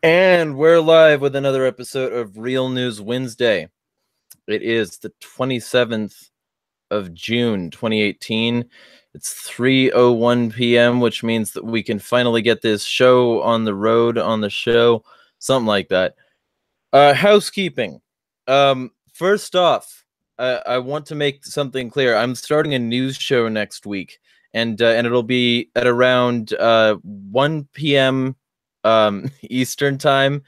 And we're live with another episode of Real News Wednesday. It is the 27th of June, 2018. It's 3:01 p.m., which means that we can finally get this show on the road, on the show, something like that. Housekeeping. First off, I want to make something clear. I'm starting a news show next week, and it'll be at around 1 p.m. Eastern time.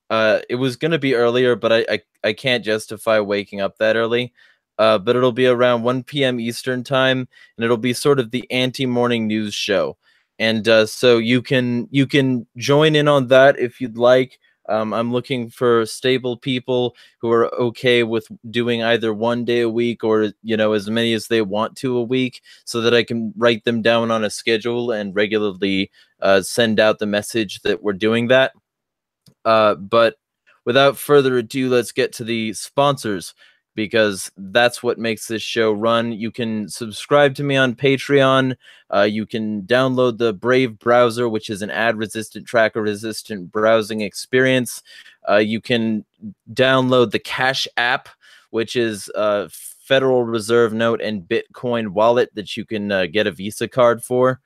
It was gonna be earlier, but I can't justify waking up that early. But it'll be around 1 p.m. Eastern time, and it'll be sort of the anti-morning news show. And so you can join in on that if you'd like. I'm looking for stable people who are okay with doing either 1 day a week or, as many as they want to a week, so that I can write them down on a schedule and regularly send out the message that we're doing that. But without further ado, let's get to the sponsors, because that's what makes this show run. You can subscribe to me on Patreon. You can download the Brave browser, which is an ad-resistant, tracker-resistant browsing experience. You can download the Cash App, which is a Federal Reserve note and Bitcoin wallet that you can get a Visa card for.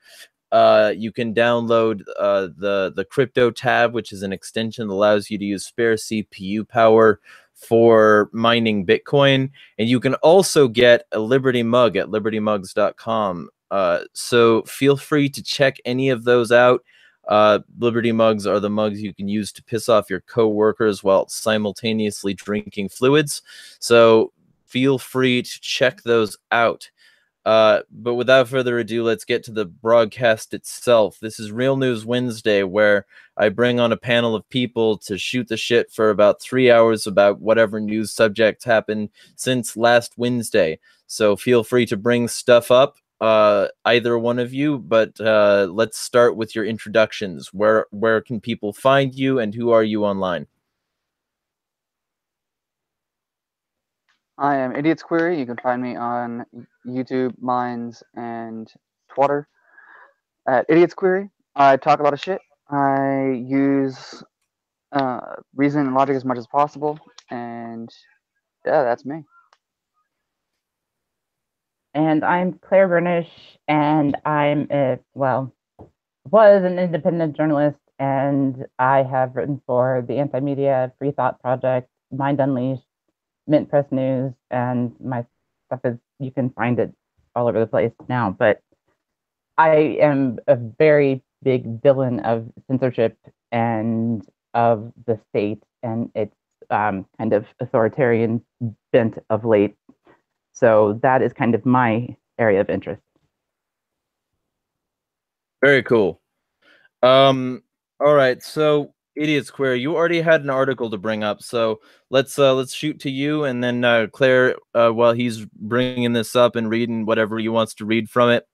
You can download the Crypto tab, which is an extension that allows you to use spare CPU power for mining Bitcoin. And you can also get a Liberty mug at libertymugs.com. So feel free to check any of those out. Liberty mugs are the mugs you can use to piss off your coworkers while simultaneously drinking fluids. So feel free to check those out. But without further ado, let's get to the broadcast itself. This is Real News Wednesday, where I bring on a panel of people to shoot the shit for about 3 hours about whatever news subjects happened since last Wednesday. So feel free to bring stuff up, either one of you, but let's start with your introductions. Where can people find you, and who are you online? I am Idiots Query. You can find me on YouTube, Minds, and Twitter at Idiots Query. I talk a lot of shit. I use reason and logic as much as possible, and yeah, that's me. And I'm Claire Burnish, and I'm was an independent journalist, and I have written for the Anti-Media Free Thought Project, Mind Unleashed, Mint Press News, and my stuff is, you can find it all over the place now. But I am a very big villain of censorship and of the state and its kind of authoritarian bent of late. So that is kind of my area of interest. Very cool. All right, so Idiots Query, you already had an article to bring up, so let's shoot to you, and then Claire, while he's bringing this up and reading whatever he wants to read from it,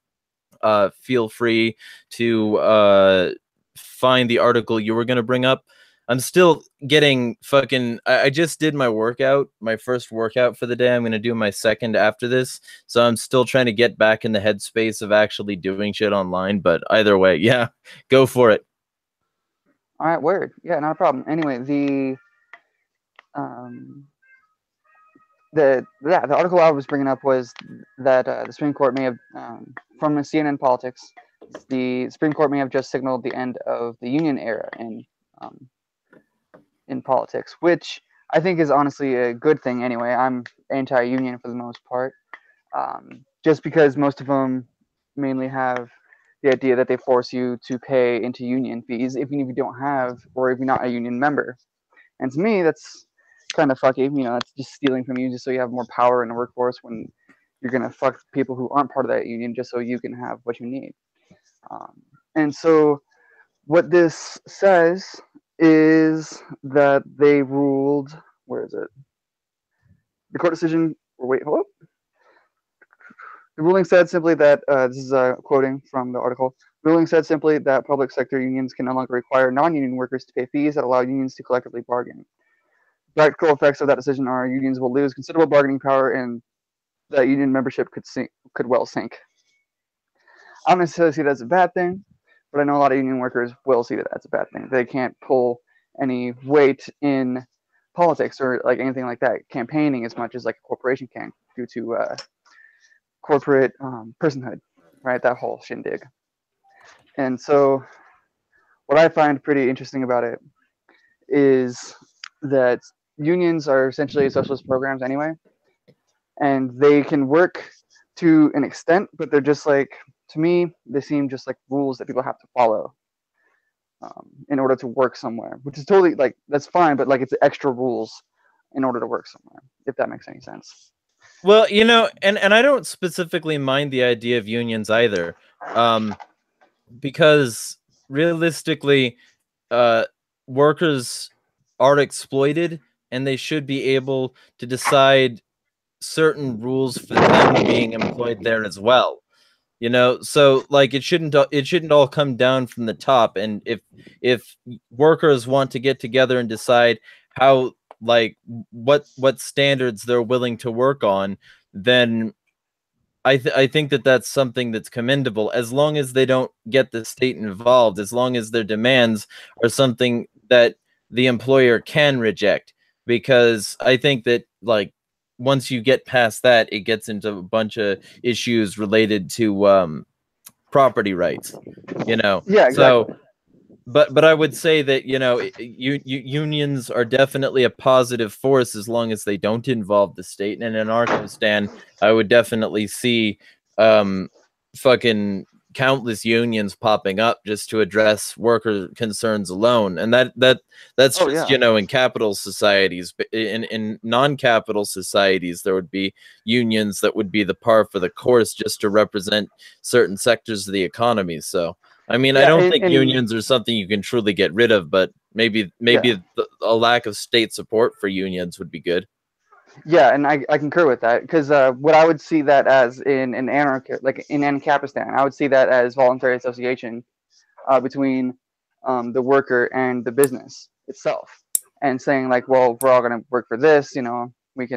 feel free to find the article you were going to bring up. I'm still getting I just did my workout, my first workout for the day. I'm going to do my second after this. So I'm still trying to get back in the headspace of actually doing shit online. But either way, yeah, go for it. All right, word. Yeah, not a problem. Anyway, the article I was bringing up was that the Supreme Court may have, from CNN Politics, the Supreme Court may have just signaled the end of the union era in politics, which I think is honestly a good thing anyway. I'm anti-union for the most part, just because most of them mainly have the idea that they force you to pay into union fees even if you don't have, or if you're not a union member. And to me, that's kind of fucky. That's just stealing from you just so you have more power in the workforce when you're going to fuck people who aren't part of that union just so you can have what you need. And so what this says is that they ruled, where is it? The court decision, wait, hold up. The ruling said simply that, this is quoting from the article, the ruling said simply that public sector unions can no longer require non-union workers to pay fees that allow unions to collectively bargain. Practical effects of that decision are unions will lose considerable bargaining power and that union membership could well sink. I don't necessarily see that as a bad thing, but I know a lot of union workers will see that as a bad thing. They can't pull any weight in politics or like anything like that, campaigning as much as like a corporation can due to corporate personhood, right? That whole shindig. And so what I find pretty interesting about it is that unions are essentially socialist programs anyway, and they can work to an extent, but they're just like, to me, they seem just like rules that people have to follow in order to work somewhere, which is totally like, that's fine, but like it's extra rules in order to work somewhere, if that makes any sense. Well, you know, and I don't specifically mind the idea of unions either, because realistically, workers are exploited, and they should be able to decide certain rules for them being employed there as well. You know, so like it shouldn't all come down from the top. And if workers want to get together and decide how, like, what standards they're willing to work on, then I think that that's something that's commendable, as long as they don't get the state involved, as long as their demands are something that the employer can reject. Because I think that, like, once you get past that, it gets into a bunch of issues related to property rights, you know. Yeah, exactly. So but I would say that, you know, unions are definitely a positive force as long as they don't involve the state. And in Arkansas, I would definitely see fucking countless unions popping up just to address worker concerns alone. And that's just, yeah. you know, in capital societies. But in non-capital societies, there would be unions that would be the par for the course, just to represent certain sectors of the economy. So I mean, I don't think unions are something you can truly get rid of, but maybe a lack of state support for unions would be good. Yeah, and I concur with that, because what I would see that as in an anarchist, like in Ancapistan, I would see that as voluntary association between the worker and the business itself, and saying like, well, we're all going to work for this, you know, you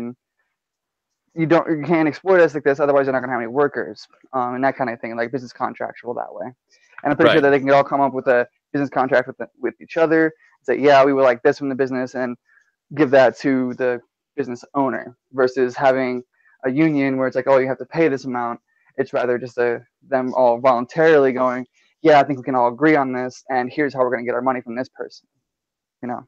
can't exploit us like this, otherwise you're not going to have any workers, and that kind of thing, like business contractual that way. And I'm pretty sure that they can all come up with a business contract with each other, say, yeah, we would like this from the business, and give that to the business owner, versus having a union where it's like, oh, you have to pay this amount. It's rather just them all voluntarily going, yeah, I think we can all agree on this, and here's how we're going to get our money from this person, you know.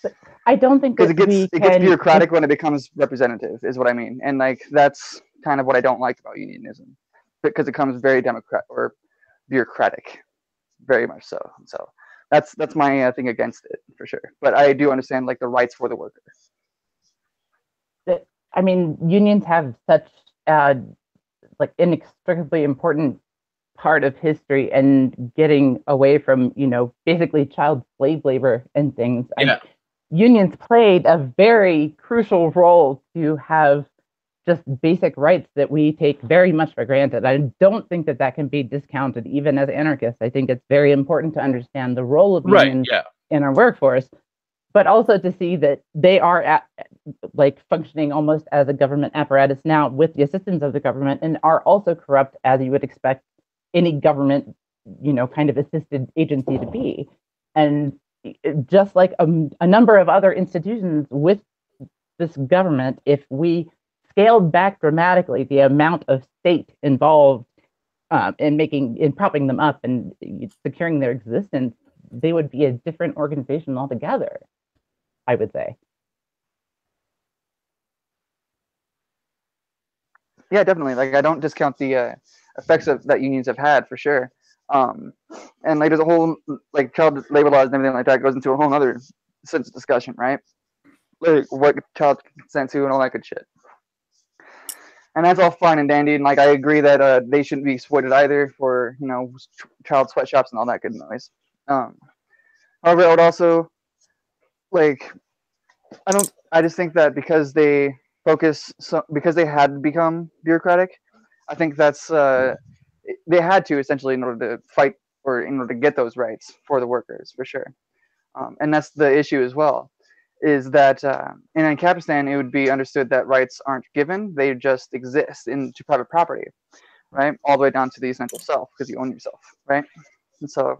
But I don't think that it gets bureaucratic when it becomes representative, is what I mean. And like, that's kind of what I don't like about unionism, because it becomes very democratic or bureaucratic, very much so. So that's my thing against it, for sure. But I do understand like the rights for the worker. I mean, unions have such like inextricably important part of history, and getting away from, you know, basically child slave labor and things. Yeah. Unions played a very crucial role to have just basic rights that we take very much for granted. I don't think that can be discounted, even as anarchists. I think it's very important to understand the role of unions in our workforce, but also to see that they are like functioning almost as a government apparatus now, with the assistance of the government, and are also corrupt, as you would expect any government, you know, kind of assisted agency to be. And just like a number of other institutions with this government, if we scaled back dramatically the amount of state involved in propping them up and securing their existence, they would be a different organization altogether, I would say. Yeah, definitely. Like, I don't discount the effects that unions have had, for sure. And like, there's a whole like child labor laws and everything like that goes into a whole other sense of discussion, right? Like what child consent to and all that good shit. And that's all fine and dandy. And like, I agree that they shouldn't be exploited either for, you know, child sweatshops and all that good noise. However, I would also like, I just think that because they because they had become bureaucratic, I think that's they had to, essentially, in order to fight or in order to get those rights for the workers, for sure. And that's the issue as well, is that in Ancapistan, it would be understood that rights aren't given, they just exist into private property, right? All the way down to the essential self, because you own yourself, right? And so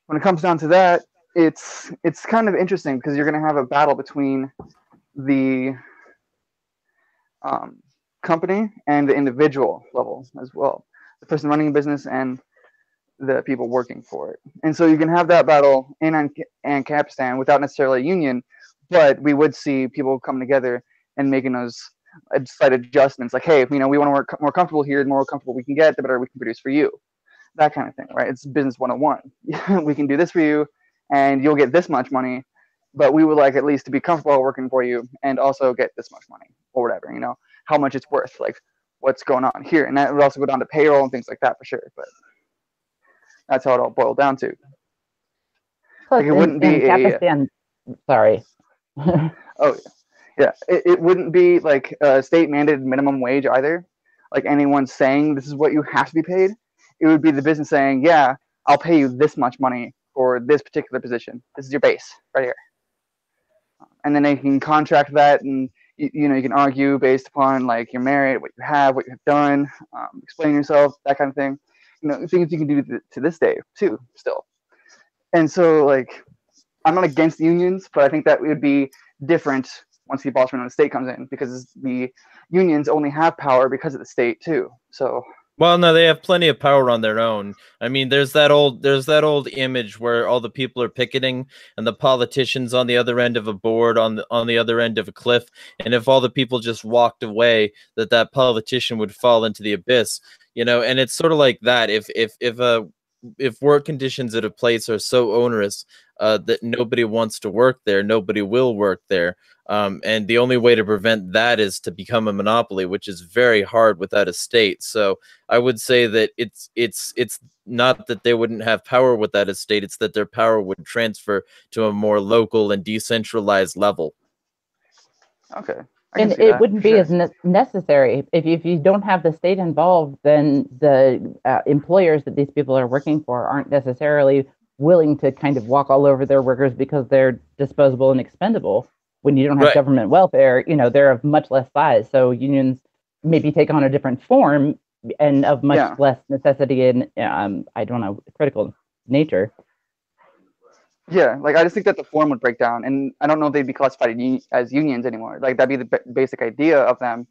when it comes down to that, it's kind of interesting because you're going to have a battle between the company and the individual level as well, the person running a business and the people working for it. And so you can have that battle in Ancapistan without necessarily a union, but we would see people come together and making those slight adjustments, like, hey, we want to work more comfortable here. The more comfortable we can get, the better we can produce for you. That kind of thing, right? It's business 101. We can do this for you, and you'll get this much money, but we would like at least to be comfortable working for you and also get this much money or whatever, how much it's worth, like what's going on here. And that would also go down to payroll and things like that for sure. But that's how it all boiled down to. Plus, like it wouldn't be Kapistan, sorry. Oh, yeah. It wouldn't be like a state mandated minimum wage either. Like anyone saying this is what you have to be paid. It would be the business saying, yeah, I'll pay you this much money for this particular position. This is your base right here. And then they can contract that, and you can argue based upon like your merit, what you have done, explain yourself, that kind of thing. Things you can do to this day too, still. And so, like, I'm not against unions, but I think that it would be different once the abolishment of the state comes in, because the unions only have power because of the state too. So. Well, no, they have plenty of power on their own. I mean, there's that old image where all the people are picketing and the politicians on the other end of a board, on the other end of a cliff, and if all the people just walked away, that politician would fall into the abyss. And it's sort of like that. If work conditions at a place are so onerous that nobody wants to work there, nobody will work there. And the only way to prevent that is to become a monopoly, which is very hard without a state. So I would say that it's not that they wouldn't have power without a state, it's that their power would transfer to a more local and decentralized level. Okay. And it wouldn't be as necessary. If you don't have the state involved, then the employers that these people are working for aren't necessarily willing to kind of walk all over their workers because they're disposable and expendable. When you don't have government welfare, they're of much less size. So unions maybe take on a different form and of much less necessity and, critical nature. Yeah, like I just think that the form would break down, and I don't know if they'd be classified as unions anymore. Like that'd be the basic idea of them.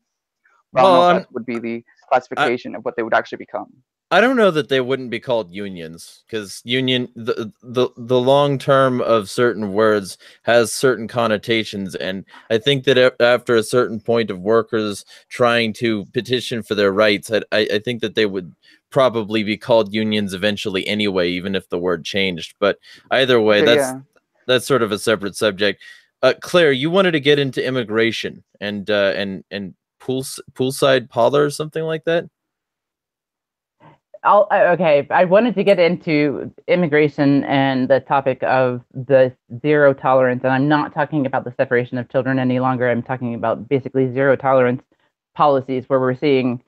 But I don't know if that would be the classification of what they would actually become. I don't know that they wouldn't be called unions, because the long term of certain words has certain connotations, and I think that after a certain point of workers trying to petition for their rights, I think that they would probably be called unions eventually anyway, even if the word changed. But either way, that's sort of a separate subject. Claire, you wanted to get into immigration and poolside parlor or something like that. Okay, I wanted to get into immigration and the topic of the zero tolerance, and I'm not talking about the separation of children any longer. I'm talking about basically zero tolerance policies where we're seeing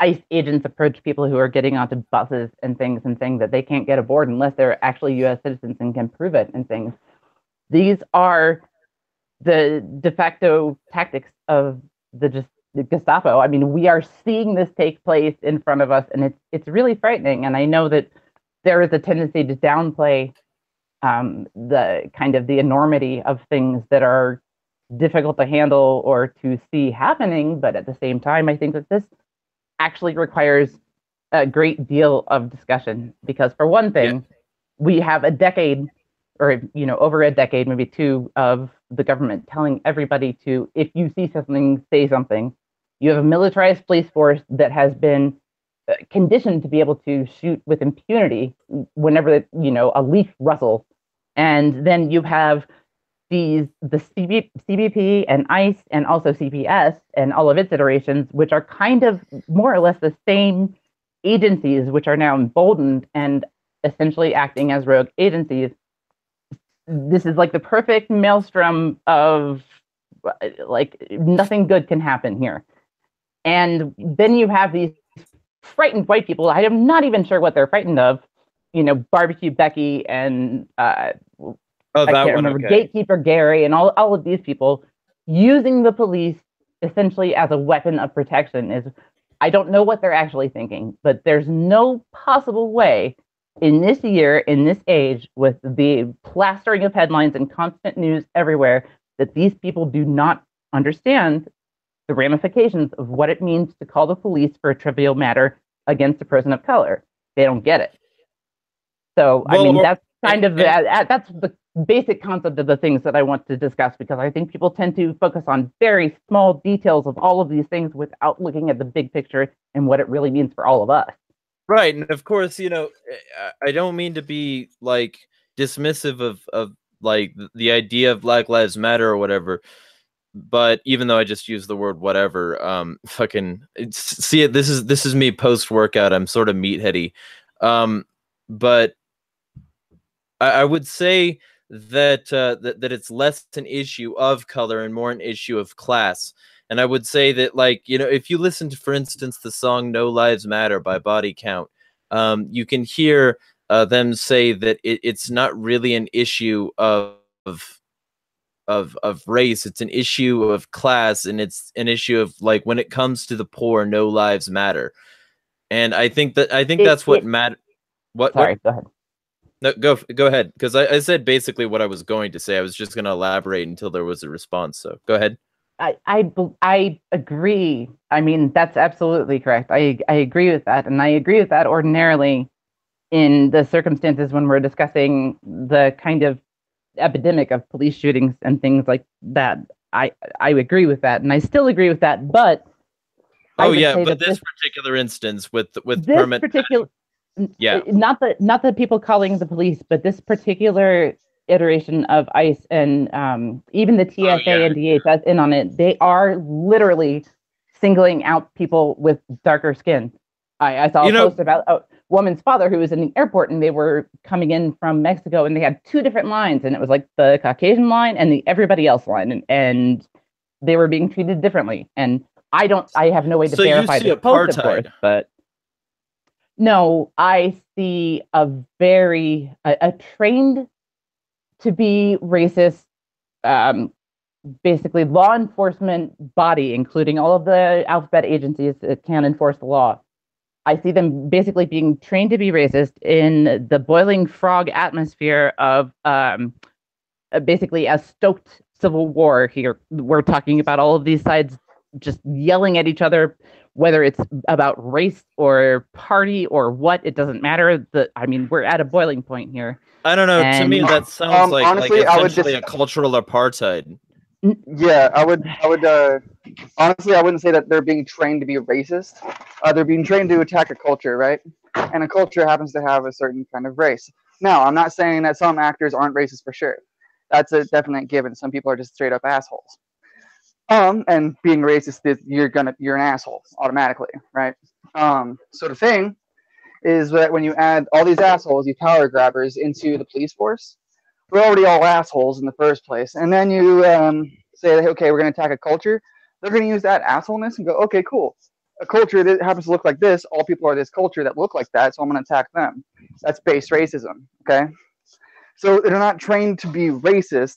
ICE agents approach people who are getting onto buses and things and saying that they can't get aboard unless they're actually U.S. citizens and can prove it and things. These are the de facto tactics of the Gestapo. I mean, we are seeing this take place in front of us, and it's really frightening. And I know that there is a tendency to downplay the kind of the enormity of things that are difficult to handle or to see happening. But at the same time, I think that this actually requires a great deal of discussion, because for one thing, we have a decade or over a decade, maybe two, of the government telling everybody to, if you see something, say something. You have a militarized police force that has been conditioned to be able to shoot with impunity whenever a leaf rustles, and then you have the CBP and ICE and also CPS and all of its iterations, which are kind of more or less the same agencies, which are now emboldened and essentially acting as rogue agencies. This is like the perfect maelstrom of like nothing good can happen here. And then you have these frightened white people. I am not even sure what they're frightened of. Barbecue Becky and I can't remember, Gatekeeper Gary and all of these people using the police essentially as a weapon of protection. I don't know what they're actually thinking, but there's no possible way in this year, in this age, with the plastering of headlines and constant news everywhere, that these people do not understand the ramifications of what it means to call the police for a trivial matter against a person of color. They don't get it. So, I mean, that's kind of that's the basic concept of the things that I want to discuss, because I think people tend to focus on very small details of all of these things without looking at the big picture and what it really means for all of us. Right, and of course, you know, I don't mean to be like dismissive of like the idea of Black Lives Matter or whatever, but even though I just used the word whatever, see it. This is me post workout. I'm sort of meatheady, but I would say that that it's less an issue of color and more an issue of class. And I would say that, like, you know, if you listen to, for instance, the song "No Lives Matter" by Body Count, you can hear them say that it's not really an issue of race. It's an issue of class, and it's an issue of, like, when it comes to the poor, no lives matter. And I think that's what matters. Sorry, go ahead. No, go ahead, because I said basically what I was going to say. I was just going to elaborate until there was a response. So go ahead. I agree. I mean, that's absolutely correct. I agree with that, and I agree with that ordinarily in the circumstances when we're discussing the kind of epidemic of police shootings and things like that. I agree with that, and I still agree with that. But but this particular instance with permit, particular, yeah, not the people calling the police, but this particular iteration of ICE and even the TSA and DHS in on it, they are literally singling out people with darker skin. I saw a post about a woman's father who was in the airport, and they were coming in from Mexico, and they had two different lines, and it was like the Caucasian line and the everybody else line, and they were being treated differently. And I have no way to verify this post, of course, but no, I see a trained to be racist, basically law enforcement body, including all of the alphabet agencies that can enforce the law. I see them basically being trained to be racist in the boiling frog atmosphere of basically a stoked civil war here. We're talking about all of these sides just yelling at each other, whether it's about race or party or what, it doesn't matter. I mean, we're at a boiling point here. I don't know. To me, that sounds like, honestly, essentially a cultural apartheid. Yeah, I would honestly, I wouldn't say that they're being trained to be racist. They're being trained to attack a culture, right? And a culture happens to have a certain kind of race. Now, I'm not saying that some actors aren't racist for sure. That's a definite given. Some people are just straight up assholes. And being racist is you're an asshole automatically, right? So the thing is that when you add all these assholes, these power grabbers into the police force, they're already all assholes in the first place. And then you say, okay, we're going to attack a culture. They're going to use that assholeness and go, okay, cool. A culture that happens to look like this, all people are this culture that look like that, so I'm going to attack them. That's base racism, okay? So they're not trained to be racist.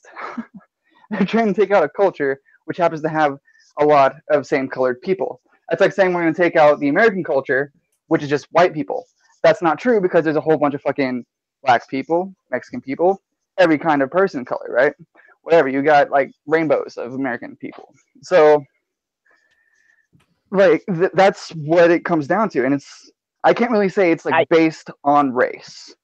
They're trained to take out a culture which happens to have a lot of same-colored people. That's like saying we're going to take out the American culture, which is just white people. That's not true, because there's a whole bunch of fucking black people, Mexican people, every kind of person color, right? Whatever, you got like rainbows of American people. So like that's what it comes down to. And I can't really say it's like based on race.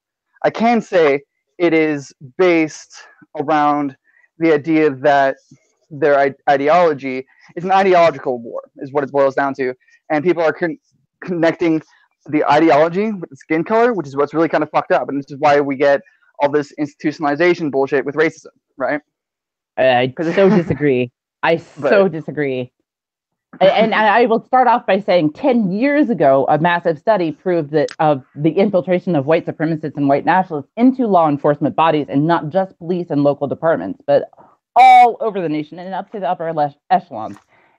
I can say it is based around the idea that their ideology is an ideological war, is what it boils down to. And people are connecting the ideology with the skin color, which is what's really kind of fucked up. And this is why we get all this institutionalization bullshit with racism, right? I so disagree. So disagree. And I will start off by saying 10 years ago, a massive study proved that of the infiltration of white supremacists and white nationalists into law enforcement bodies, and not just police and local departments, but all over the nation and up to the upper echelons.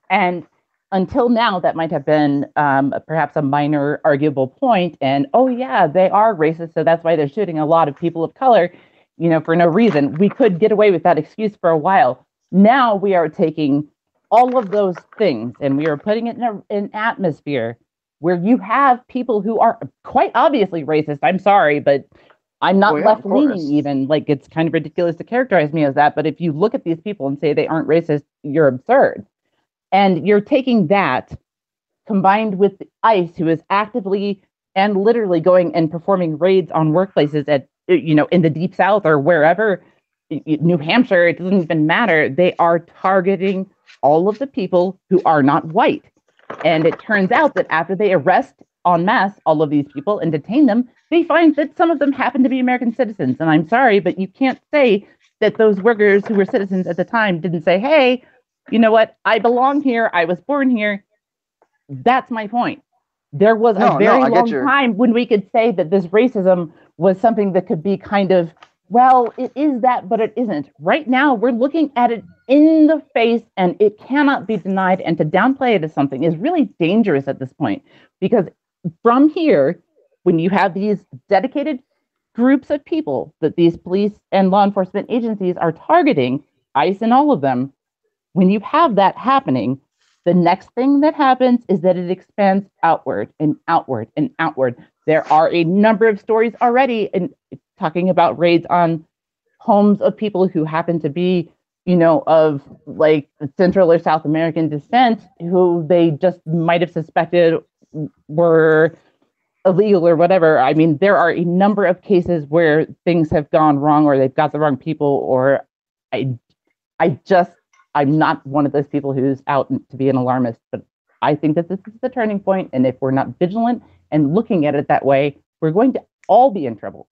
And until now, that might have been perhaps a minor arguable point. And, oh, yeah, they are racist, so that's why they're shooting a lot of people of color, for no reason. We could get away with that excuse for a while. Now we are taking all of those things and we are putting it in an atmosphere where you have people who are quite obviously racist. I'm sorry, but I'm not left leaning even. Like, it's kind of ridiculous to characterize me as that. But if you look at these people and say they aren't racist, you're absurd. And you're taking that combined with ICE, who is actively and literally going and performing raids on workplaces at, in the Deep South or wherever, New Hampshire, it doesn't even matter. They are targeting all of the people who are not white. And it turns out that after they arrest en masse all of these people and detain them, they find that some of them happen to be American citizens. And I'm sorry, but you can't say that those workers who were citizens at the time didn't say, hey, you know what? I belong here. I was born here. That's my point. There was a very long time when we could say that this racism was something that could be kind of, well, it is that, but it isn't. Right now, we're looking at it in the face, and it cannot be denied. And to downplay it as something is really dangerous at this point, because from here, when you have these dedicated groups of people that these police and law enforcement agencies are targeting, ICE and all of them, when you have that happening, the next thing that happens is that it expands outward and outward and outward. There are a number of stories already and talking about raids on homes of people who happen to be, of like Central or South American descent, who they just might have suspected were illegal or whatever. I mean, there are a number of cases where things have gone wrong, or they've got the wrong people, or I'm not one of those people who's out to be an alarmist, but I think that this is the turning point. And if we're not vigilant and looking at it that way, we're going to all be in trouble.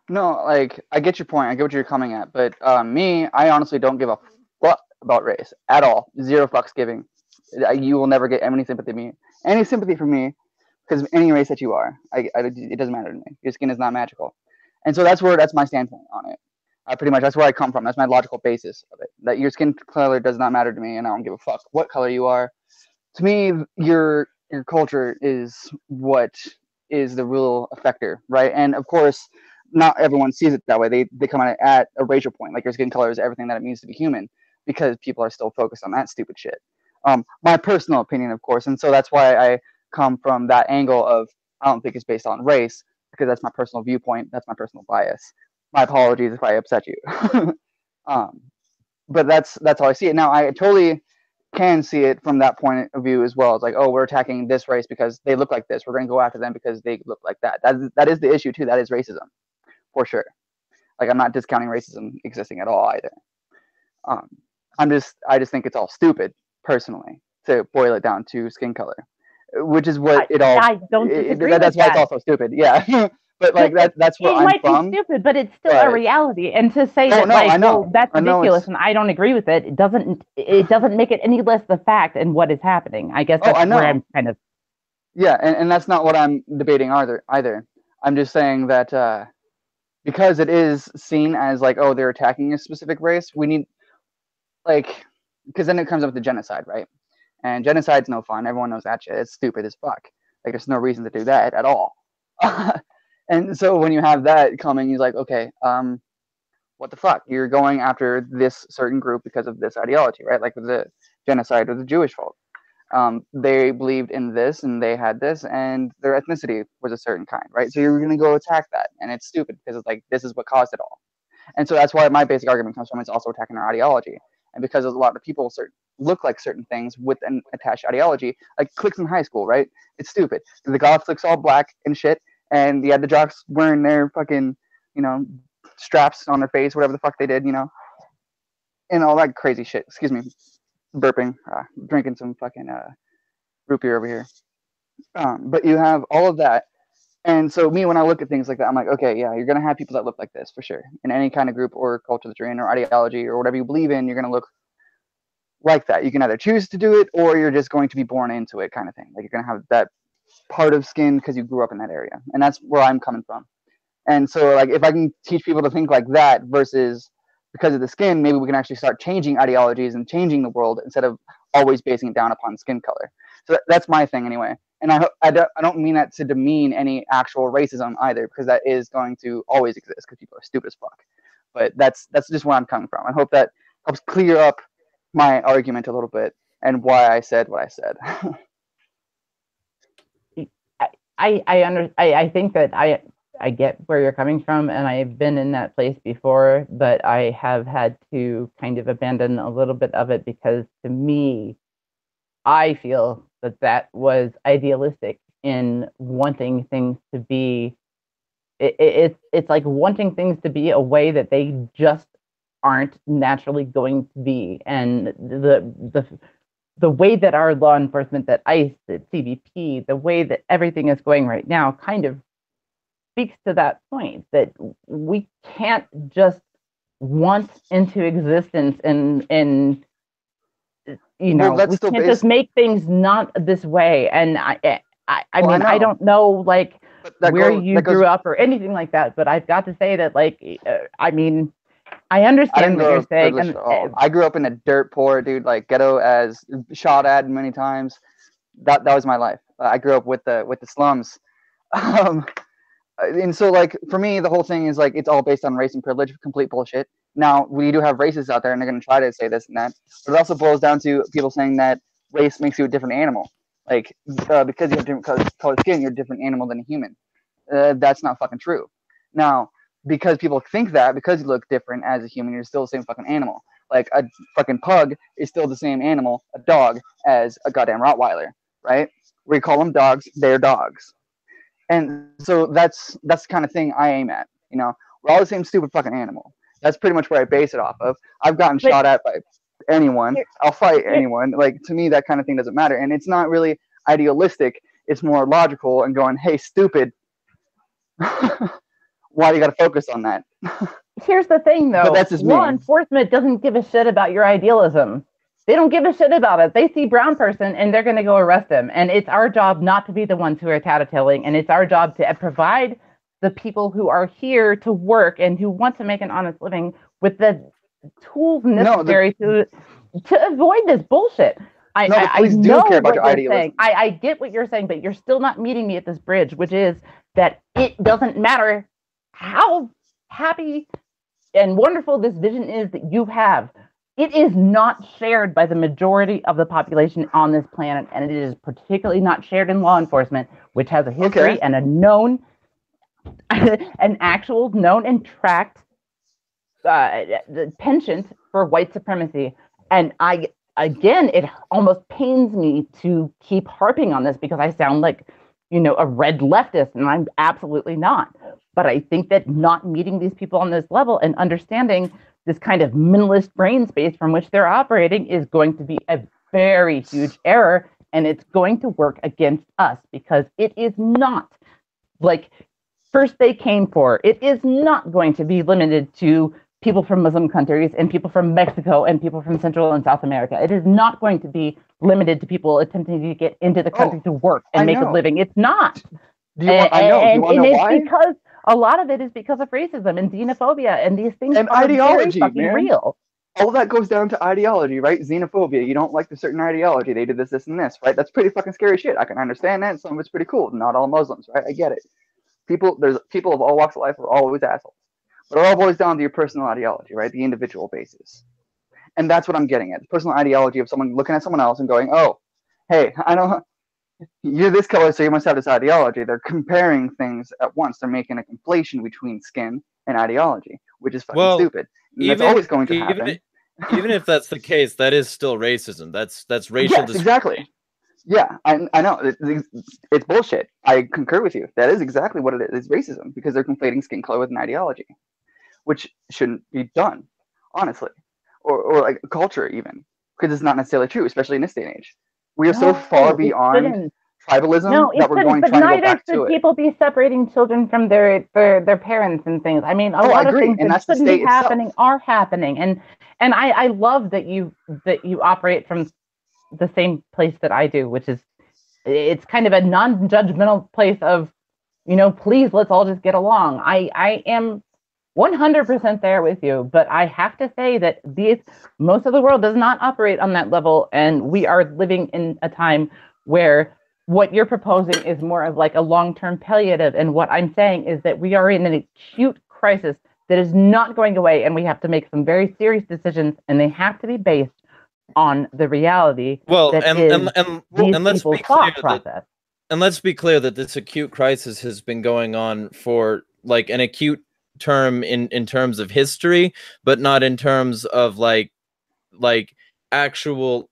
No, like, I get your point. I get what you're coming at. But me, I honestly don't give a fuck about race at all. Zero fucks giving. You will never get any sympathy from me because of any race that you are. It doesn't matter to me. Your skin is not magical. And so that's my standpoint on it. Pretty much, that's where I come from. That's my logical basis of it. That your skin color does not matter to me, and I don't give a fuck what color you are. To me, your culture is what is the real effector, right? And of course, not everyone sees it that way. They come at a racial point, like your skin color is everything that it means to be human, because people are still focused on that stupid shit. My personal opinion, of course, and so that's why I come from that angle of I don't think it's based on race, because that's my personal viewpoint. That's my personal bias. My apologies if I upset you. But that's how I see it. Now, I totally can see it from that point of view as well. It's like, oh, we're attacking this race because they look like this. We're going to go after them because they look like that. That is the issue, too. That is racism, for sure. Like, I'm not discounting racism existing at all either. I just think it's all stupid, personally, to boil it down to skin color, which is what it all. I don't disagree that's why it's also stupid. Yeah. But like that's where I'm from. It might be stupid, but it's still a reality. And to say that's ridiculous, and I don't agree with it, it doesn't make it any less the fact and what is happening. I guess that's where I'm kind of. Yeah, and that's not what I'm debating either. I'm just saying that because it is seen as like, oh, they're attacking a specific race, we need because then it comes up with the genocide, right? And genocide's no fun. Everyone knows that shit. It's stupid as fuck. Like, there's no reason to do that at all. And so when you have that coming, you're like, okay, what the fuck? You're going after this certain group because of this ideology, right? Like with the genocide of the Jewish folk. They believed in this and they had this and their ethnicity was a certain kind, right? So you're going to go attack that. And it's stupid because it's like, this is what caused it all. And so that's why my basic argument comes from. It's also attacking our ideology. And because a lot of people look like certain things with an attached ideology, like cliques in high school, right? It's stupid. The goths looks all black and shit. And you had the jocks wearing their fucking, straps on their face, whatever the fuck they did, and all that crazy shit. Excuse me, burping, drinking some fucking root beer over here. But you have all of that. And so when I look at things like that, I'm like, okay, yeah, you're going to have people that look like this for sure. In any kind of group or culture that you're in or ideology or whatever you believe in, you're going to look like that. You can either choose to do it or you're just going to be born into it kind of thing. Like, you're going to have that part of skin because you grew up in that area, and that's where I'm coming from. And so, like, if I can teach people to think like that versus because of the skin, maybe we can actually start changing ideologies and changing the world instead of always basing it down upon skin color. So that's my thing anyway. And I don't mean that to demean any actual racism either, because that is going to always exist because people are stupid as fuck. But that's just where I'm coming from. I hope that helps clear up my argument a little bit and why I said what I said. I think that I get where you're coming from, and I've been in that place before, but I have had to kind of abandon a little bit of it because to me, I feel that was idealistic in wanting things to be. It's like wanting things to be a way that they just aren't naturally going to be, and the way that our law enforcement, that ICE, that CBP, the way that everything is going right now, kind of speaks to that point that we can't just want into existence and you know, we can't just make things not this way. And I mean, I don't know like where you grew up or anything like that, but I've got to say that like I mean, I understand what you're saying. And I grew up in a dirt poor, dude, like ghetto, as shot at many times. That was my life. I grew up with the slums. And so like for me, the whole thing is like it's all based on race and privilege, complete bullshit. Now we do have racists out there, and they're going to try to say this and that, but it also boils down to people saying that race makes you a different animal. Like because you have different colored skin, you're a different animal than a human. That's not fucking true. Now, because people think that because you look different as a human, you're still the same fucking animal. Like a fucking pug is still the same animal, a dog, as a goddamn Rottweiler, right? We call them dogs, they're dogs. And so that's the kind of thing I aim at. You know, we're all the same stupid fucking animal. That's pretty much where I base it off of. I've gotten shot at by anyone. I'll fight anyone. Like, to me, that kind of thing doesn't matter. And it's not really idealistic. It's more logical and going, hey, stupid. Why do you got to focus on that? Here's the thing, though. But that's just law me. enforcement doesn't give a shit about your idealism. They don't give a shit about it. They see brown person and they're going to go arrest them. And it's our job not to be the ones who are tattletaling. And it's our job to provide the people who are here to work and who want to make an honest living with the tools necessary to avoid this bullshit. I know care about your idealism. I get what you're saying, but you're still not meeting me at this bridge, which is that it doesn't matter how happy and wonderful this vision is that you have. It is not shared by the majority of the population on this planet, and it is particularly not shared in law enforcement, which has a history and a known, an actual known and tracked penchant for white supremacy. And again, it almost pains me to keep harping on this because I sound like, you know, a red leftist, and I'm absolutely not. But I think that not meeting these people on this level and understanding this kind of minimalist brain space from which they're operating is going to be a very huge error, and it's going to work against us because it is not like first they came for. It is not going to be limited to people from Muslim countries and people from Mexico and people from Central and South America. It is not going to be limited to people attempting to get into the country to work and make a living. It's not. I know. Do you want to know why? Because a lot of it is because of racism and xenophobia, and these things and are ideology, very fucking real. All that goes down to ideology, right? Xenophobia. You don't like the certain ideology. They did this, this, and this, right? That's pretty fucking scary shit. I can understand that. Some of it's pretty cool. Not all Muslims, right? I get it. There's people of all walks of life are always assholes. But it all boils down to your personal ideology, right? The individual basis. And that's what I'm getting at. The personal ideology of someone looking at someone else and going, oh, hey, I know you're this color, so you must have this ideology. They're comparing things at once. They're making a conflation between skin and ideology, which is fucking stupid. And that's always going to happen. Even if that's the case, that is still racism. That's racial discrimination. Exactly. Yeah, I know. It's bullshit. I concur with you. That is exactly what it is. It's racism because they're conflating skin color with an ideology, which shouldn't be done, honestly. Or like culture even, because it's not necessarily true, especially in this day and age. We are so far beyond tribalism that we're going to try to go back to it. Neither should people be separating children from their parents and things. I mean, a lot of things that shouldn't be happening are happening. And I love that you operate from the same place that I do, which is it's kind of a non-judgmental place of, you know, please let's all just get along. I am 100% there with you, but I have to say that most of the world does not operate on that level, and we are living in a time where what you're proposing is more of like a long-term palliative, and what I'm saying is that we are in an acute crisis that is not going away, and we have to make some very serious decisions, and they have to be based on the reality. Well, and let's be clear process. And let's be clear that this acute crisis has been going on for like an acute term in terms of history, but not in terms of like actual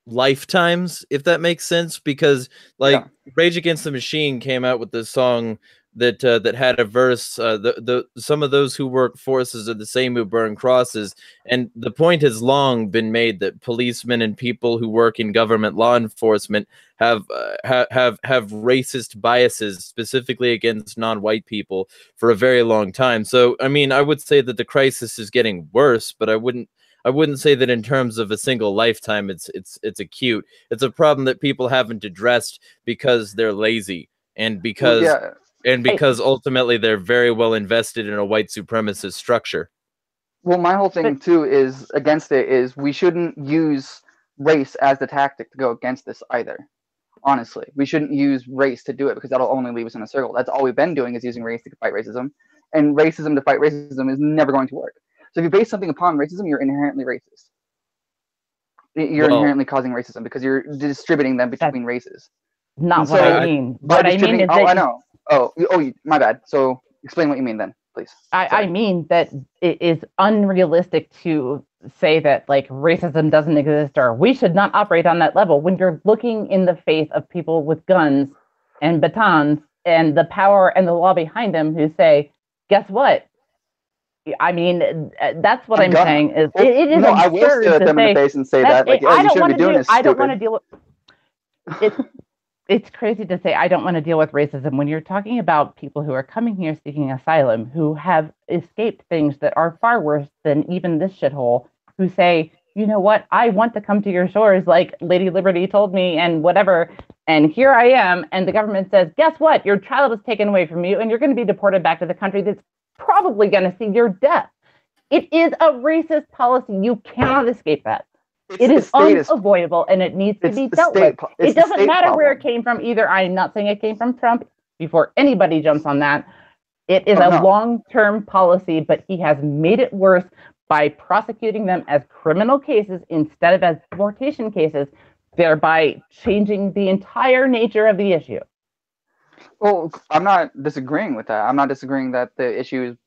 lifetimes, if that makes sense. Because like Rage Against the Machine came out with this song that that had a verse, the some of those who work forces are the same who burn crosses, and the point has long been made that policemen and people who work in government law enforcement have racist biases specifically against non-white people for a very long time. So I mean, I would say that the crisis is getting worse, but I wouldn't say that in terms of a single lifetime it's acute. It's a problem that people haven't addressed because they're lazy and because ultimately they're very well invested in a white supremacist structure. Well, my whole thing too is against it is we shouldn't use race as the tactic to go against this either. Honestly, we shouldn't use race to do it because that'll only leave us in a circle. That's all we've been doing is using race to fight racism, and racism to fight racism is never going to work. So if you base something upon racism, you're inherently racist. You're inherently causing racism because you're distributing them between races. Not what I mean. What I mean is that... I know. Oh, my bad. So explain what you mean then, please. I mean that it is unrealistic to say that like racism doesn't exist or we should not operate on that level when you're looking in the face of people with guns and batons and the power and the law behind them who say, guess what? I mean, that's what I'm saying. Is it is I will stare at them in the face and say that. Like, I don't want to do. I don't want to deal with it. It's crazy to say I don't want to deal with racism when you're talking about people who are coming here seeking asylum, who have escaped things that are far worse than even this shithole, who say, you know what, I want to come to your shores like Lady Liberty told me and whatever, and here I am, and the government says, guess what, your child is taken away from you and you're going to be deported back to the country that's probably going to see your death. It is a racist policy. You cannot escape that. It is unavoidable and it needs to be dealt with. It doesn't matter where it came from either. I'm not saying it came from Trump before anybody jumps on that. It is a long-term policy, but he has made it worse by prosecuting them as criminal cases instead of as deportation cases, thereby changing the entire nature of the issue. Well, I'm not disagreeing with that. I'm not disagreeing that the issue is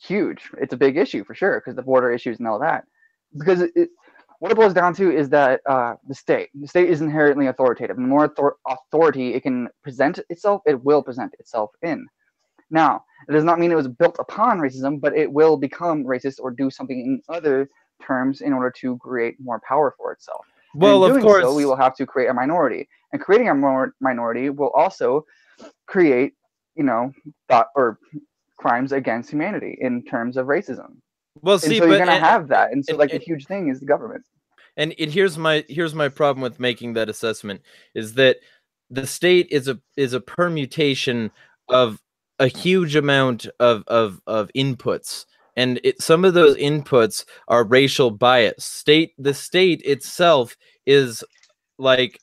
huge. It's a big issue for sure because the border issues and all that. Because what it boils down to is that the state is inherently authoritative. The more authority it can present itself, it will present itself in. Now, it does not mean it was built upon racism, but it will become racist or do something in other terms in order to create more power for itself. Well, of course, so we will have to create a minority, and creating a minority will also create, thought or crimes against humanity in terms of racism. Well, see, so you're gonna have that, and so the huge thing is the government. And here's my problem with making that assessment is that the state is a permutation of a huge amount of inputs, and some of those inputs are racial bias. The state itself is like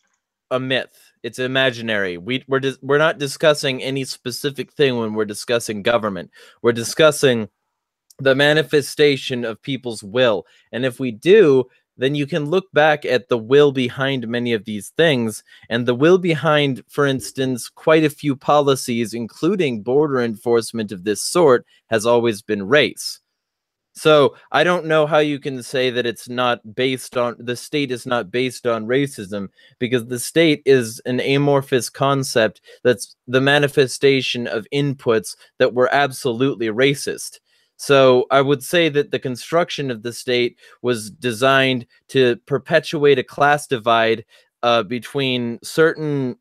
a myth. It's imaginary. We're not discussing any specific thing when we're discussing government. We're discussing the manifestation of people's will. And if we do, then you can look back at the will behind many of these things. And the will behind, for instance, quite a few policies, including border enforcement of this sort, has always been race. So I don't know how you can say that it's not based on, the state is not based on racism, because the state is an amorphous concept that's the manifestation of inputs that were absolutely racist. So I would say that the construction of the state was designed to perpetuate a class divide between certain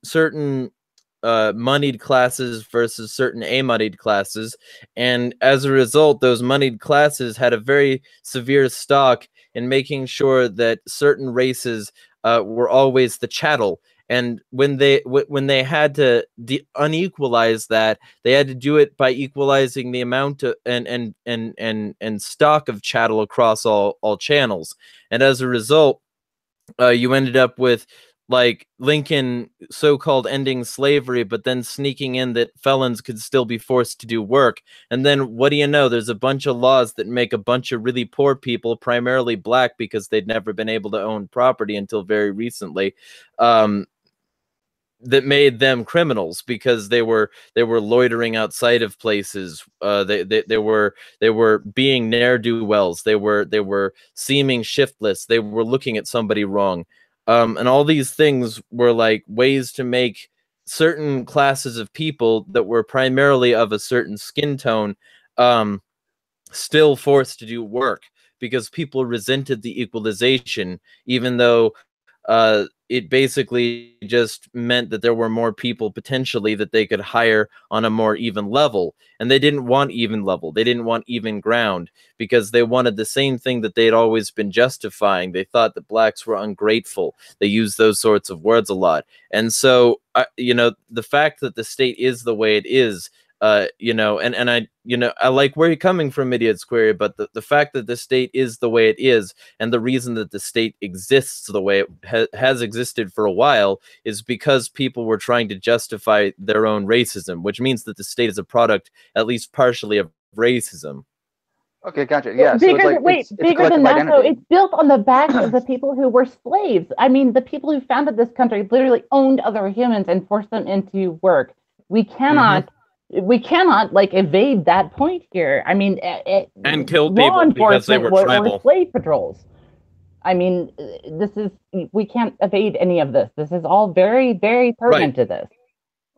moneyed classes versus certain a-moneyed classes, and as a result, those moneyed classes had a very severe stock in making sure that certain races were always the chattel. And when they had to unequalize that, they had to do it by equalizing the amount of, and stock of chattel across all channels. And as a result, you ended up with like Lincoln so-called ending slavery, but then sneaking in that felons could still be forced to do work. And then what do you know? There's a bunch of laws that make a bunch of really poor people, primarily black, because they'd never been able to own property until very recently, that made them criminals because they were loitering outside of places. They were being ne'er-do-wells. They were seeming shiftless. They were looking at somebody wrong, and all these things were like ways to make certain classes of people that were primarily of a certain skin tone still forced to do work because people resented the equalization, even though it basically just meant that there were more people potentially that they could hire on a more even level. And they didn't want even level. They didn't want even ground because they wanted the same thing that they'd always been justifying. They thought that blacks were ungrateful. They used those sorts of words a lot. And so, you know, the fact that the state is the way it is, you know, and I, you know, I like where you're coming from, Idiot Square, but the fact that the state is the way it is, and the reason that the state exists the way it has existed for a while, is because people were trying to justify their own racism, which means that the state is a product, at least partially, of racism. Okay, gotcha. Yeah, bigger, so it's like, it's bigger than that, identity. though, it's built on the backs of the people who were slaves. I mean, the people who founded this country literally owned other humans and forced them into work. We cannot like evade that point here. I mean, and killed people because they were tribal. Or slave patrols. I mean, we can't evade any of this. This is all very, very pertinent to this.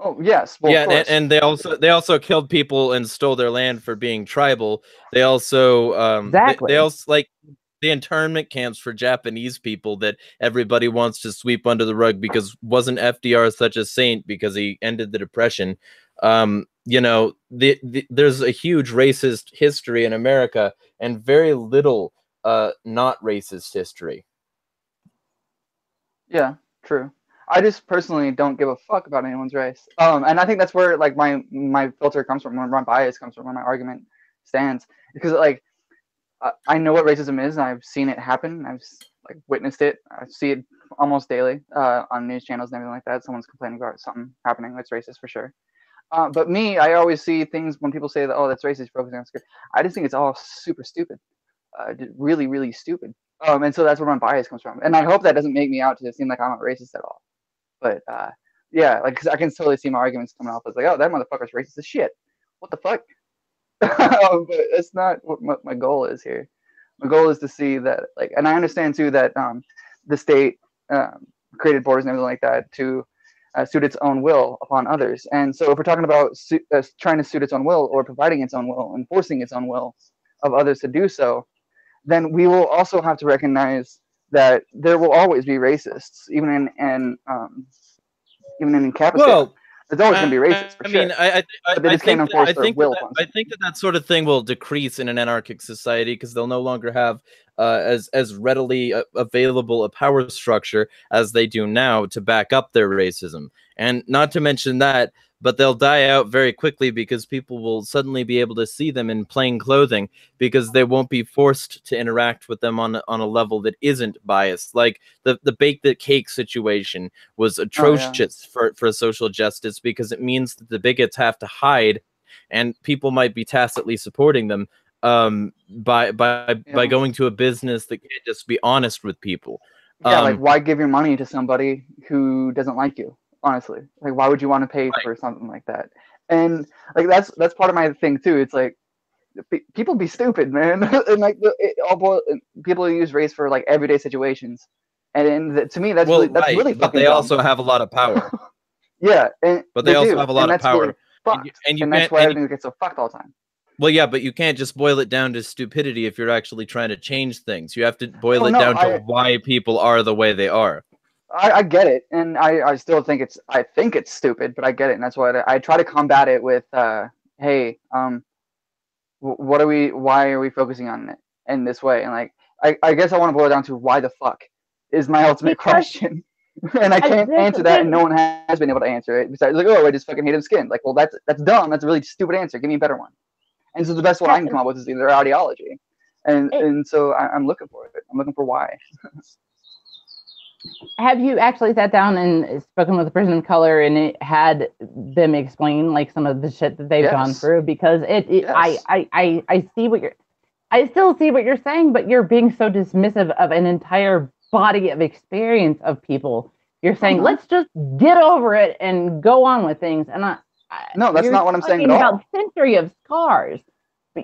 Oh yes, well, yeah, and they also killed people and stole their land for being tribal. They also exactly. They also, like, the internment camps for Japanese people that everybody wants to sweep under the rug because wasn't FDR such a saint because he ended the Depression. You know, there's a huge racist history in America and very little not racist history. Yeah, true. I just personally don't give a fuck about anyone's race. And I think that's where like my filter comes from, where my bias comes from, where my argument stands. Because like I know what racism is, and I've seen it happen. I've like witnessed it. I see it almost daily on news channels and everything like that. Someone's complaining about something happening that's racist for sure. But me, I always see things when people say that, oh, that's racist, focusing on skin. I just think it's all super stupid, really, really stupid. And so that's where my bias comes from. And I hope that doesn't make me out to seem like I'm not racist at all. But yeah, like, cause I can totally see my arguments coming off as like, oh, that motherfucker's racist as shit. What the fuck? But it's not what my goal is here. My goal is to see that, like, and I understand too that the state created borders and everything like that to suit its own will upon others. And so if we're talking about trying to suit its own will or providing its own will, enforcing its own will of others to do so, then we will also have to recognize that there will always be racists, even in Capital. Well, there's always going to be racists. For sure. I think that sort of thing will decrease in an anarchic society because they'll no longer have as readily available a power structure as they do now to back up their racism. And not to mention that, but they'll die out very quickly because people will suddenly be able to see them in plain clothing because they won't be forced to interact with them on a level that isn't biased. Like the bake the cake situation was atrocious for social justice because it means that the bigots have to hide and people might be tacitly supporting them by going to a business that can't just be honest with people. Yeah, like why give your money to somebody who doesn't like you? Honestly, like why would you want to pay for something like that? And like that's part of my thing too. It's like people be stupid, man. And like people use race for like everyday situations, and to me that's really fucking but they dumb. Also have a lot of power. Yeah, but they also have a lot of power, really and that's why everything gets so fucked all the time. Well, yeah, but you can't just boil it down to stupidity if you're actually trying to change things. You have to boil it down to why people are the way they are. I get it, and I still think it's stupid, but I get it, and that's why I try to combat it with, hey, why are we focusing on it in this way? And like, I guess I want to boil it down to why the fuck is my ultimate question, and I can't answer that, and no one has been able to answer it. Besides, like, oh, I just fucking hate his skin. Like, well, that's dumb. That's a really stupid answer. Give me a better one. And so the best one I can come up with is their ideology, and so I'm looking for it. I'm looking for why. Have you actually sat down and spoken with a person of color and had them explain like some of the shit that they've gone through? Because I see I still see what you're saying, but you're being so dismissive of an entire body of experience of people You're saying, Uh-huh. let's just get over it and go on with things. And No, that's you're not what I'm saying at talking all. about century of scars.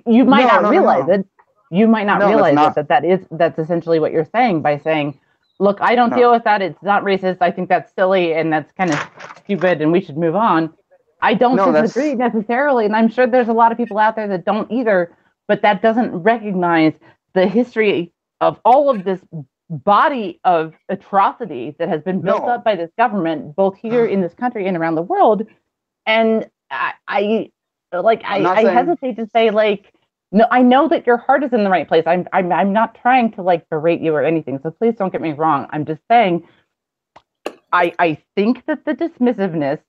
You might No, not no, no, realize no. it. You might not No, that's realize not. that's essentially what you're saying by saying, look, I don't No. deal with that. It's not racist. I think that's silly and that's kind of stupid and we should move on. I don't No, disagree necessarily. And I'm sure there's a lot of people out there that don't either, but that doesn't recognize the history of all of this body of atrocity that has been built No. up by this government, both here in this country and around the world. And I hesitate to say, like, no, I know that your heart is in the right place. I'm not trying to like berate you or anything. So please don't get me wrong. I'm just saying, I think that the dismissiveness,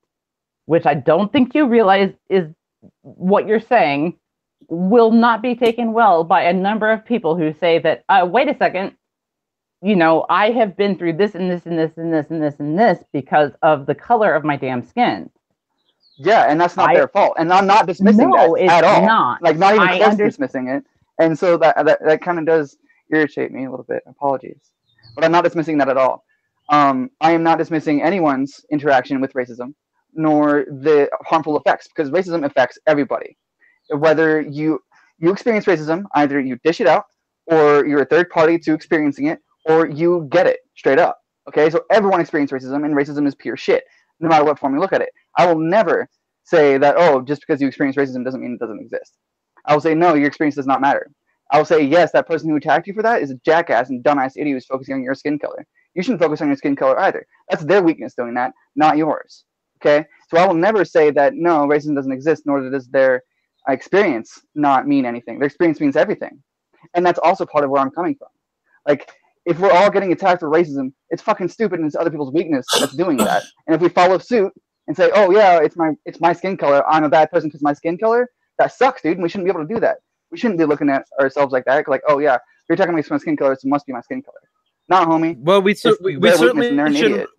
which I don't think you realize is what you're saying, will not be taken well by a number of people who say that, wait a second, you know, I have been through this and this and this and this and this and this because of the color of my damn skin. Yeah, and that's not their fault. And I'm not dismissing that at all. Not. Like, not even close to dismissing it. And so that kind of does irritate me a little bit. Apologies. But I'm not dismissing that at all. I am not dismissing anyone's interaction with racism, nor the harmful effects, because racism affects everybody. Whether you experience racism, either you dish it out, or you're a third party to experiencing it, or you get it straight up. Okay, so everyone experiences racism, and racism is pure shit, no matter what form you look at it. I will never say that, oh, just because you experience racism doesn't mean it doesn't exist. I will say, no, your experience does not matter. I will say, yes, that person who attacked you for that is a jackass and dumbass idiot who's focusing on your skin color. You shouldn't focus on your skin color either. That's their weakness doing that, not yours. Okay, so I will never say that, no, racism doesn't exist, nor does their experience not mean anything. Their experience means everything. And that's also part of where I'm coming from. Like, if we're all getting attacked for racism, it's fucking stupid and it's other people's weakness that's doing that. And if we follow suit and say, oh yeah, it's my skin color, I'm a bad person because my skin color, that sucks, dude, and we shouldn't be able to do that. We shouldn't be looking at ourselves like that, like, oh yeah, if you're talking about my skin color, it must be my skin color. Nah, homie. Well, we certainly shouldn't.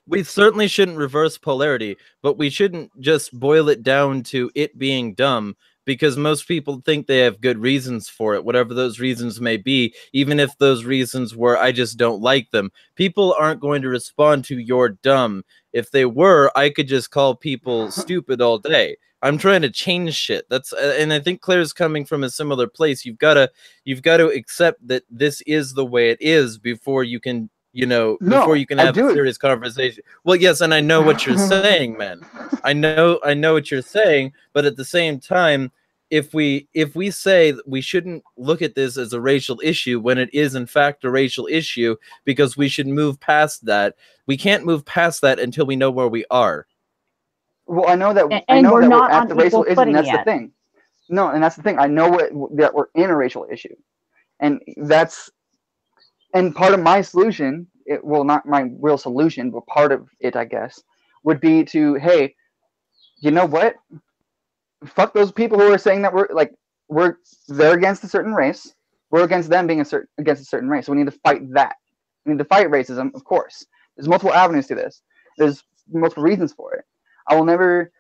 We certainly shouldn't reverse polarity, but we shouldn't just boil it down to it being dumb, because most people think they have good reasons for it, whatever those reasons may be, even if those reasons were, I just don't like them. People aren't going to respond to you're dumb. If they were, I could just call people stupid all day. I'm trying to change shit. And I think Claire's coming from a similar place. You've got to accept that this is the way it is before you can, before you can have a serious conversation. Well, yes, and I know what you're saying, man. I know what you're saying, but at the same time, if we say that we shouldn't look at this as a racial issue when it is in fact a racial issue, because we should move past that. We can't move past that until we know where we are. Well, I know that we're at the racial issue, and that's the thing. No, and that's the thing. I know that we're in a racial issue, and part of my solution, not my real solution, but part of it, I guess, would be to, hey, you know what? Fuck those people who are saying that they're against a certain race. We're against them being against a certain race. So we need to fight that. We need to fight racism, of course. There's multiple avenues to this. There's multiple reasons for it. I will never.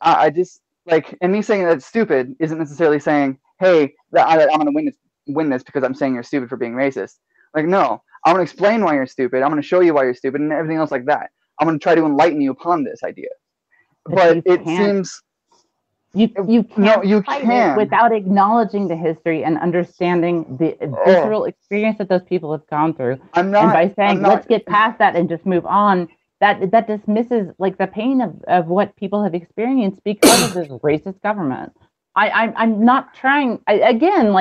I just and me saying that it's stupid isn't necessarily saying, hey, that I'm gonna win this because I'm saying you're stupid for being racist. Like, no, I'm gonna explain why you're stupid. I'm gonna show you why you're stupid and everything else like that. I'm gonna try to enlighten you upon this idea. But it seems. You can't without acknowledging the history and understanding the visceral experience that those people have gone through. And by saying, let's get past that and just move on, that dismisses the pain of what people have experienced because of this racist government. I'm not trying, again,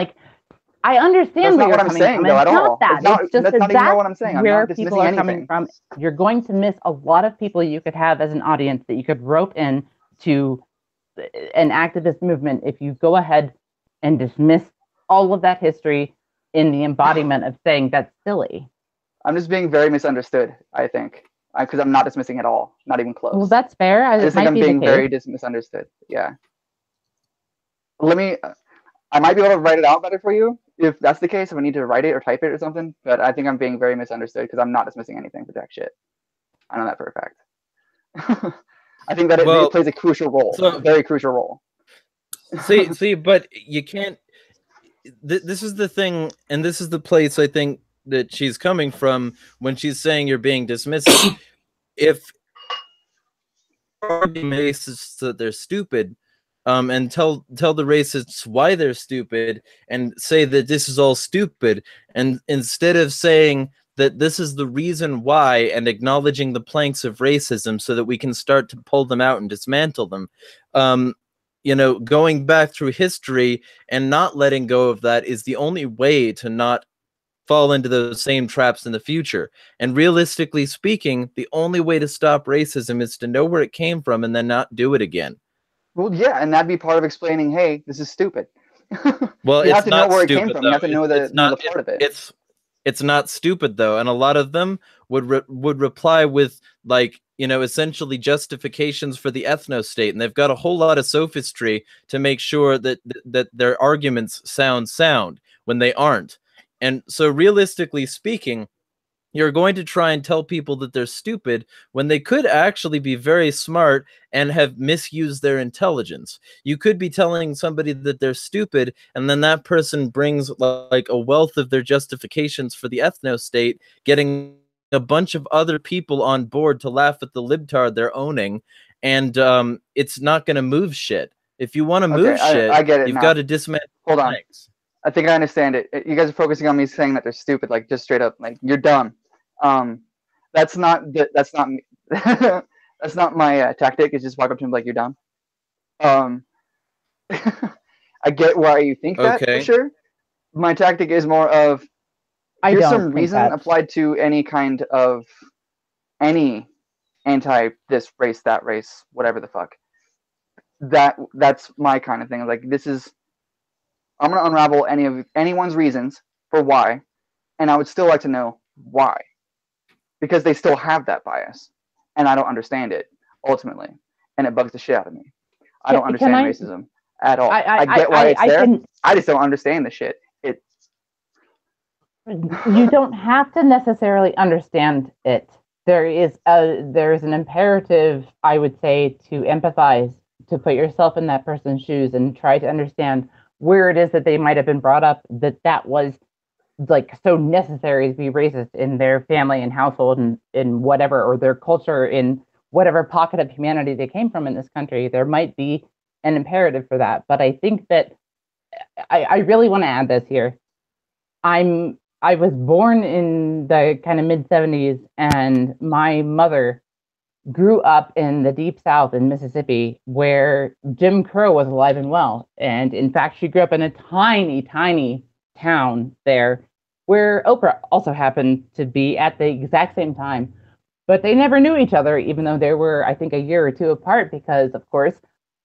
I understand where you're coming from. It's not that. It's just that's not what I'm saying. Where people are coming from. You're going to miss a lot of people you could have as an audience that you could rope in to an activist movement if you go ahead and dismiss all of that history in the embodiment of saying that's silly. I'm just being very misunderstood, I think, because I'm not dismissing at all, not even close. Well, that's fair. I just think I'm being very misunderstood. Yeah. I might be able to write it out better for you if that's the case, if I need to write it or type it or something, but I think I'm being very misunderstood because I'm not dismissing anything for jack shit. I know that for a fact. I think that it plays a crucial role, a very crucial role. see, but you can't. This is the thing, and this is the place I think that she's coming from when she's saying you're being dismissive. if racists that they're stupid, and tell the racists why they're stupid, and say that this is all stupid, and instead of saying that this is the reason why and acknowledging the planks of racism so that we can start to pull them out and dismantle them, you know, going back through history and not letting go of that is the only way to not fall into those same traps in the future. And realistically speaking, the only way to stop racism is to know where it came from and then not do it again. Well, yeah, and that'd be part of explaining, hey, this is stupid. Well, you it's have to know not where it stupid, came from. though. You have to know It's not the part of it. It's not stupid, though, and a lot of them would reply with, like, you know, essentially justifications for the ethno state, and they've got a whole lot of sophistry to make sure that their arguments sound when they aren't. And so, realistically speaking, you're going to try and tell people that they're stupid when they could actually be very smart and have misused their intelligence. You could be telling somebody that they're stupid, and then that person brings like a wealth of their justifications for the ethno state, getting a bunch of other people on board to laugh at the libtard they're owning, and it's not going to move shit. If you want to move shit, I get it. You've got to dismantle. Hold on. I think I understand it. You guys are focusing on me saying that they're stupid, like just straight up, like you're dumb. That's not that's not me. That's not my tactic. Is just walk up to him like you're dumb. I get why you think that for sure. My tactic is more of here's some reason applied to any kind of any anti this race, that race, whatever the fuck. That's my kind of thing. Like this is. I'm going to unravel anyone's reasons for why, and I would still like to know why, because they still have that bias, and I don't understand it ultimately, and it bugs the shit out of me. I don't understand racism at all. I get why it's there. I just don't understand the shit. You don't have to necessarily understand it. There is an imperative, I would say, to empathize, to put yourself in that person's shoes and try to understand where it is that they might have been brought up, that was like so necessary to be racist in their family and household and in whatever, or their culture in whatever pocket of humanity they came from in this country. There might be an imperative for that. But I think that I really want to add this here. I was born in the kind of mid-70s, and my mother grew up in the deep South in Mississippi, where Jim Crow was alive and well. And in fact, she grew up in a tiny, tiny town there where Oprah also happened to be at the exact same time. But they never knew each other, even though they were, I think, a year or two apart, because, of course,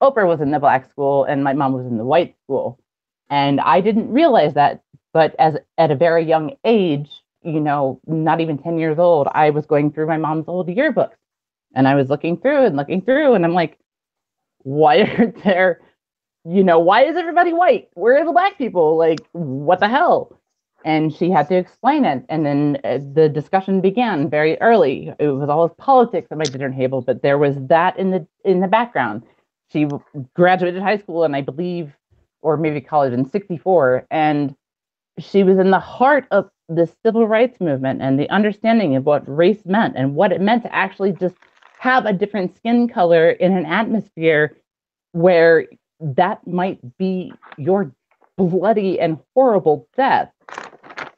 Oprah was in the black school and my mom was in the white school. And I didn't realize that. But at a very young age, you know, not even 10 years old, I was going through my mom's old yearbooks. And I was looking through, and I'm like, why aren't there, you know, why is everybody white? Where are the black people? Like, what the hell? And she had to explain it. And then the discussion began very early. It was all politics at my dinner table, but there was that in the background. She graduated high school, and I believe, or maybe college in '64. And she was in the heart of the civil rights movement and the understanding of what race meant and what it meant to actually just have a different skin color in an atmosphere where that might be your bloody and horrible death.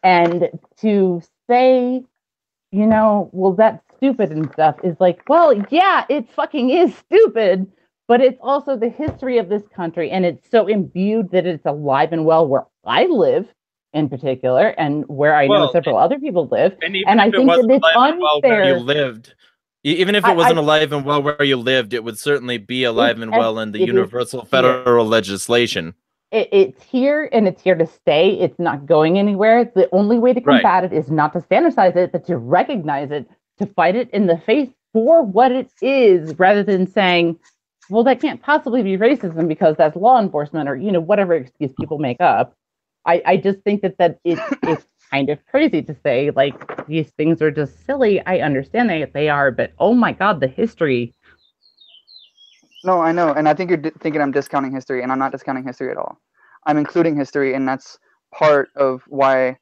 And to say, you know, well, that's stupid and stuff is like, well, yeah, it fucking is stupid, but it's also the history of this country, and it's so imbued that it's alive and well where I live in particular, and where I know several other people live. And I think that it's unfair. Even if it wasn't alive and well where you lived, it would certainly be alive and well in the universal federal legislation. It's here, and it's here to stay. It's not going anywhere. The only way to combat it is not to standardize it, but to recognize it, to fight it in the face for what it is, rather than saying, well, that can't possibly be racism because that's law enforcement, or, you know, whatever excuse people make up. I just think that it's kind of crazy to say, like, these things are just silly. I understand they are, but oh my God, the history. No, I know. And I think you're thinking I'm discounting history, and I'm not discounting history at all. I'm including history, and that's part of why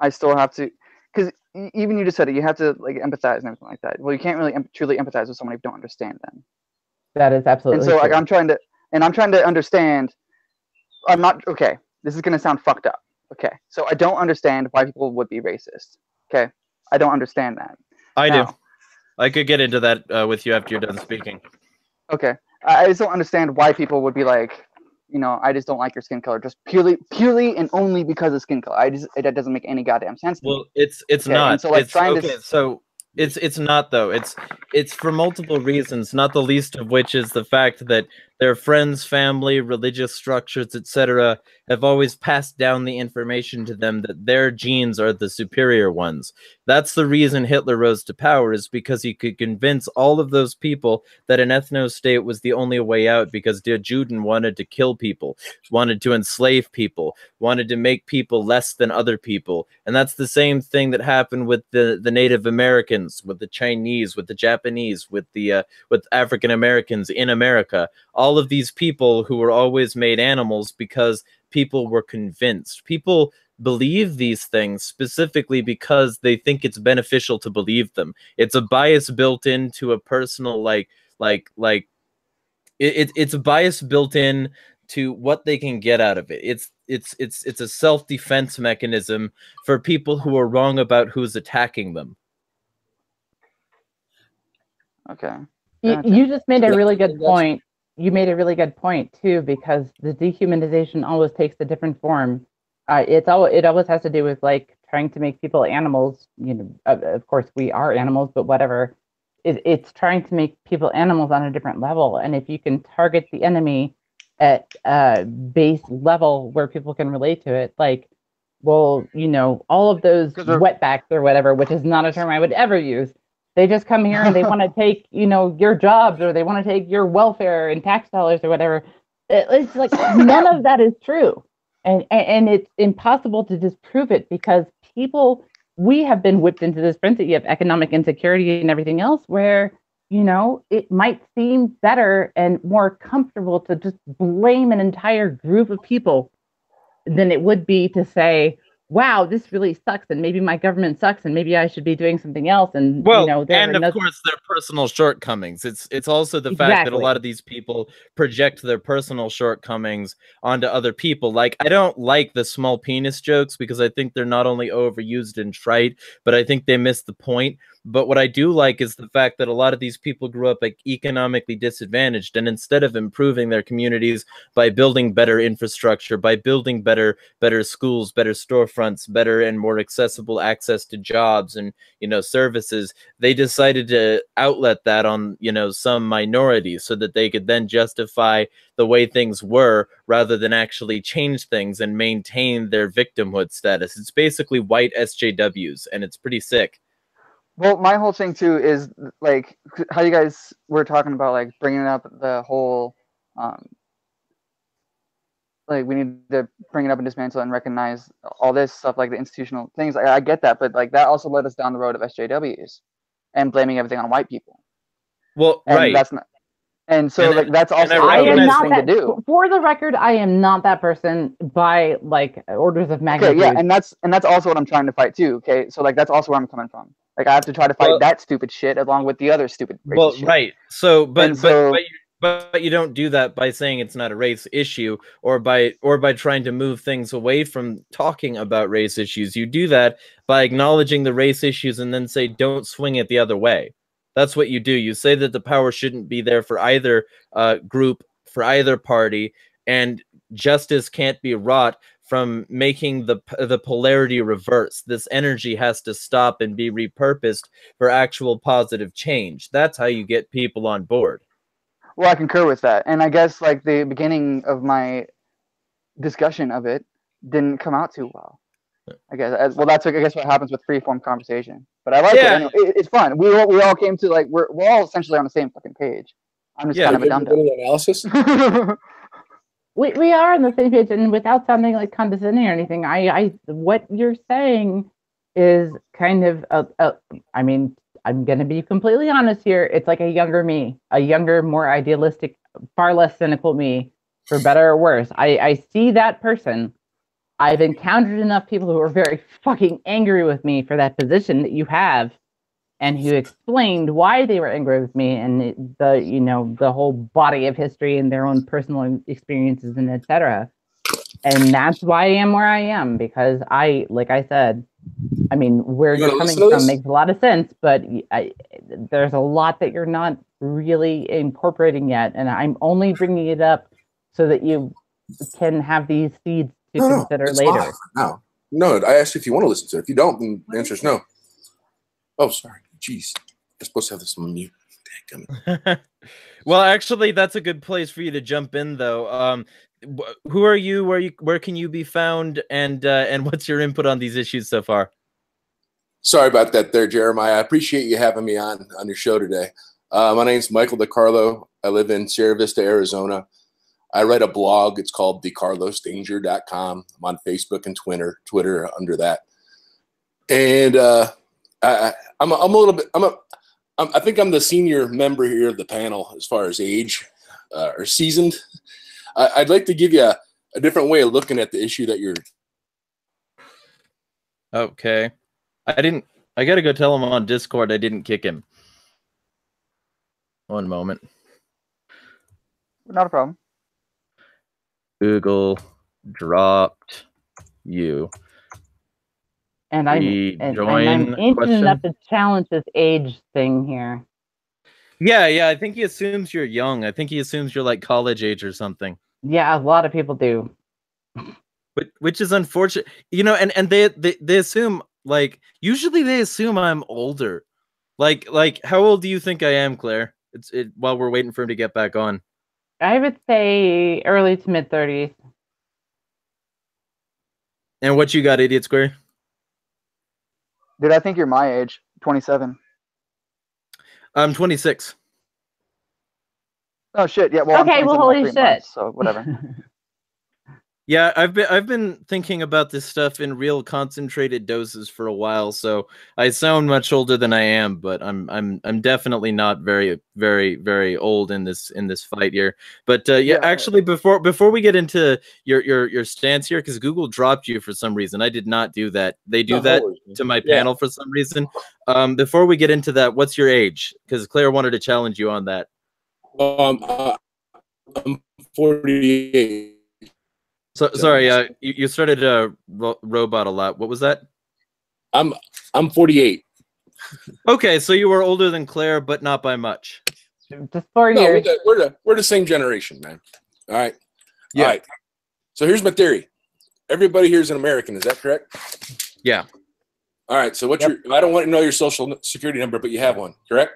I still have to. because even you just said it, you have to like empathize and everything like that. Well, you can't really truly empathize with someone if you don't understand them. That is absolutely And so, true. like, I'm trying to understand. I'm not okay. This is gonna sound fucked up. Okay, so I don't understand why people would be racist. Okay, I don't understand that. I do. Now, I could get into that with you after you're done speaking. okay, I just don't understand why people would be like, I just don't like your skin color, just purely and only because of skin color. That doesn't make any goddamn sense to me. Well, it's Okay, not. and so, like, It's okay. So it's not though. It's for multiple reasons, not the least of which is the fact that their friends, family, religious structures, etc., have always passed down the information to them that their genes are the superior ones. That's the reason Hitler rose to power, is because he could convince all of those people that an ethno-state was the only way out, because Der Juden wanted to kill people, wanted to enslave people, wanted to make people less than other people. And that's the same thing that happened with the Native Americans, with the Chinese, with the Japanese, with African Americans in America. All of these people who were always made animals because people were convinced. People believe these things specifically because they think it's beneficial to believe them. It's a bias built into a personal it's a bias built in to what they can get out of it. It's a self-defense mechanism for people who are wrong about who's attacking them. Okay. You just made a really good point. You made a really good point too, because the dehumanization always takes a different form. It always has to do with like trying to make people animals. Of course we are animals, but whatever. It's trying to make people animals on a different level. And if you can target the enemy at a base level where people can relate to it, like, well, all of those wetbacks or whatever, which is not a term I would ever use. They just come here and they want to take, your jobs, or they want to take your welfare and tax dollars or whatever. It's like none of that is true. And it's impossible to disprove it, because we have been whipped into this frenzy of economic insecurity and everything else where, it might seem better and more comfortable to just blame an entire group of people than it would be to say, wow, this really sucks, and maybe my government sucks, and maybe I should be doing something else. And of course, their personal shortcomings. It's also the fact that a lot of these people project their personal shortcomings onto other people. Like, I don't like the small penis jokes because I think they're not only overused and trite, but I think they miss the point. But what I do like is the fact that a lot of these people grew up like economically disadvantaged, and instead of improving their communities by building better infrastructure, by building better schools, better storefronts, better and more accessible access to jobs and services, they decided to outlet that on some minorities so that they could then justify the way things were rather than actually change things and maintain their victimhood status. It's basically white SJWs, and it's pretty sick. Well, my whole thing too is like how you guys were talking about, like, bringing up the whole, like, we need to bring it up and dismantle and recognize all this stuff, like the institutional things. I get that, but like that also led us down the road of SJWs and blaming everything on white people. Well, and right. That's not. And so, like, that's also I am not thing that, to do. For the record, I am not that person by like orders of magnitude. Okay, yeah, and that's also what I'm trying to fight too. Okay, so like that's also where I'm coming from. Like, I have to try to fight that stupid shit along with the other stupid racist shit. Right. So, but you don't do that by saying it's not a race issue, or by trying to move things away from talking about race issues. You do that by acknowledging the race issues and then say, don't swing it the other way. That's what you do. You say that the power shouldn't be there for either group, for either party, and justice can't be wrought from making the polarity reverse. This energy has to stop and be repurposed for actual positive change. That's how you get people on board. Well, I concur with that. And I guess like the beginning of my discussion of it didn't come out too well. I guess that's I guess what happens with free-form conversation. But I like it anyway. It's fun. We all came to like we're all essentially on the same fucking page. I'm just kind of a dum-dum. Analysis. We are on the same page, and without sounding like condescending or anything, I what you're saying is kind of I mean, I'm gonna be completely honest here. It's like a younger me, a younger, more idealistic, far less cynical me, for better or worse. I see that person, I've encountered enough people who are very fucking angry with me for that position that you have, and who explained why they were angry with me, and the whole body of history and their own personal experiences and etc. And that's why I am where I am, because like I said, I mean, where you're coming from makes a lot of sense, but there's a lot that you're not really incorporating yet, and I'm only bringing it up so that you can have these seeds to consider later. No, I asked you if you want to listen to it. If you don't, then the answer is no. Oh, sorry. Jeez. You're supposed to have this on mute. Well, actually, that's a good place for you to jump in, though. Who are you? Where can you be found? And what's your input on these issues so far? Sorry about that there, Jeremiah. I appreciate you having me on your show today. My name's Michael DeCarlo. I live in Sierra Vista, Arizona. I write a blog. It's called thecarlosdanger.com. I'm on Facebook and Twitter under that. And I think I'm the senior member here of the panel as far as age or seasoned. I'd like to give you a different way of looking at the issue that you're. Okay. I got to go tell him on Discord I didn't kick him. One moment. Not a problem. Google dropped you. And I'm ancient enough to challenge this age thing here. Yeah. I think he assumes you're young. I think he assumes you're like college age or something. Yeah, a lot of people do. Which is unfortunate. And they assume, like, usually they assume I'm older. Like how old do you think I am, Claire? While we're waiting for him to get back on. I would say early to mid 30s. And what you got, Idiot Square? Dude, I think you're my age, 27. I'm 26. Oh shit! Yeah, well, okay, well, holy shit. Months, so whatever. Yeah, I've been thinking about this stuff in real concentrated doses for a while, so I sound much older than I am, but I'm definitely not very, very, very old in this fight here. But yeah, actually, before we get into your stance here, because Google dropped you for some reason, I did not do that. They do that to my panel for some reason. Before we get into that, what's your age? Because Claire wanted to challenge you on that. I'm 48. So sorry, you started a robot a lot. What was that? I'm 48. Okay, so you were older than Claire, but not by much. Just 4 years. We're the same generation, man. All right. Yeah. All right. So here's my theory. Everybody here is an American. Is that correct? Yeah. All right. So what's I don't want to know your social security number, but you have one, correct?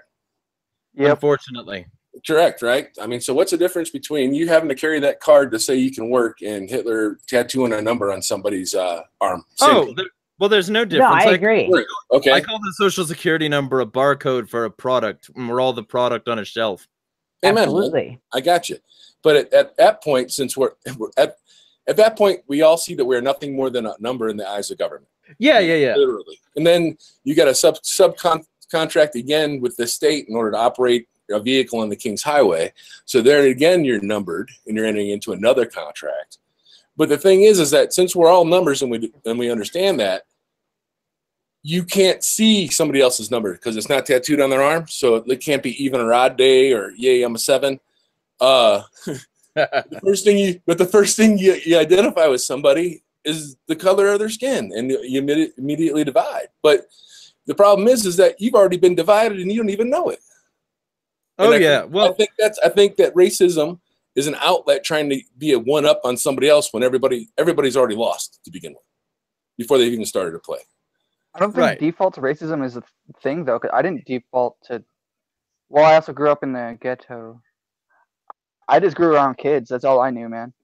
Yeah. Unfortunately. Correct, right? I mean, so what's the difference between you having to carry that card to say you can work and Hitler tattooing a number on somebody's arm? Well, there's no difference. No, I agree. Okay. I call the social security number a barcode for a product, and we're all the product on a shelf. Amen. Absolutely. I got you. But at that point, since we're at that point, we all see that we're nothing more than a number in the eyes of government. Yeah. Literally. And then you got a subcontract again with the state in order to operate a vehicle on the King's Highway. So there again, you're numbered and you're entering into another contract. But the thing is that since we're all numbers and we understand that, you can't see somebody else's number because it's not tattooed on their arm. So it can't be even or odd day or yay, I'm a 7. The first thing you identify with somebody is the color of their skin, and you immediately divide. But the problem is that you've already been divided and you don't even know it. Oh, yeah. Well, I think that racism is an outlet trying to be a one-up on somebody else when everybody's already lost to begin with before they've even started to play. I don't think default to racism is a thing, though, because I didn't default to. Well, I also grew up in the ghetto. I just grew around kids. That's all I knew, man.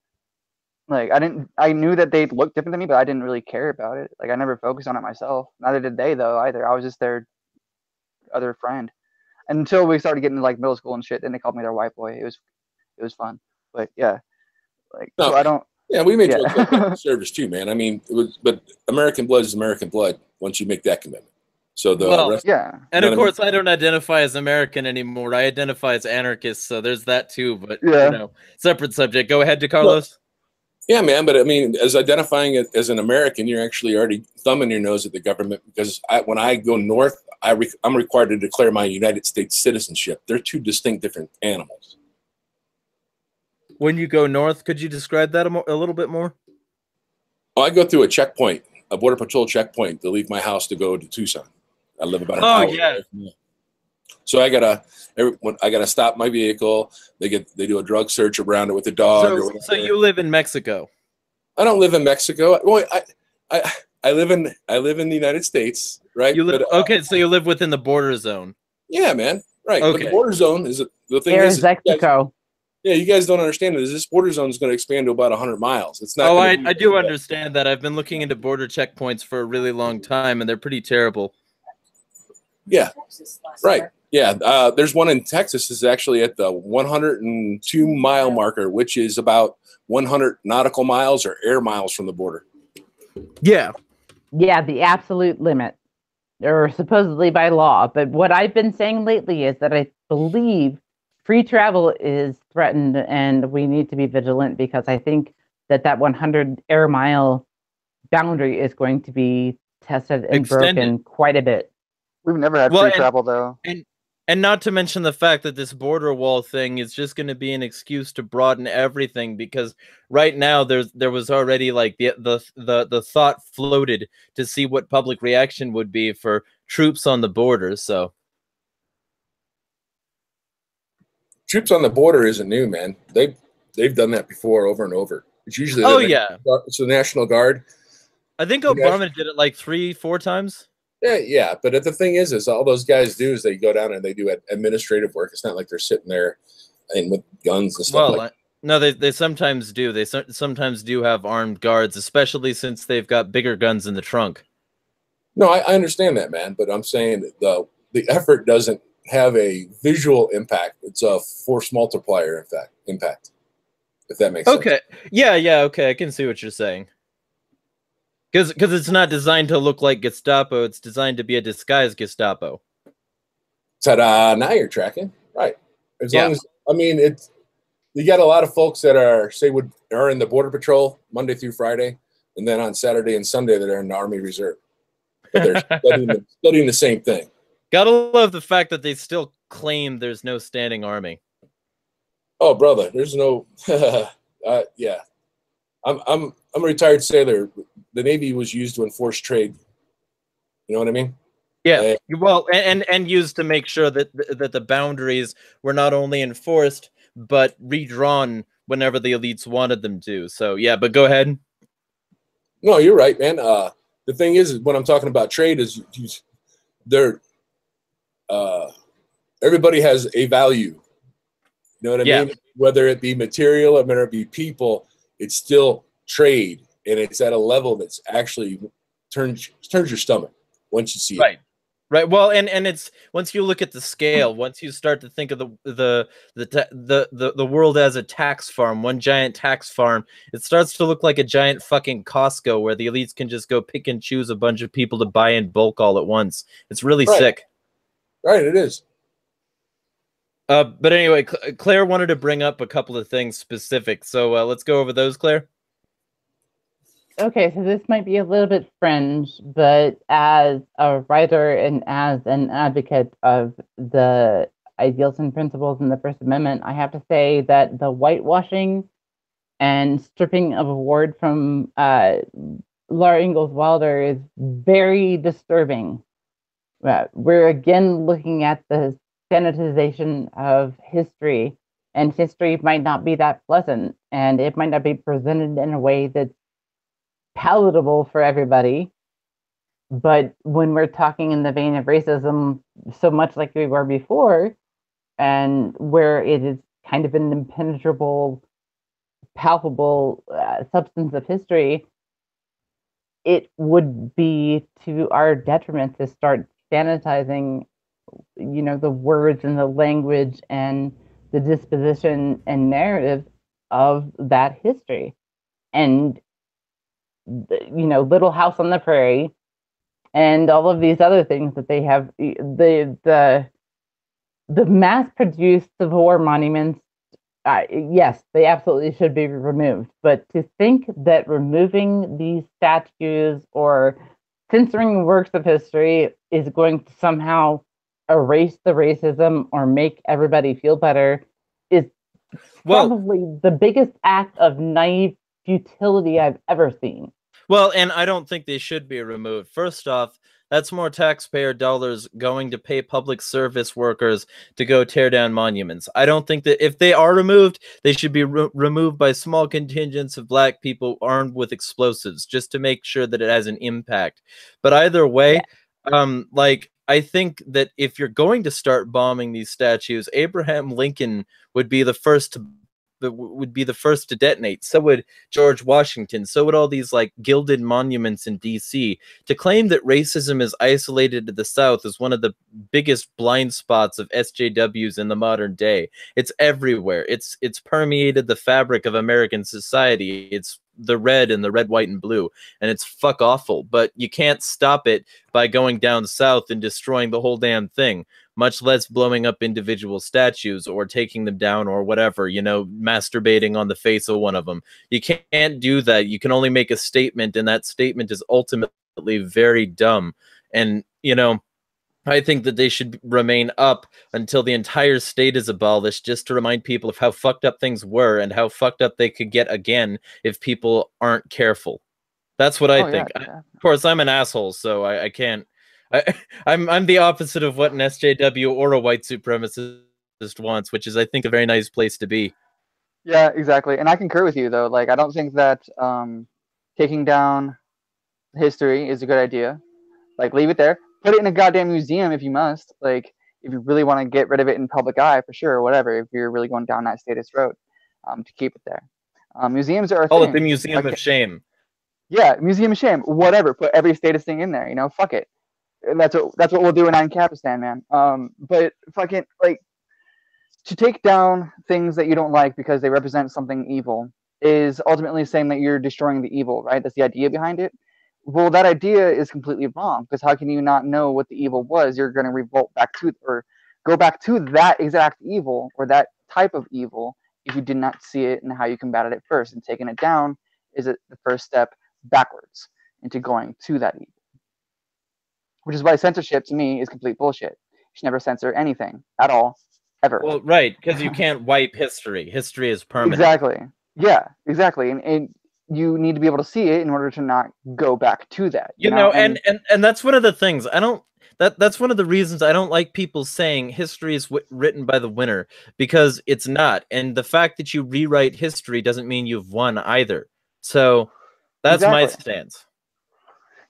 Like, I knew that they looked different than me, but I didn't really care about it. Like, I never focused on it myself. Neither did they, though, either. I was just their other friend. Until we started getting to, like, middle school and shit, then they called me their white boy. It was fun. But, yeah. Like, no, so I don't. Yeah, we made service, too, man. I mean, but American blood is American blood once you make that commitment. So and of course, I don't identify as American anymore. I identify as anarchist, so there's that too. But separate subject. Go ahead, DeCarlos. Yeah, man. But I mean, as identifying it as an American, you're actually already thumbing your nose at the government because when I go north, I'm required to declare my United States citizenship. They're two distinct different animals. When you go north, could you describe that a little bit more? Oh, I go through a checkpoint, a border patrol checkpoint, to leave my house to go to Tucson. I live about an hour away from there. So I gotta stop my vehicle. They do a drug search around it with a dog. So you live in Mexico? I don't live in Mexico. Well, I live in the United States, right? You live okay. So you live within the border zone. Yeah, man. Right. Okay. But the border zone is the thing. There's Mexico. You guys don't understand that this border zone is going to expand to about 100 miles. It's not. Oh, I do understand that. I've been looking into border checkpoints for a really long time, and they're pretty terrible. Yeah. Right. Yeah. There's one in Texas. Is actually at the 102-mile marker, which is about 100 nautical miles or air miles from the border. Yeah. Yeah, the absolute limit, or supposedly by law. But what I've been saying lately is that I believe free travel is threatened, and we need to be vigilant because I think that 100 air mile boundary is going to be tested and broken quite a bit. We've never had free travel though. And not to mention the fact that this border wall thing is just going to be an excuse to broaden everything, because right now there was already like the thought floated to see what public reaction would be for troops on the border. So troops on the border isn't new, man. They've done that before over and over. It's usually it's the National Guard. I think Obama did it like 3-4 times. Yeah. But the thing is all those guys do is they go down and they do administrative work. It's not like they're sitting there and with guns and stuff. No, they sometimes do. They sometimes do have armed guards, especially since they've got bigger guns in the trunk. No, I understand that, man. But I'm saying that the effort doesn't have a visual impact. It's a force multiplier impact. If that makes sense. Okay. Yeah. Okay. I can see what you're saying. Because it's not designed to look like Gestapo. It's designed to be a disguised Gestapo. Ta-da! Now you're tracking. Right. As long as, I mean, you got a lot of folks that are in the Border Patrol Monday through Friday, and then on Saturday and Sunday that are in the Army Reserve. But they're studying the same thing. Gotta love the fact that they still claim there's no standing army. Oh, brother, there's no. Yeah, I'm a retired sailor. The Navy was used to enforce trade. You know what I mean? Yeah. Well, and used to make sure that the boundaries were not only enforced but redrawn whenever the elites wanted them to. So yeah, but go ahead. No, you're right, man. The thing is when I'm talking about trade is everybody has a value. You know what I mean? Whether it be material or whether it be people, it's still trade, and it's at a level that's actually turns your stomach once you see it. Right. Well, and it's once you look at the scale, once you start to think of the world as a tax farm, one giant tax farm, it starts to look like a giant fucking Costco where the elites can just go pick and choose a bunch of people to buy in bulk all at once. It's really sick. Right, it is. But anyway, Claire wanted to bring up a couple of things specific, so let's go over those, Claire. Okay, so this might be a little bit fringe, but as a writer and as an advocate of the ideals and principles in the First Amendment, I have to say that the whitewashing and stripping of a word from Laura Ingalls Wilder is very disturbing. We're again looking at the sanitization of history, and history might not be that pleasant, and it might not be presented in a way that's palatable for everybody. But when we're talking in the vein of racism, so much like we were before, and where it is kind of an impenetrable, palpable substance of history, it would be to our detriment to start sanitizing, the words and the language and the disposition and narrative of that history. And Little House on the Prairie and all of these other things that they have, the mass-produced Civil War monuments Yes, they absolutely should be removed. But to think that removing these statues or censoring works of history is going to somehow erase the racism or make everybody feel better is probably the biggest act of naive futility I've ever seen. Well, and I don't think they should be removed. First off, that's more taxpayer dollars going to pay public service workers to go tear down monuments. I don't think that if they are removed, they should be removed by small contingents of black people armed with explosives just to make sure that it has an impact. But either way, like, I think that if you're going to start bombing these statues, Abraham Lincoln would be the first to detonate. So would George Washington. So would all these like gilded monuments in DC. To claim that racism is isolated to the South is one of the biggest blind spots of SJWs in the modern day. It's everywhere. It's permeated the fabric of American society. It's the red and the red, white, and blue, and it's fuck awful. But you can't stop it by going down south and destroying the whole damn thing, much less blowing up individual statues or taking them down or whatever, masturbating on the face of one of them. You can't do that. You can only make a statement, and that statement is ultimately very dumb. And, I think that they should remain up until the entire state is abolished, just to remind people of how fucked up things were and how fucked up they could get again if people aren't careful. That's what I think. Yeah. Of course, I'm an asshole, so I can't. I'm the opposite of what an SJW or a white supremacist wants, which is, I think, a very nice place to be. Yeah, exactly. And I concur with you, though. Like, I don't think that taking down history is a good idea. Like, leave it there. Put it in a goddamn museum if you must. Like, if you really want to get rid of it in public eye, for sure, or whatever, if you're really going down that statist road, to keep it there. Museums are a Call thing. it the Museum of Shame. Yeah, Museum of Shame. Whatever. Put every statist thing in there. Fuck it. And that's what we'll do in Ancapistan, man. But fucking, like, to take down things that you don't like because they represent something evil is ultimately saying that you're destroying the evil, right? That's the idea behind it. Well, that idea is completely wrong, because how can you not know what the evil was? You're going to revolt back to, or go back to that exact evil or that type of evil if you did not see it and how you combated it first. And taking it down is the first step backwards into going to that evil. Which is why censorship to me is complete bullshit. You should never censor anything at all, ever. Well, right, because you can't wipe history. History is permanent. Exactly. Yeah, exactly. And you need to be able to see it in order to not go back to that. And that's one of the things that's one of the reasons I don't like people saying history is written by the winner, because it's not. And the fact that you rewrite history doesn't mean you've won either. So that's my stance.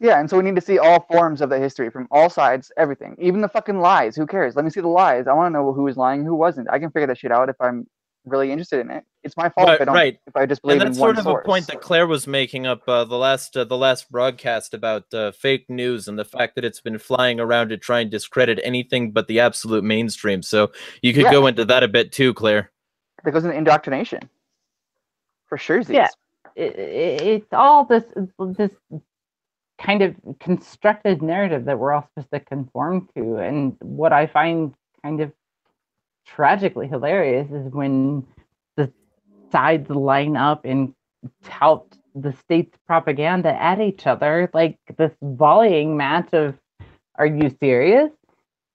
Yeah, and so we need to see all forms of the history from all sides, everything, even the fucking lies. Who cares? Let me see the lies. I want to know who was lying, who wasn't. I can figure that shit out if I'm really interested in it. It's my fault if I don't. Right. If I just believe in one source. And that's sort of a point that Claire was making up the last broadcast about fake news and the fact that it's been flying around to try and discredit anything but the absolute mainstream. So you could go into that a bit too, Claire. That goes into indoctrination, for sure. Yeah, it's all this kind of constructed narrative that we're all supposed to conform to. And what I find kind of tragically hilarious is when the sides line up and tout the state's propaganda at each other, like this volleying match of, are you serious?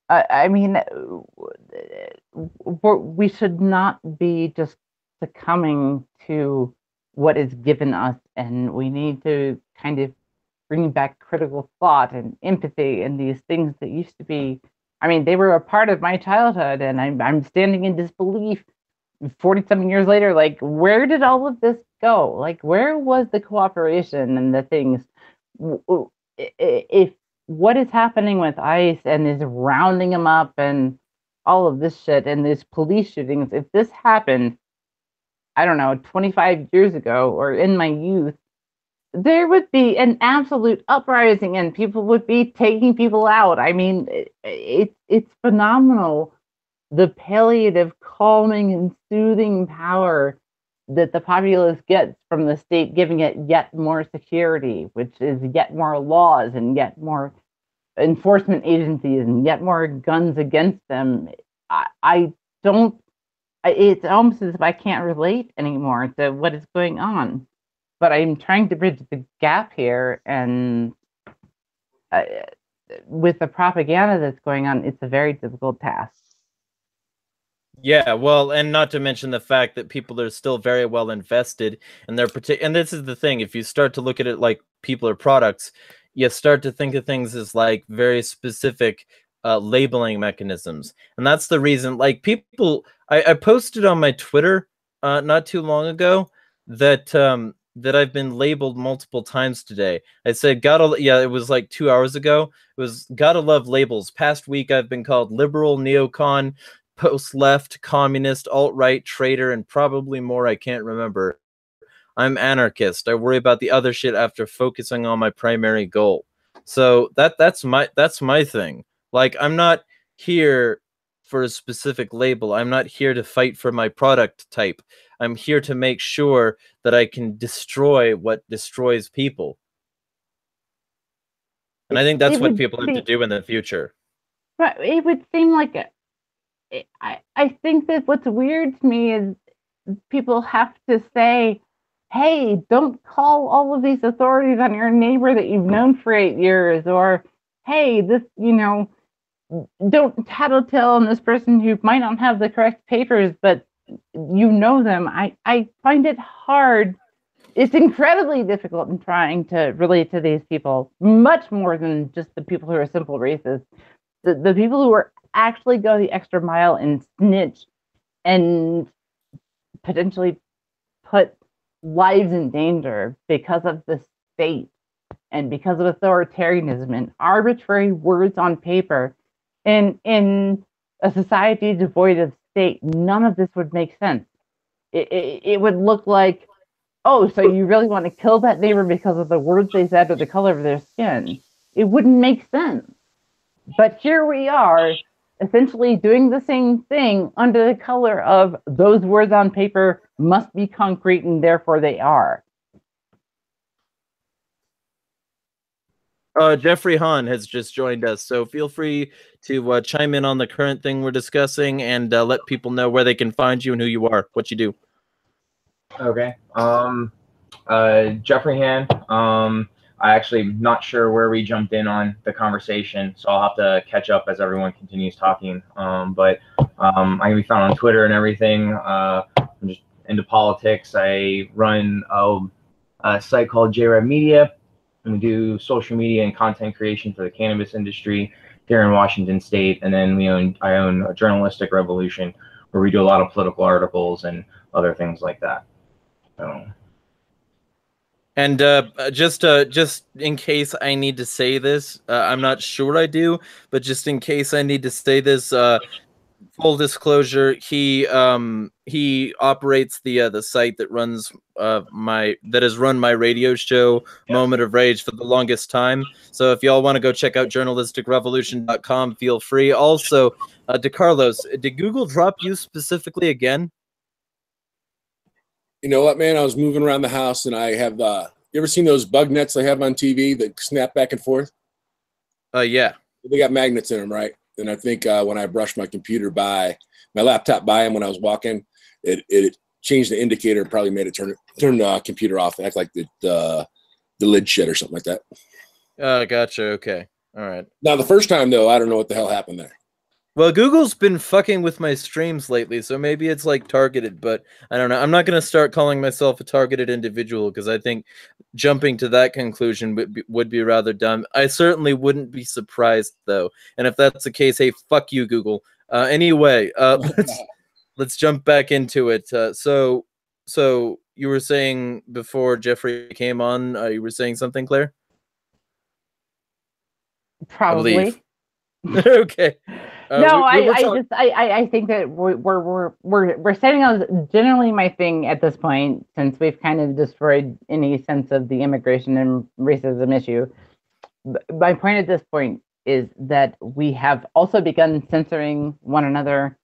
I mean, we should not be just succumbing to what is given us, and we need to kind of bring back critical thought and empathy and these things that used to be, I mean, they were a part of my childhood, and I'm standing in disbelief 40-something years later. Like, where did all of this go? Like, where was the cooperation and the things? If what is happening with ICE and is rounding them up and all of this shit and these police shootings, if this happened, I don't know, 25 years ago or in my youth, there would be an absolute uprising and people would be taking people out. I mean, it's phenomenal, the palliative, calming, and soothing power that the populace gets from the state giving it yet more security, which is yet more laws and yet more enforcement agencies and yet more guns against them. I don't it's almost as if I can't relate anymore to what is going on. But I'm trying to bridge the gap here, and with the propaganda that's going on, it's a very difficult task. Yeah, well, and not to mention the fact that people are still very well invested in their and this is the thing, if you start to look at it like people or products, you start to think of things as like very specific labeling mechanisms. And that's the reason, like people, I posted on my Twitter not too long ago that that I've been labeled multiple times today. I said, it was like 2 hours ago. It was gotta love labels. Past week I've been called liberal, neocon, post-left, communist, alt-right, traitor, and probably more I can't remember. I'm anarchist. I worry about the other shit after focusing on my primary goal. So that's my thing. Like, I'm not here for a specific label. I'm not here to fight for my product type. I'm here to make sure that I can destroy what destroys people. And I think that's what people have to do in the future. But it would seem like I think that what's weird to me is people have to say, hey, don't call all of these authorities on your neighbor that you've known for 8 years, or hey, this, don't tattletale on this person who might not have the correct papers, but you know them. I find it hard. It's incredibly difficult in trying to relate to these people, much more than just the people who are simple racists. The people who are actually go the extra mile and snitch and potentially put lives in danger because of the state and because of authoritarianism and arbitrary words on paper. In a society devoid of state, none of this would make sense. It would look like, oh, so you really want to kill that neighbor because of the words they said or the color of their skin? It wouldn't make sense. But here we are, essentially doing the same thing under the color of those words on paper must be concrete and therefore they are. Jeffrey Hahn has just joined us, so feel free to chime in on the current thing we're discussing and let people know where they can find you and who you are, what you do. Okay. Jeffrey Hahn. I actually not sure where we jumped in on the conversation, so I'll have to catch up as everyone continues talking. But I can be found on Twitter and everything. I'm just into politics. I run a site called JREV Media, and we do social media and content creation for the cannabis industry here in Washington State. And then I own a Journalistic Revolution, where we do a lot of political articles and other things like that. So. And just in case I need to say this, I'm not sure I do, but just in case I need to say this, full disclosure, he operates the site that runs that has run my radio show, Moment of Rage, for the longest time. So if y'all want to go check out journalisticrevolution.com, feel free. Also, DeCarlos, did Google drop you specifically again? You know what, man? I was moving around the house, and I have you ever seen those bug nets they have on TV that snap back and forth? Yeah. They got magnets in them, right? And I think when I brushed my laptop by him when I was walking, it changed the indicator and probably made it turn the computer off and act like the lid shit or something like that. Gotcha. Okay. All right. Now, the first time, though, I don't know what the hell happened there. Well, Google's been fucking with my streams lately, so maybe it's like targeted, but I don't know. I'm not going to start calling myself a targeted individual because I think jumping to that conclusion would be rather dumb. I certainly wouldn't be surprised, though. And if that's the case, hey, fuck you, Google. Anyway, let's jump back into it. So you were saying before Jeffrey came on, you were saying something, Claire? Probably. Okay. No, I think that we're setting out generally my thing at this point, since we've kind of destroyed any sense of the immigration and racism issue. My point at this point is that we have also begun censoring one another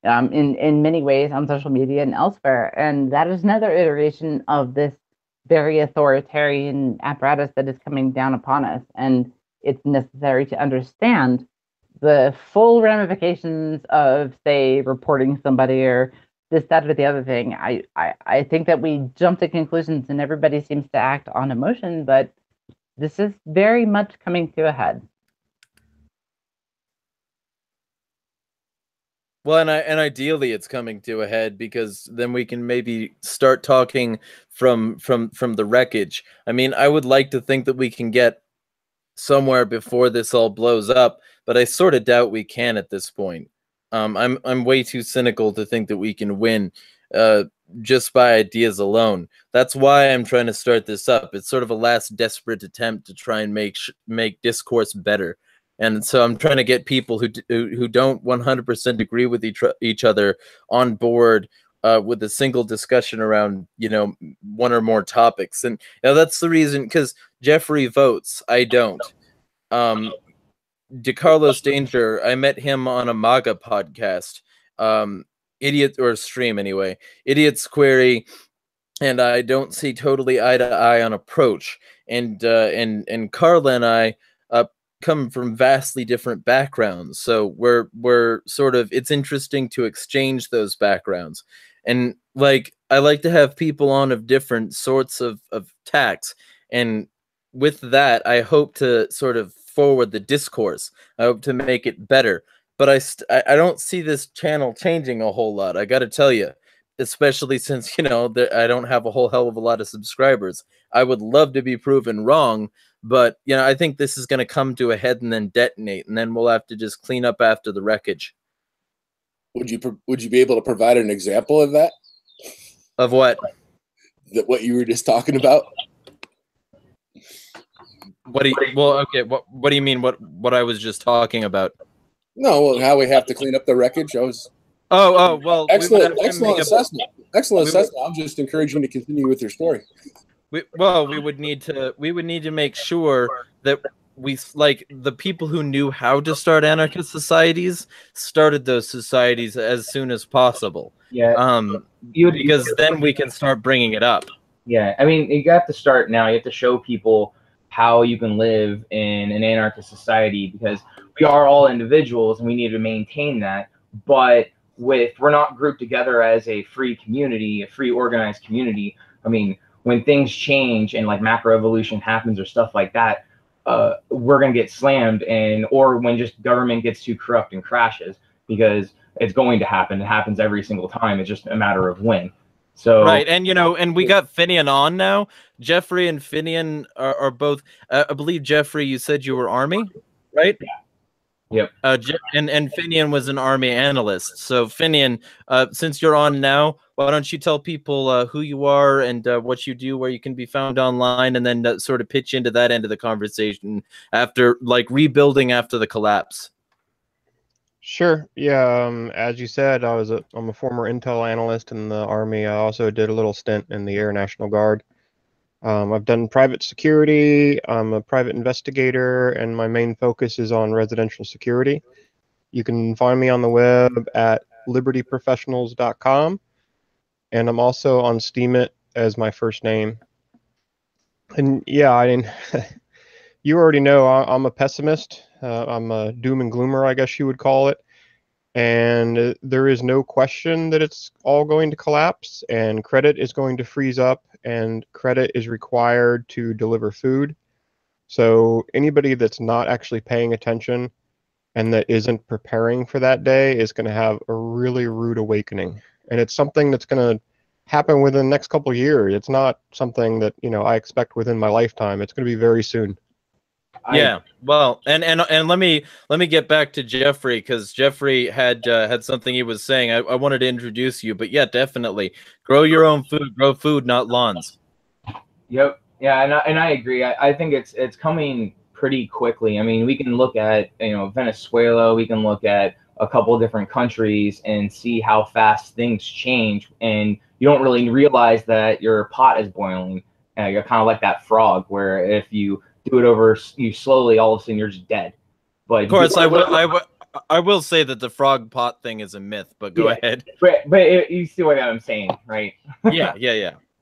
in many ways on social media and elsewhere, and that is another iteration of this very authoritarian apparatus that is coming down upon us. And it's necessary to understand the full ramifications of, say, reporting somebody or this, that, or the other thing. I think that we jump to conclusions and everybody seems to act on emotion, but this is very much coming to a head. Well, and ideally it's coming to a head, because then we can maybe start talking from the wreckage. I mean, I would like to think that we can get somewhere before this all blows up, but I sort of doubt we can at this point. I'm way too cynical to think that we can win just by ideas alone. That's why I'm trying to start this up. It's sort of a last desperate attempt to try and make discourse better. And so I'm trying to get people who don't 100% agree with each other on board with a single discussion around, you know, one or more topics. And you know, that's the reason, because Jeffrey votes, I don't. DeCarlos Danger, I met him on a MAGA podcast, Idiot, or stream anyway, Idiot's Query, and I don't see totally eye to eye on approach. And Carla and I come from vastly different backgrounds, so we're sort of, it's interesting to exchange those backgrounds. And like, I like to have people on of different sorts of tacks, and with that I hope to sort of forward the discourse. I hope to make it better, but I don't see this channel changing a whole lot, I gotta tell you, especially since, you know, I don't have a whole hell of a lot of subscribers. I would love to be proven wrong, but, you know, I think this is going to come to a head and then detonate, and then we'll have to just clean up after the wreckage. Would you be able to provide an example of that? Of what? What you were just talking about? What do you? Well, okay. What do you mean? What I was just talking about? No, well, how we have to clean up the wreckage. I was. Oh, well. Excellent assessment. Excellent assessment. I'm just encouraging you to continue with your story. We would need to make sure that we, like, the people who knew how to start anarchist societies started those societies as soon as possible. Yeah. Because then we can start bringing it up. Yeah, I mean, you have to start now. You have to show people how you can live in an anarchist society, because we are all individuals and we need to maintain that. But we're not grouped together as a free community, a free organized community. I mean, when things change and like macroevolution happens or stuff like that, we're gonna get slammed, or when just government gets too corrupt and crashes, because it's going to happen. It happens every single time. It's just a matter of when. So right, and you know, and we got Finian on now. Jeffrey and Finian are both. I believe Jeffrey, you said you were Army, right? Yeah. Yep. And Finian was an Army analyst. So Finian, since you're on now, why don't you tell people who you are and what you do, where you can be found online, and then sort of pitch into that end of the conversation after, like, rebuilding after the collapse. Sure. Yeah. As you said, I'm a former intel analyst in the Army. I also did a little stint in the Air National Guard. I've done private security. I'm a private investigator, and my main focus is on residential security. You can find me on the web at libertyprofessionals.com, and I'm also on Steemit as my first name. And yeah, I mean, you already know I'm a pessimist. I'm a doom and gloomer, I guess you would call it. And there is no question that it's all going to collapse, and credit is going to freeze up, and credit is required to deliver food. So anybody that's not actually paying attention and that isn't preparing for that day is going to have a really rude awakening. And it's something that's going to happen within the next couple of years. It's not something that, you know, I expect within my lifetime. It's going to be very soon. Yeah, well, and let me get back to Jeffrey, because Jeffrey had something he was saying. I wanted to introduce you, but yeah, definitely grow your own food, grow food, not lawns. Yep. Yeah, and I agree. I think it's coming pretty quickly. I mean, we can look at, you know, Venezuela. We can look at a couple of different countries and see how fast things change, and you don't really realize that your pot is boiling. You're kind of like that frog, where if you do it over you slowly, all of a sudden you're just dead. But of course, I will say that the frog pot thing is a myth, but go ahead. But you see what I'm saying, right? Yeah.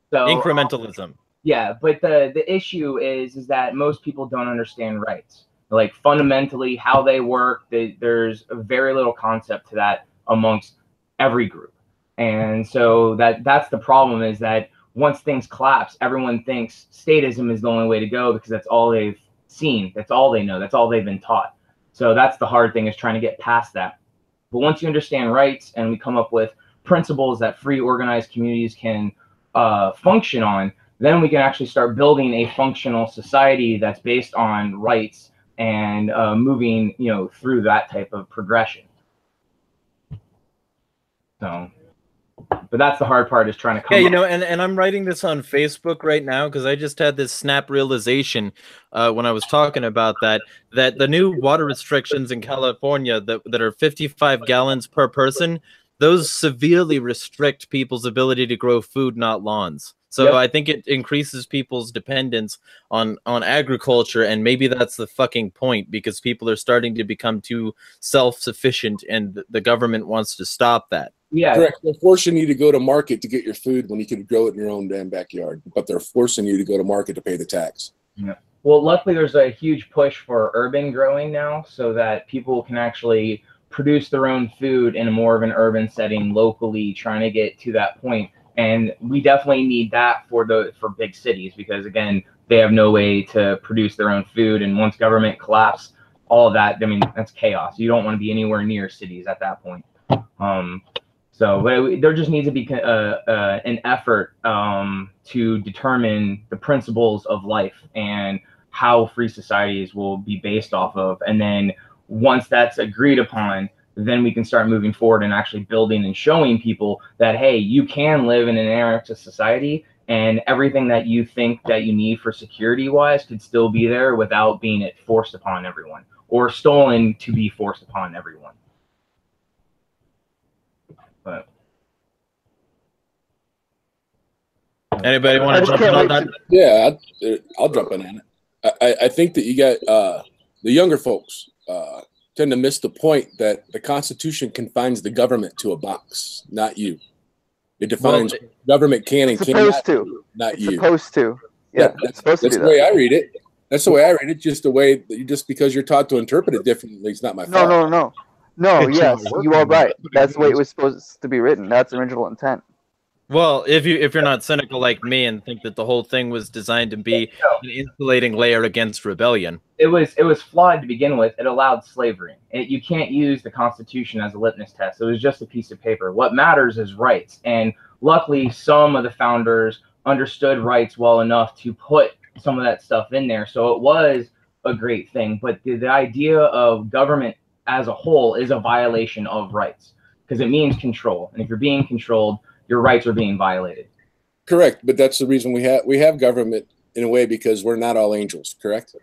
So incrementalism. Yeah, but the issue is that most people don't understand rights. Like, fundamentally how they work, there's a very little concept to that amongst every group. And so that's the problem, is that once things collapse, everyone thinks statism is the only way to go because that's all they've seen, that's all they know, that's all they've been taught. So that's the hard thing, is trying to get past that. But once you understand rights and we come up with principles that free organized communities can function on, then we can actually start building a functional society that's based on rights and moving, through that type of progression. So, but that's the hard part, is trying to come Yeah, and I'm writing this on Facebook right now because I just had this snap realization when I was talking about that the new water restrictions in California that are 55 gallons per person, those severely restrict people's ability to grow food, not lawns. So Yep. I think it increases people's dependence on agriculture, and maybe that's the fucking point, because people are starting to become too self-sufficient, and the government wants to stop that. Yeah, Correct. They're forcing you to go to market to get your food when you could grow it in your own damn backyard, but they're forcing you to go to market to pay the tax. Yeah. Well, luckily there's a huge push for urban growing now, so that people can actually produce their own food in a more of an urban setting locally, trying to get to that point. And we definitely need that for big cities, because again, they have no way to produce their own food. And once government collapse, all of that, I mean, that's chaos. You don't want to be anywhere near cities at that point. So there just needs to be an effort to determine the principles of life and how free societies will be based off of. And then once that's agreed upon, then we can start moving forward and actually building and showing people that, hey, you can live in an anarchist society, and everything that you think that you need for security wise could still be there without being it forced upon everyone, or stolen to be forced upon everyone. But anybody want to jump in on that? Yeah, I'll jump in on it. I think that you got the younger folks tend to miss the point that the Constitution confines the government to a box, not you. It defines government can and cannot, not you. Supposed to. Yeah, it's supposed to be that's the way I read it. That's the way I read it. Just the way, just because you're taught to interpret it differently, it's not my fault. No, It's yes, not you are working. right. That's the way it was supposed to be written. That's the original intent. Well, if you're not cynical like me and think that the whole thing was designed to be an insulating layer against rebellion, it was flawed to begin with. It allowed slavery. You can't use the Constitution as a litmus test. It was just a piece of paper. What matters is rights. And luckily, some of the founders understood rights well enough to put some of that stuff in there. So it was a great thing. But the idea of government as a whole is a violation of rights, because it means control. And if you're being controlled, your rights are being violated. Correct, but that's the reason we have government in a way, because we're not all angels. Correct.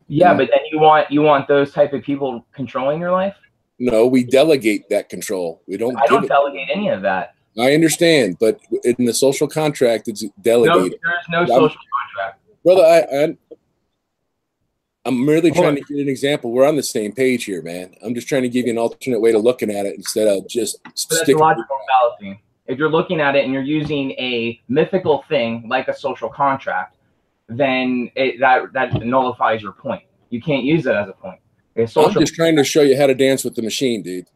Yeah, but then you want those type of people controlling your life? No, we delegate that control. We don't. I don't delegate any of that. I understand, but in the social contract, it's delegated. No, there's no social contract. Brother, I'm merely trying to get an example. We're on the same page here, man. I'm just trying to give you an alternate way to looking at it instead of just sticking. That's a logical fallacy. If you're looking at it and you're using a mythical thing like a social contract, then that nullifies your point. You can't use it as a point. I'm just trying to show you how to dance with the machine, dude.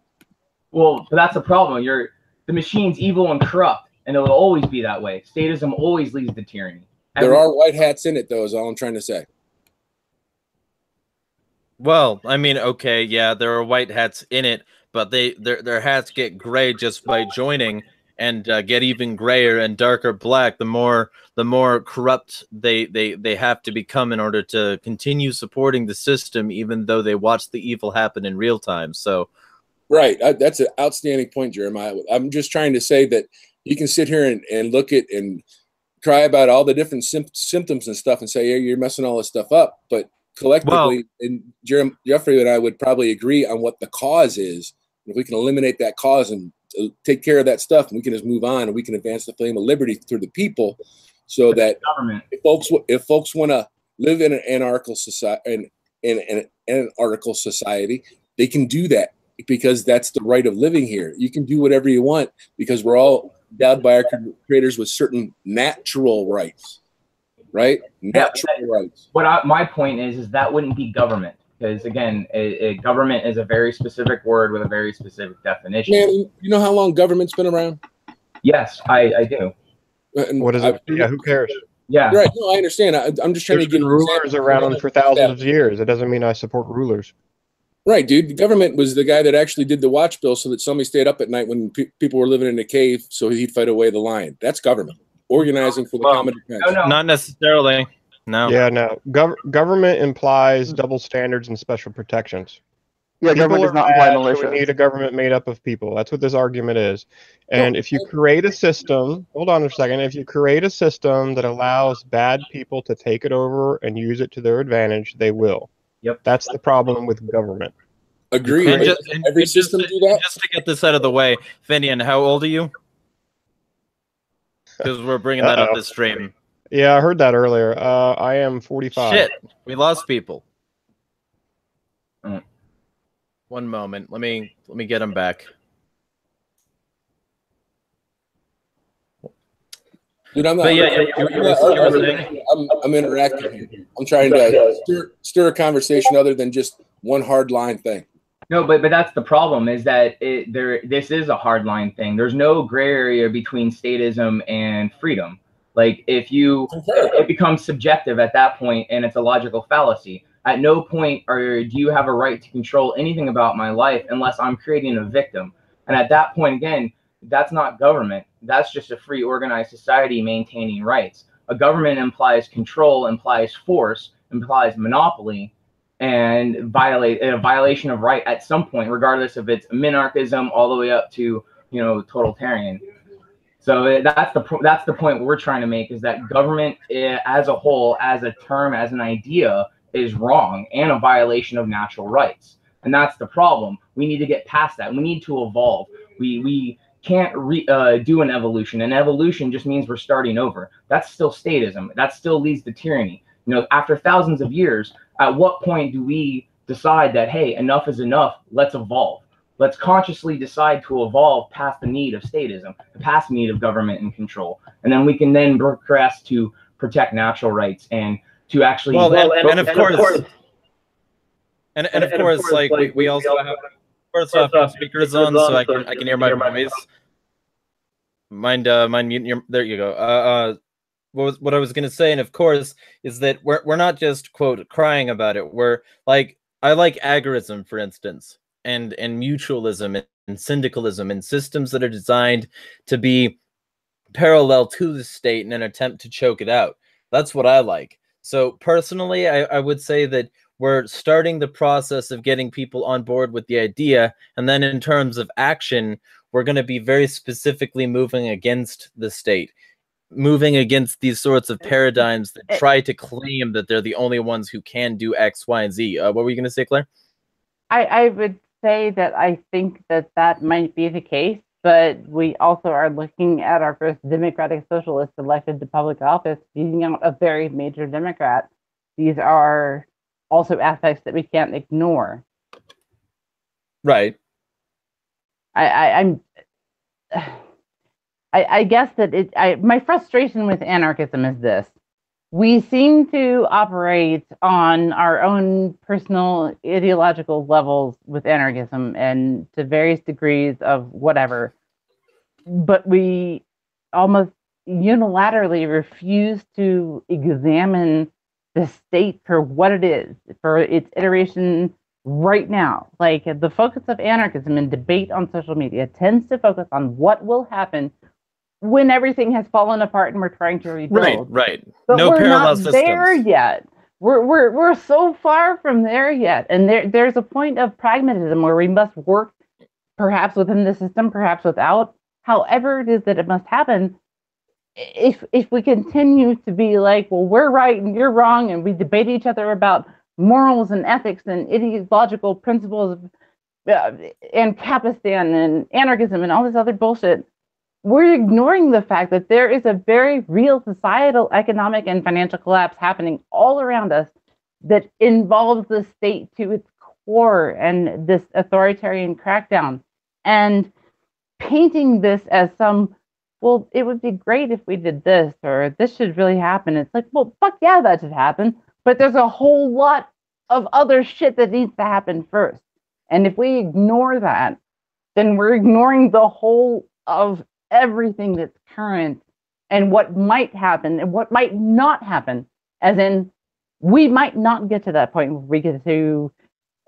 Well, that's the problem. The machine's evil and corrupt, and it will always be that way. Statism always leads to tyranny. There are white hats in it, though, is all I'm trying to say. Well, I mean, okay, yeah, there are white hats in it, but their hats get gray just by joining, and get even grayer and darker black the more corrupt they have to become in order to continue supporting the system, even though they watch the evil happen in real time. So, right, that's an outstanding point, Jeremiah. I'm just trying to say that you can sit here and look at and cry about all the different symptoms and stuff and say, yeah, you're messing all this stuff up, but collectively, and Jeffrey and I would probably agree on what the cause is. If we can eliminate that cause and take care of that stuff, and we can just move on, and we can advance the flame of liberty through the people, so that if folks want to live in an anarchical society, they can do that, because that's the right of living here. You can do whatever you want, because we're all endowed by our creators with certain natural rights, right? Natural rights. My point is that wouldn't be government. Because again, a government is a very specific word with a very specific definition. Man, you know how long government's been around? Yes, I do. And What is it? Yeah, who cares? Yeah. Right. No, I understand. I'm just trying There's to give been an rulers example. around for thousands of years. It doesn't mean I support rulers. Right, dude. The government was the guy that actually did the watch bill so that somebody stayed up at night when people were living in a cave so he'd fight away the lion. That's government. Organizing for the common defense. No. Not necessarily. No. Yeah, no. Government implies double standards and special protections. Yeah, People government are does not imply bad, so militia. we need a government made up of people. That's what this argument is. And if you create a system, hold on a second, if you create a system that allows bad people to take it over and use it to their advantage, they will. Yep. That's the problem with government. Agreed. And Every just system do that. Just to get this out of the way, Finian, how old are you? Because we're bringing that up this stream. Yeah, I heard that earlier. I am 45. Shit, we lost people. Mm. One moment. Let me get him back. Dude, I'm not. But yeah, you were saying? I'm interacting here. I'm trying to stir a conversation other than just one hard line thing. No, but that's the problem, is that this is a hard line thing. There's no gray area between statism and freedom. Like, it becomes subjective at that point, and it's a logical fallacy. At no point do you have a right to control anything about my life unless I'm creating a victim. And at that point, again, that's not government. That's just a free, organized society maintaining rights. A government implies control, implies force, implies monopoly, and a violation of right at some point, regardless if it's minarchism all the way up to, totalitarian. So that's the point we're trying to make, is that government as a whole, as a term, as an idea, is wrong and a violation of natural rights. And that's the problem. We need to get past that. We need to evolve. We can't do an evolution. An evolution just means we're starting over. That's still statism. That still leads to tyranny. After thousands of years, at what point do we decide that, hey, enough is enough, let's evolve? Let's consciously decide to evolve past the need of statism, past the need of government and control. And then we can then progress to protect natural rights and to actually... Of course, like, we also have, first off, speakers on, so I can hear my voice. Mind muting your, there you go. What I was going to say, and of course, is that we're not just, quote, crying about it. We're like, I like agorism, for instance, and mutualism and syndicalism and systems that are designed to be parallel to the state in an attempt to choke it out. That's what I like. So personally, I would say that we're starting the process of getting people on board with the idea, and then in terms of action, we're going to be very specifically moving against the state, moving against these sorts of paradigms that try to claim that they're the only ones who can do X, Y, and Z. What were you going to say, Claire? I would say that I think that might be the case, but we also are looking at our first democratic socialist elected to public office beating out a very major Democrat. These are also aspects that we can't ignore. Right. I guess that my frustration with anarchism is this. We seem to operate on our own personal ideological levels with anarchism and to various degrees of whatever, but we almost unilaterally refuse to examine the state for what it is, for its iteration right now. Like, the focus of anarchism and debate on social media tends to focus on what will happen when everything has fallen apart and we're trying to rebuild. Right. But No we're parallel not systems there yet. We're so far from there yet. And there's a point of pragmatism where we must work perhaps within the system, perhaps without. However it is that it must happen, if we continue to be like, well, we're right and you're wrong, and we debate each other about morals and ethics and ideological principles and Capistan and anarchism and all this other bullshit, we're ignoring the fact that there is a very real societal, economic, and financial collapse happening all around us that involves the state to its core and this authoritarian crackdown. And painting this as well, it would be great if we did this, or this should really happen. It's like, well, fuck yeah, that should happen. But there's a whole lot of other shit that needs to happen first. And if we ignore that, then we're ignoring the whole of everything that's current and what might happen and what might not happen. As in, we might not get to that point where we get to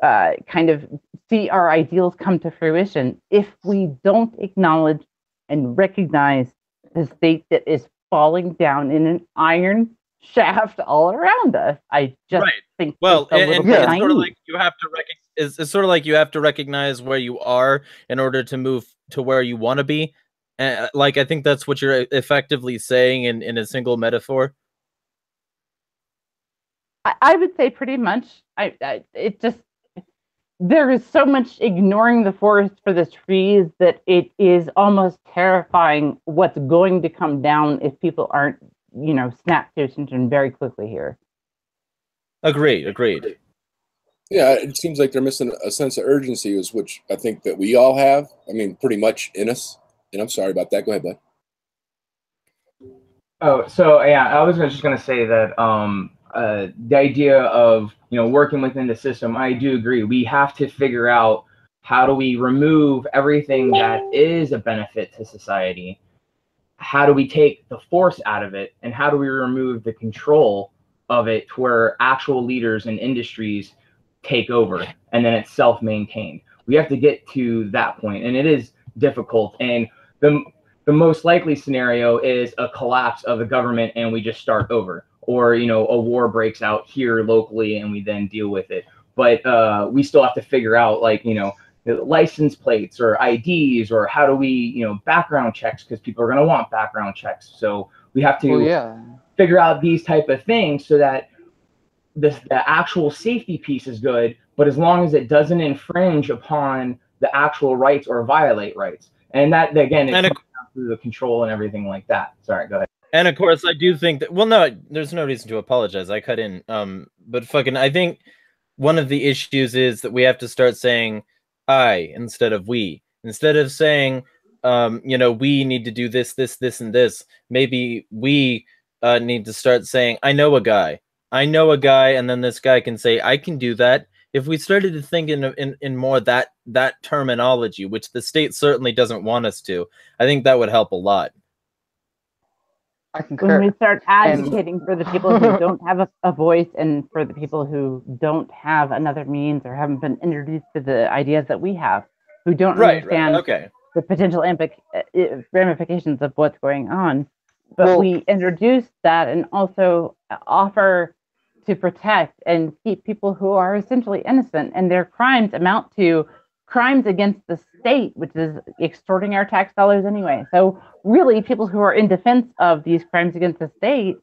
kind of see our ideals come to fruition if we don't acknowledge and recognize the state that is falling down in an iron shaft all around us. I just think well, it's a little bit it's sort of naive. like you have to it's sort of like you have to recognize where you are in order to move to where you want to be. And like I think that's what you're effectively saying in a single metaphor. I would say pretty much. It just, there is so much ignoring the forest for the trees that it is almost terrifying what's going to come down if people aren't, snap to attention very quickly here. Agreed. Yeah, it seems like they're missing a sense of urgency, which I think that we all have. I mean, pretty much in us. And I'm sorry about that. Go ahead, bud. Oh, so yeah, I was just going to say that the idea of working within the system, I do agree. We have to figure out how do we remove everything that is a benefit to society. How do we take the force out of it, and how do we remove the control of it to where actual leaders and industries take over, and then it's self-maintained. We have to get to that point, and it is difficult. And the most likely scenario is a collapse of the government, and we just start over, or a war breaks out here locally, and we then deal with it. But we still have to figure out, like license plates or IDs, or how do we background checks, because people are going to want background checks. So we have to figure out these type of things so that the actual safety piece is good, but as long as it doesn't infringe upon the actual rights or violate rights. And that, again, it's through the control and everything like that. Sorry, go ahead. And of course, I do think that, well, no, there's no reason to apologize. I cut in. But I think one of the issues is that we have to start saying I instead of we. Instead of saying, we need to do this, and this. Maybe we need to start saying, I know a guy, and then this guy can say, I can do that. If we started to think in more that terminology, which the state certainly doesn't want us to, I think that would help a lot. I concur. When we start advocating for the people who don't have a voice, and for the people who don't have another means or haven't been introduced to the ideas that we have, who don't understand the potential ramifications of what's going on, but we introduce that and also offer to protect and keep people who are essentially innocent, and their crimes amount to crimes against the state, which is extorting our tax dollars anyway. So really, people who are in defense of these crimes against the state,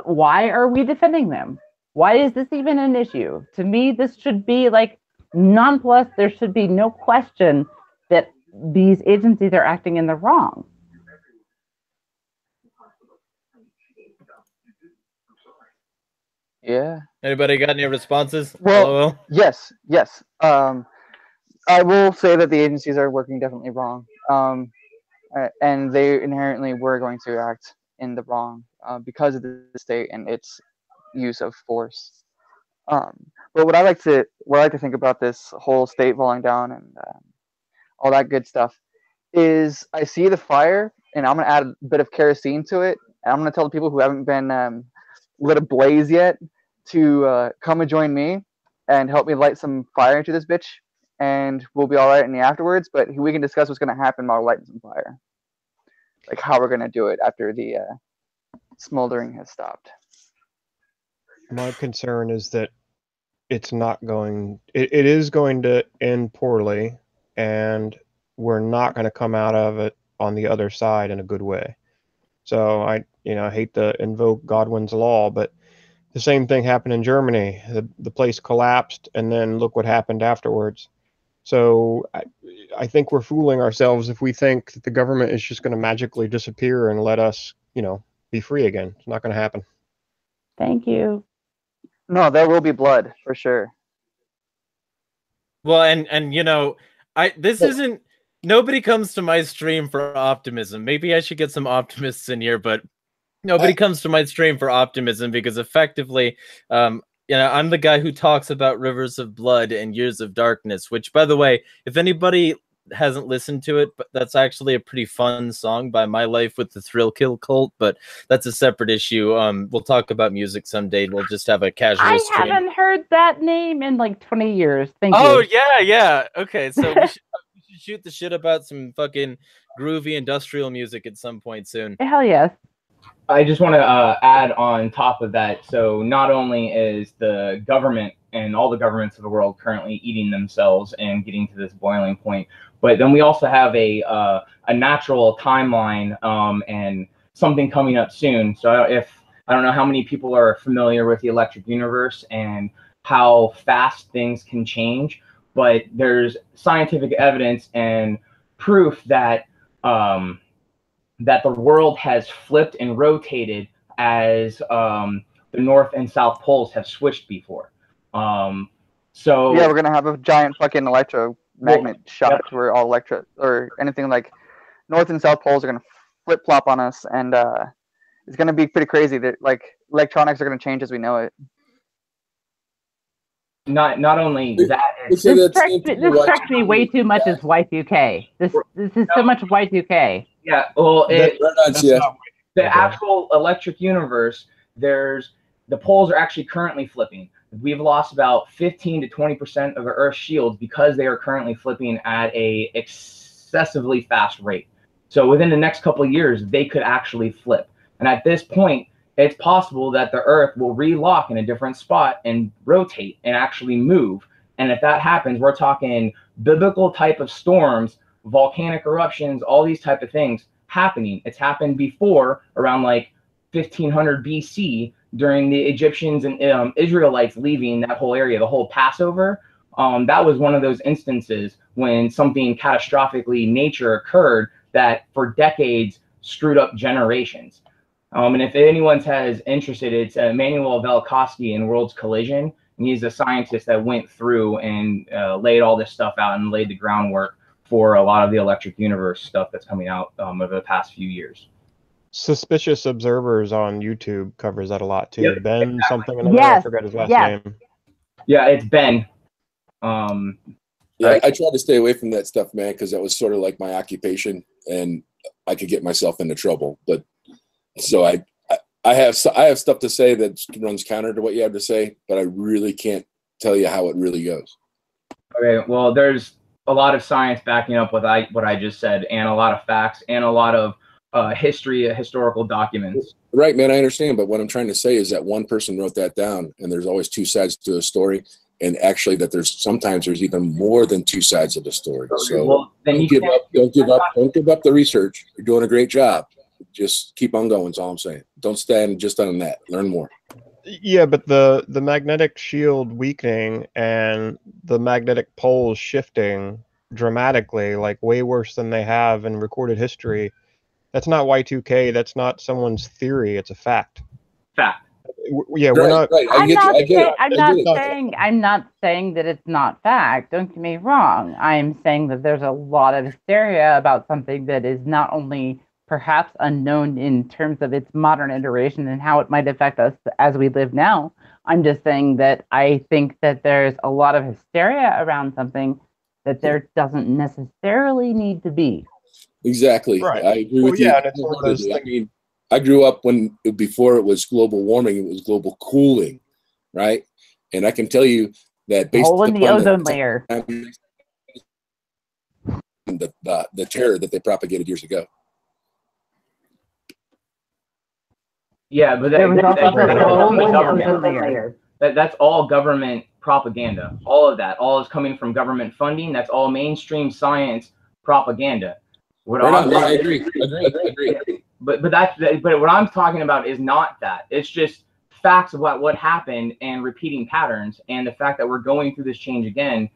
why are we defending them? Why is this even an issue? To me, this should be like nonplussed. There should be no question that these agencies are acting in the wrong. Yeah. Anybody got any responses? Well, yes. I will say that the agencies are working definitely wrong, and they inherently were going to act in the wrong because of the state and its use of force. But what I like to think about this whole state falling down and all that good stuff is I see the fire, and I'm gonna add a bit of kerosene to it, and I'm gonna tell the people who haven't been lit ablaze yet to come and join me and help me light some fire into this bitch, and we'll be all right in the afterwards. But we can discuss what's going to happen while lighting some fire, like how we're going to do it after the smoldering has stopped. My concern is that it's not going. It is going to end poorly, and we're not going to come out of it on the other side in a good way. So I hate to invoke Godwin's law, but the same thing happened in Germany. The place collapsed, and then look what happened afterwards. So I think we're fooling ourselves if we think that the government is just going to magically disappear and let us, be free again. It's not going to happen. Thank you. No, there will be blood for sure. Well, and isn't, nobody comes to my stream for optimism. Maybe I should get some optimists in here, but nobody comes to my stream for optimism because effectively, I'm the guy who talks about rivers of blood and years of darkness, which, by the way, if anybody hasn't listened to it, but that's actually a pretty fun song by My Life with the Thrill Kill Cult, but that's a separate issue. We'll talk about music someday. We'll just have a casual stream. I haven't heard that name in like 20 years. Thank Oh, you. yeah. Okay, so we should shoot the shit about some fucking groovy industrial music at some point soon. Hell yes. I just want to add on top of that. So not only is the government and all the governments of the world currently eating themselves and getting to this boiling point, but then we also have a natural timeline and something coming up soon. So I don't know how many people are familiar with the electric universe and how fast things can change, but there's scientific evidence and proof that that the world has flipped and rotated as the North and South poles have switched before. So yeah, we're gonna have a giant fucking electromagnet shock where all electric or anything like North and South poles are gonna flip flop on us, and it's gonna be pretty crazy. That like electronics are gonna change as we know it. not only that, This strikes me way too much as Y2K. This is so much Y2K. yeah, well, Yeah. the actual electric universe, the poles are actually currently flipping. We've lost about 15 to 20% of the Earth's shields because they are currently flipping at a excessively fast rate. So within the next couple of years, they could actually flip. And at this point, it's possible that the Earth will relock in a different spot and rotate and actually move. And if that happens, we're talking biblical type of storms, volcanic eruptions, all these type of things happening. It's happened before around like 1500 BC during the Egyptians and Israelites leaving that whole area, the whole Passover. That was one of those instances when something catastrophically nature occurred that for decades screwed up generations. And if anyone's has interested, it's Emanuel Velikovsky in Worlds Collision. And he's a scientist that went through and laid all this stuff out and laid the groundwork for a lot of the electric universe stuff that's coming out over the past few years. Suspicious Observers on YouTube covers that a lot too. Yep, Ben exactly. something and I forgot his last name. Yeah, it's Ben. Yeah, I tried to stay away from that stuff, man, because that was sort of like my occupation, and I could get myself into trouble. But so I have stuff to say that runs counter to what you have to say, but I really can't tell you how it really goes. Okay, well, there's a lot of science backing up what I just said, and a lot of facts, and a lot of historical documents. Right, man, I understand, but what I'm trying to say is that one person wrote that down, and there's always two sides to a story, and actually that sometimes there's even more than two sides of the story. So well, then don't give up the research. You're doing a great job. Just keep on going is all I'm saying. Don't stand just on that. Learn more. Yeah, but the magnetic shield weakening and the magnetic poles shifting dramatically, like way worse than they have in recorded history. That's not Y2K. That's not someone's theory. It's a fact. Fact. Yeah, we're not. Right. I'm not saying that it's not fact. Don't get me wrong. I'm saying that there's a lot of hysteria about something that is not only perhaps unknown in terms of its modern iteration and how it might affect us as we live now. I'm just saying that I think that there's a lot of hysteria around something that there doesn't necessarily need to be. Exactly. Right. I agree with you. I mean, I grew up before it was global warming, it was global cooling, right? And I can tell you that based hole in the ozone layer, the terror that they propagated years ago. Yeah, but that's all government propaganda. All of that, all is coming from government funding. That's all mainstream science propaganda. I agree. But what I'm talking about is not that. It's just facts about what happened and repeating patterns, and the fact that we're going through this change again.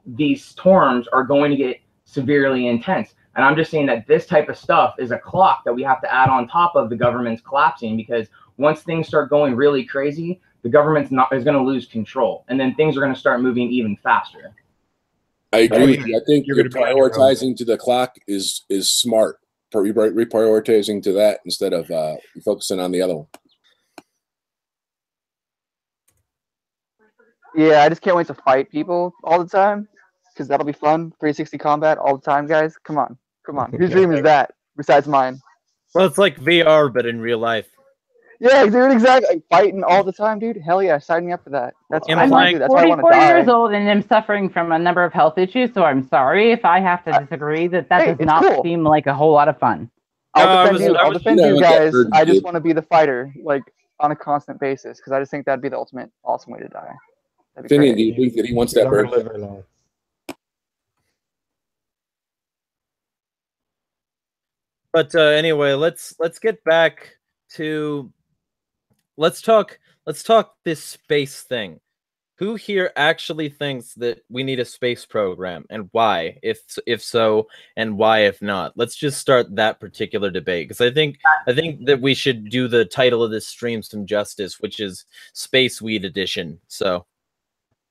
These storms are going to get severely intense. And I'm just saying that this type of stuff is a clock that we have to add on top of the government's collapsing, because once things start going really crazy, the government's is going to lose control, and then things are going to start moving even faster. I agree with you. I think you're prioritizing to the clock is smart. Reprioritizing to that instead of focusing on the other one. Yeah, I just can't wait to fight people all the time. because that'll be fun. 360 combat all the time, guys. Come on. Whose dream is that besides mine? Well, it's like VR, but in real life. Yeah, dude, exactly. Like, fighting all the time, dude. Hell yeah, sign me up for that. That's what I I'm want to like do. That's why I want to 44 years die. old and am suffering from a number of health issues, so I'm sorry if I have to disagree that Hey, does it's not cool. seem like a whole lot of fun. I'll No, defend I I'll was- defend you you know, get guys. hurt, I just dude. want to be the fighter, like on a constant basis, because I just think that'd be the ultimate awesome way to die. That'd be Finian, great. do you think that he wants You're that not gonna bird? live very long. But anyway, let's get back to let's talk this space thing. Who here actually thinks that we need a space program, and why? If so, and why if not? Let's just start that particular debate, because I think that we should do the title of this stream some justice, which is Space Weed Edition. So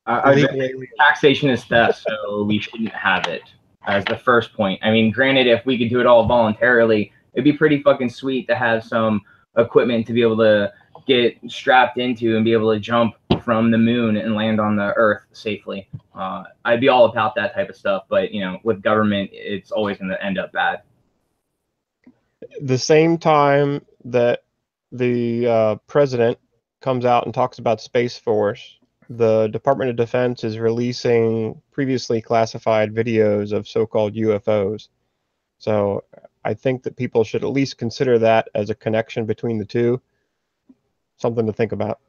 Taxation is theft, so we shouldn't have it as the first point. I mean, granted, if we could do it all voluntarily, it'd be pretty fucking sweet to have some equipment to be able to get strapped into and be able to jump from the moon and land on the Earth safely. I'd be all about that type of stuff, but you know, with government, it's always going to end up bad. The same time that the president comes out and talks about Space Force, the Department of Defense is releasing previously classified videos of so-called UFOs. So I think that people should at least consider that as a connection between the two. Something to think about.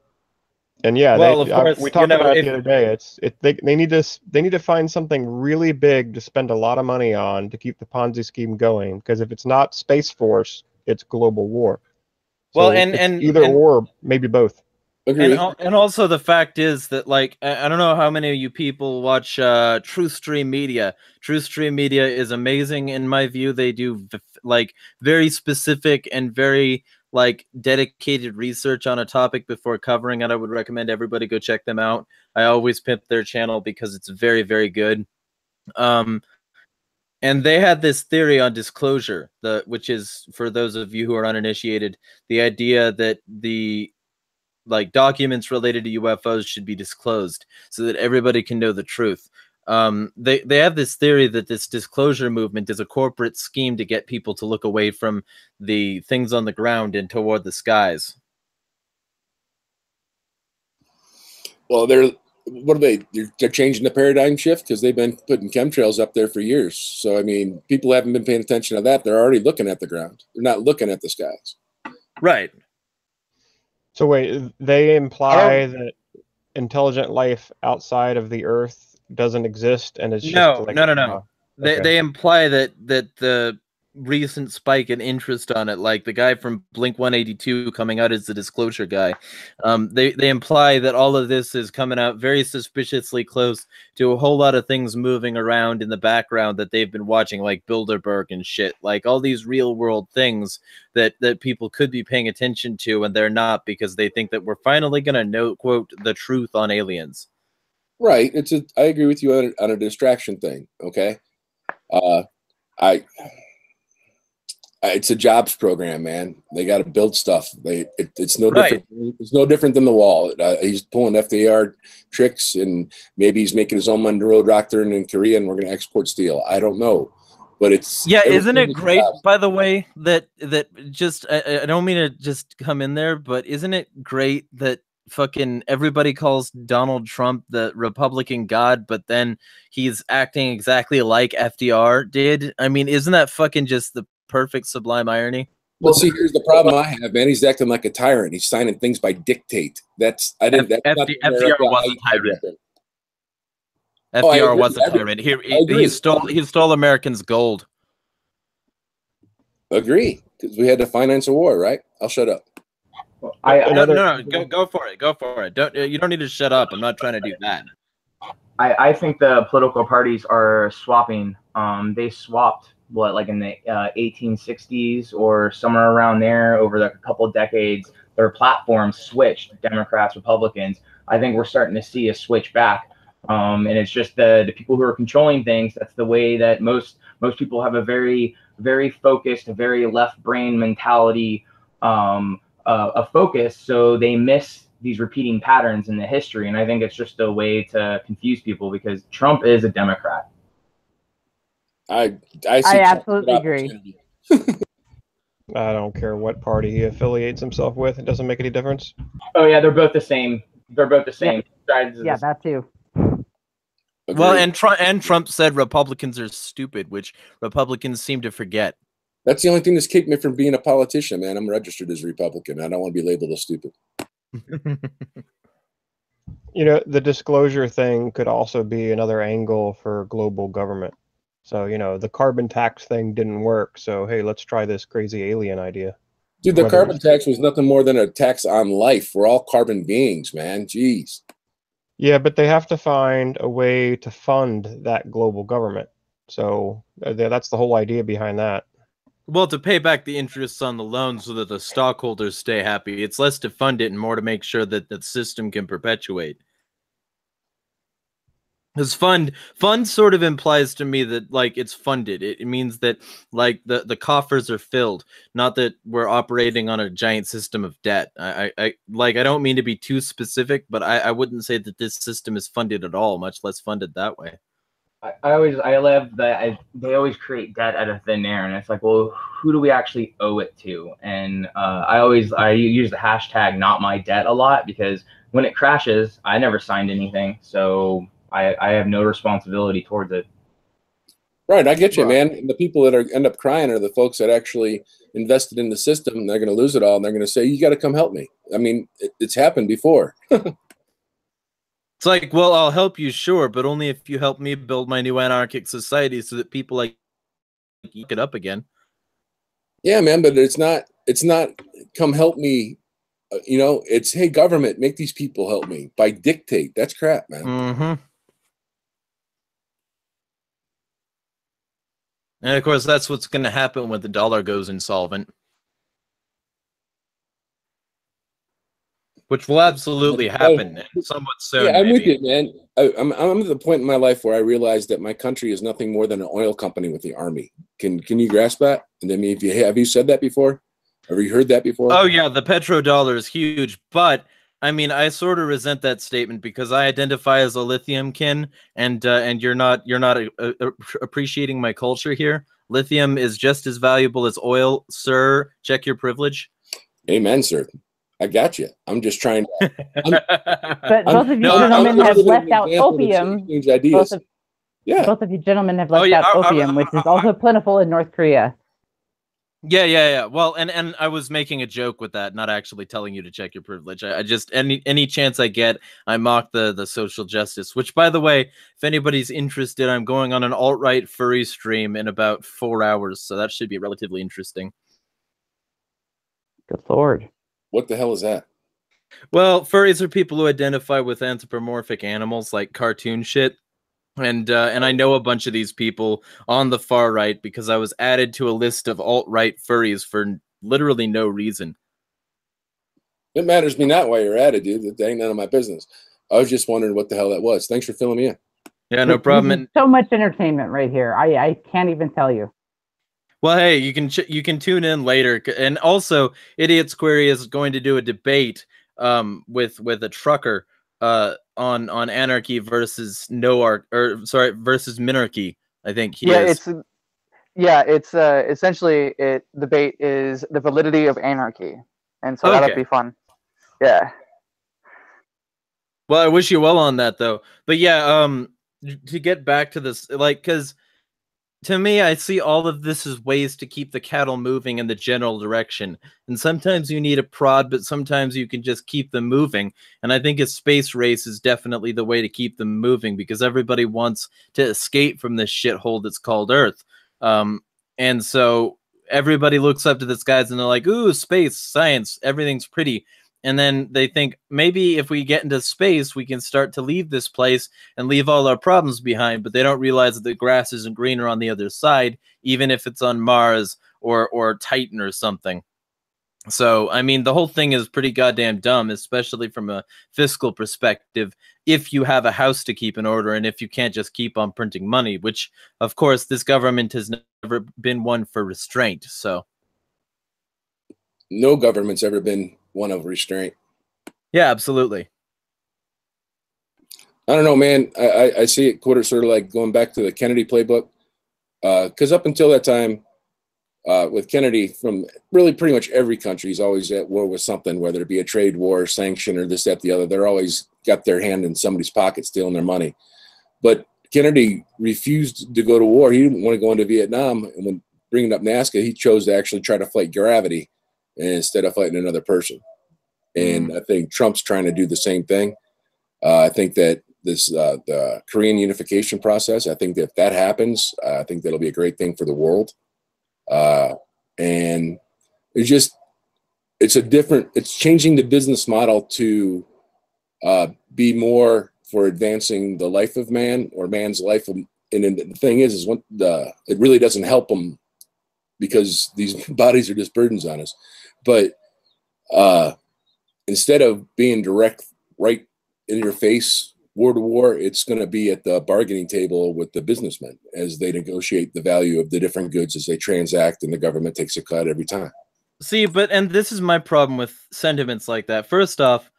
And yeah, well, of course, we talked about it if, the other day. They need to find something really big to spend a lot of money on to keep the Ponzi scheme going. Because if it's not Space Force, it's global war. well, So and it's either or, maybe both. Agree. And also the fact is that, like, I don't know how many of you people watch Truth Stream Media. Truth Stream Media is amazing in my view. They do like very specific and very like dedicated research on a topic before covering it. I would recommend everybody go check them out. I always pimp their channel because it's very, very good. And they had this theory on disclosure, which is, for those of you who are uninitiated, the idea that the like documents related to UFOs should be disclosed so that everybody can know the truth. They have this theory that this disclosure movement is a corporate scheme to get people to look away from the things on the ground and toward the skies. Well, they're changing the paradigm shift because they've been putting chemtrails up there for years. So I mean, people haven't been paying attention to that. They're already looking at the ground. They're not looking at the skies. Right. So wait, they imply that intelligent life outside of the Earth doesn't exist, and it's just No. Okay. They imply that the recent spike in interest on it, like the guy from Blink 182 coming out as the disclosure guy, they imply that all of this is coming out very suspiciously close to a whole lot of things moving around in the background that they've been watching, like Bilderberg and shit, like all these real world things that people could be paying attention to, and they're not, because they think that we're finally going to know, quote, the truth on aliens. Right. I agree with you on a distraction thing. Okay. It's a jobs program, man. They got to build stuff. It's no different. It's no different than the wall. He's pulling FDR tricks, and maybe he's making his own Monroe doctrine in Korea, and we're going to export steel. I don't know, but it's isn't it great, by the way, that just I don't mean to just come in there, but isn't it great that fucking everybody calls Donald Trump the Republican god, but then he's acting exactly like FDR did? I mean, isn't that fucking just the perfect sublime irony? Well, see, here's the problem I have, man. He's acting like a tyrant. He's signing things by dictate. FDR was a tyrant. FDR was a tyrant. He stole Americans' gold. Agree, because we had to finance a war, right? I'll shut up. No, go for it. You don't need to shut up. I'm not trying to do that. I think the political parties are swapping. They swapped like in the 1860s or somewhere around there over a couple of decades. Their platforms switched, Democrats, Republicans. I think we're starting to see a switch back. And it's just the people who are controlling things. That's the way that most people have a very, very focused, very left brain mentality, a focus. So they miss these repeating patterns in the history. And I think it's just a way to confuse people because Trump is a Democrat. I absolutely agree. I don't care what party he affiliates himself with. It doesn't make any difference. Oh yeah, they're both the same. They're both the same. Yeah, that too. Well, and Trump said Republicans are stupid, which Republicans seem to forget. That's the only thing that's kept me from being a politician, man. I'm registered as a Republican. I don't want to be labeled as stupid. You know, the disclosure thing could also be another angle for global government. So, you know, the carbon tax thing didn't work. So, hey, let's try this crazy alien idea. Dude, the carbon tax was nothing more than a tax on life. We're all carbon beings, man. Jeez. Yeah, but they have to find a way to fund that global government. So that's the whole idea behind that. Well, to pay back the interest on the loan so that the stockholders stay happy. It's less to fund it and more to make sure that the system can perpetuate. Because fund sort of implies to me that like it's funded. It means that like the coffers are filled, not that we're operating on a giant system of debt. I don't mean to be too specific, but I wouldn't say that this system is funded at all, much less funded that way. I love that they always create debt out of thin air, and it's like, well, who do we actually owe it to? And I use the hashtag not my debt a lot because when it crashes, I never signed anything, so I have no responsibility towards it. Right, I get you, man. And the people that end up crying are the folks that actually invested in the system, and they're going to lose it all, and they're going to say, "You got to come help me." I mean, it's happened before. It's like, well, I'll help you, sure, but only if you help me build my new anarchic society so that people like you get up again. Yeah, man, but it's not come help me. You know, it's, hey, government, make these people help me by dictate. That's crap, man. Mm-hmm. And of course, that's what's going to happen when the dollar goes insolvent. Which will absolutely happen, and somewhat soon. Yeah, I'm maybe. with you, man. I'm at the point in my life where I realize that my country is nothing more than an oil company with the army. Can you grasp that? And I mean, have you said that before? Have you heard that before? Oh yeah, the petrodollar is huge, but I mean, I sort of resent that statement because I identify as a lithium kin, and you're not appreciating my culture here. Lithium is just as valuable as oil, sir. Check your privilege. Amen, sir. I got you. I'm just trying to. But both of you gentlemen have left out opium. Both of you gentlemen have left out opium, which is also plentiful in North Korea. Yeah. Well, and I was making a joke with that, not actually telling you to check your privilege. I just any chance I get, I mock the social justice. Which, by the way, if anybody's interested, I'm going on an alt-right furry stream in about 4 hours, so that should be relatively interesting. Good Lord. What the hell is that? Well, furries are people who identify with anthropomorphic animals, like cartoon shit. And I know a bunch of these people on the far right because I was added to a list of alt-right furries for literally no reason. It matters me not why you're added, dude. That ain't none of my business. I was just wondering what the hell that was. Thanks for filling me in. Yeah, no problem. So much entertainment right here. I can't even tell you. Well, hey, you can tune in later, and also, Idiot Squarey is going to do a debate with a trucker on anarchy versus versus minarchy. I think it's essentially the debate is the validity of anarchy, and so that'll be fun. Yeah. Well, I wish you well on that though. But yeah, to get back to this, like, because to me, I see all of this as ways to keep the cattle moving in the general direction. And sometimes you need a prod, but sometimes you can just keep them moving. And I think a space race is definitely the way to keep them moving because everybody wants to escape from this shithole that's called Earth. And so everybody looks up to the skies and they're like, ooh, space, science, everything's pretty. And then they think maybe if we get into space, we can start to leave this place and leave all our problems behind. But they don't realize that the grass isn't greener on the other side, even if it's on Mars or Titan or something. So, I mean, the whole thing is pretty goddamn dumb, especially from a fiscal perspective, if you have a house to keep in order and if you can't just keep on printing money, which, of course, this government has never been one for restraint. So, no government's ever been one of restraint. Yeah, absolutely. I don't know, man. I see it sort of like going back to the Kennedy playbook. Because up until that time, with Kennedy, from really pretty much every country is always at war with something, whether it be a trade war, sanction, or this, that, the other. They're always got their hand in somebody's pocket stealing their money. But Kennedy refused to go to war. He didn't want to go into Vietnam. And when bringing up NASCA, he chose to actually try to fight gravity instead of fighting another person. And I think Trump's trying to do the same thing. I think that the Korean unification process, I think that if that happens, I think that'll be a great thing for the world. And it's changing the business model to be more for advancing the life of man or man's life. And the thing is it really doesn't help them because these bodies are just burdens on us. But instead of being direct, right in your face, war to war, it's going to be at the bargaining table with the businessmen as they negotiate the value of the different goods as they transact, and the government takes a cut every time. See, and this is my problem with sentiments like that. First off,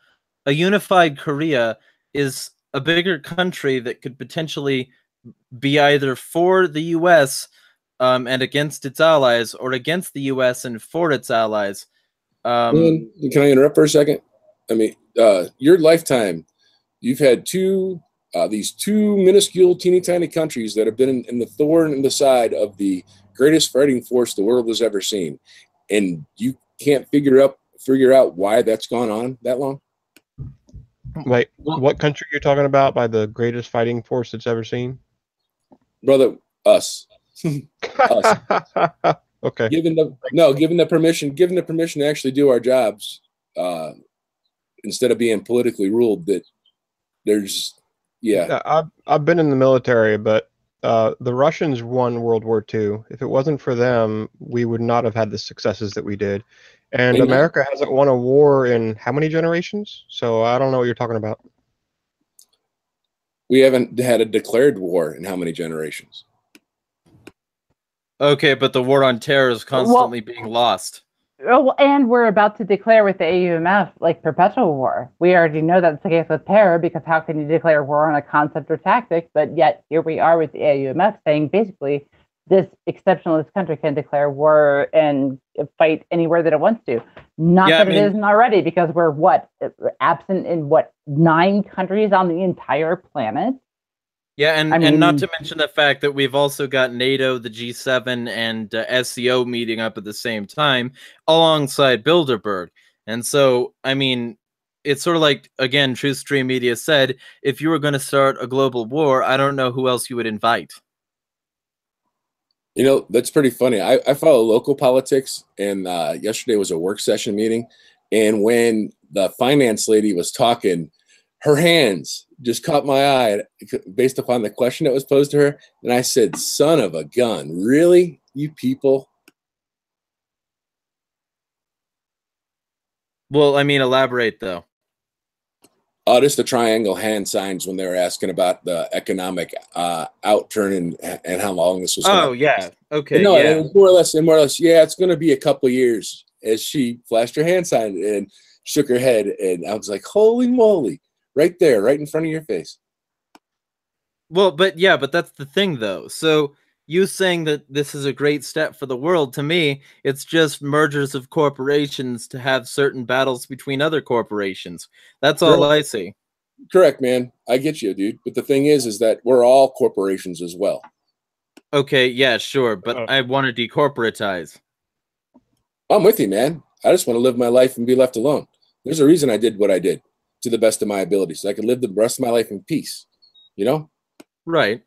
a unified Korea is a bigger country that could potentially be either for the U.S. And against its allies, or against the U.S. and for its allies. Can I interrupt for a second? I mean, your lifetime, you've had these two minuscule, teeny tiny countries that have been in the thorn in the side of the greatest fighting force the world has ever seen, and you can't figure out why that's gone on that long. Wait, what country are you talking about by the greatest fighting force it's ever seen? Brother, us. Us. Okay. Given the permission to actually do our jobs, instead of being politically ruled, that there's, I've been in the military, but the Russians won World War II. If it wasn't for them, we would not have had the successes that we did. And Amen. America hasn't won a war in how many generations? So I don't know what you're talking about. We haven't had a declared war in how many generations? Okay, but the war on terror is constantly being lost. Oh, and we're about to declare with the AUMF like perpetual war. We already know that's the case with terror, because how can you declare war on a concept or tactic? But yet here we are with the AUMF saying basically this exceptionalist country can declare war and fight anywhere that it wants to. Not that it isn't already, because we're absent in 9 countries on the entire planet. Yeah, and not to mention the fact that we've also got NATO, the G7, and SCO meeting up at the same time alongside Bilderberg. And so, I mean, it's sort of like, again, True Stream Media said, if you were going to start a global war, I don't know who else you would invite. You know, that's pretty funny. I follow local politics, and yesterday was a work session meeting. And when the finance lady was talking, her hands just caught my eye based upon the question that was posed to her. And I said, son of a gun, really? You people? Well, I mean, elaborate, though. Just the triangle hand signs when they were asking about the economic outturn and how long this was. Oh, yeah. Okay. No, yeah. more or less, yeah, it's going to be a couple of years, as she flashed her hand sign and shook her head. And I was like, holy moly, right there, right in front of your face. Well, but that's the thing, though. So you saying that this is a great step for the world, to me, it's just mergers of corporations to have certain battles between other corporations. That's all I see. Correct, man. I get you, dude. But the thing is that we're all corporations as well. Okay, yeah, sure. But I want to decorporatize. I'm with you, man. I just want to live my life and be left alone. There's a reason I did what I did to the best of my ability, so I could live the rest of my life in peace, you know? Right.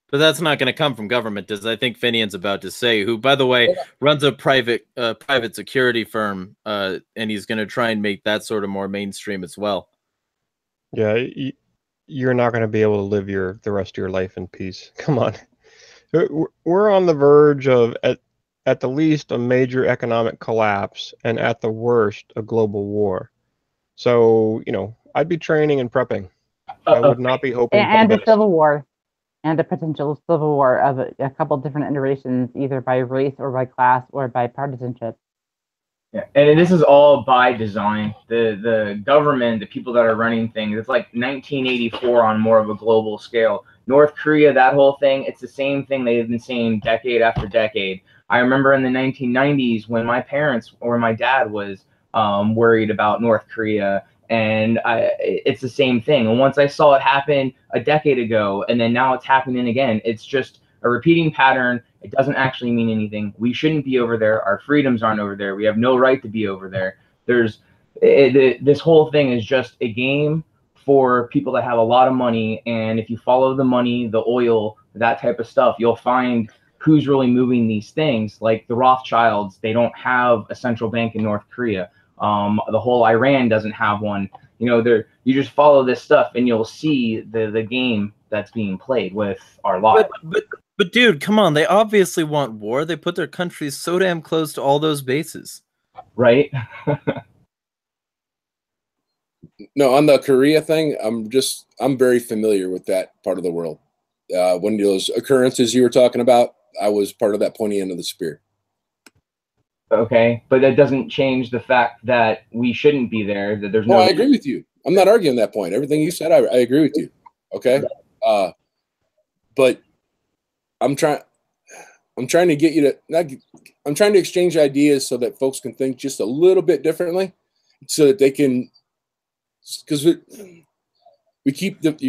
But that's not going to come from government, as I think Finian's about to say, who, by the way, runs a private security firm, and he's going to try and make that sort of more mainstream as well. Yeah, you're not going to be able to live the rest of your life in peace. Come on. We're on the verge of, at the least, a major economic collapse, and at the worst, a global war. So, I'd be training and prepping. I would not be hoping and a civil war. And a potential civil war of a couple different iterations, either by race or by class or by partisanship. Yeah, and this is all by design. The government, the people that are running things, it's like 1984 on more of a global scale. North Korea, that whole thing, it's the same thing they've been saying decade after decade. I remember in the 1990s when my parents or my dad was worried about North Korea, and it's the same thing. And once I saw it happen a decade ago, and then now it's happening again, it's just a repeating pattern. It doesn't actually mean anything. We shouldn't be over there. Our freedoms aren't over there. We have no right to be over there. This whole thing is just a game for people that have a lot of money. And if you follow the money, the oil, that type of stuff, you'll find who's really moving these things. Like the Rothschilds, they don't have a central bank in North Korea. The whole Iran doesn't have one. You know, you just follow this stuff and you'll see the game that's being played with our lives. But dude, come on. They obviously want war. They put their countries so damn close to all those bases. Right? No, on the Korea thing, I'm very familiar with that part of the world. When those occurrences you were talking about, I was part of that pointy end of the spear. Okay, but that doesn't change the fact that we shouldn't be there, that there's no... I agree with you. I'm not arguing that point. Everything you said, I agree with you. Okay? But I'm trying to get you to I'm trying to exchange ideas so that folks can think just a little bit differently, so that they can, because you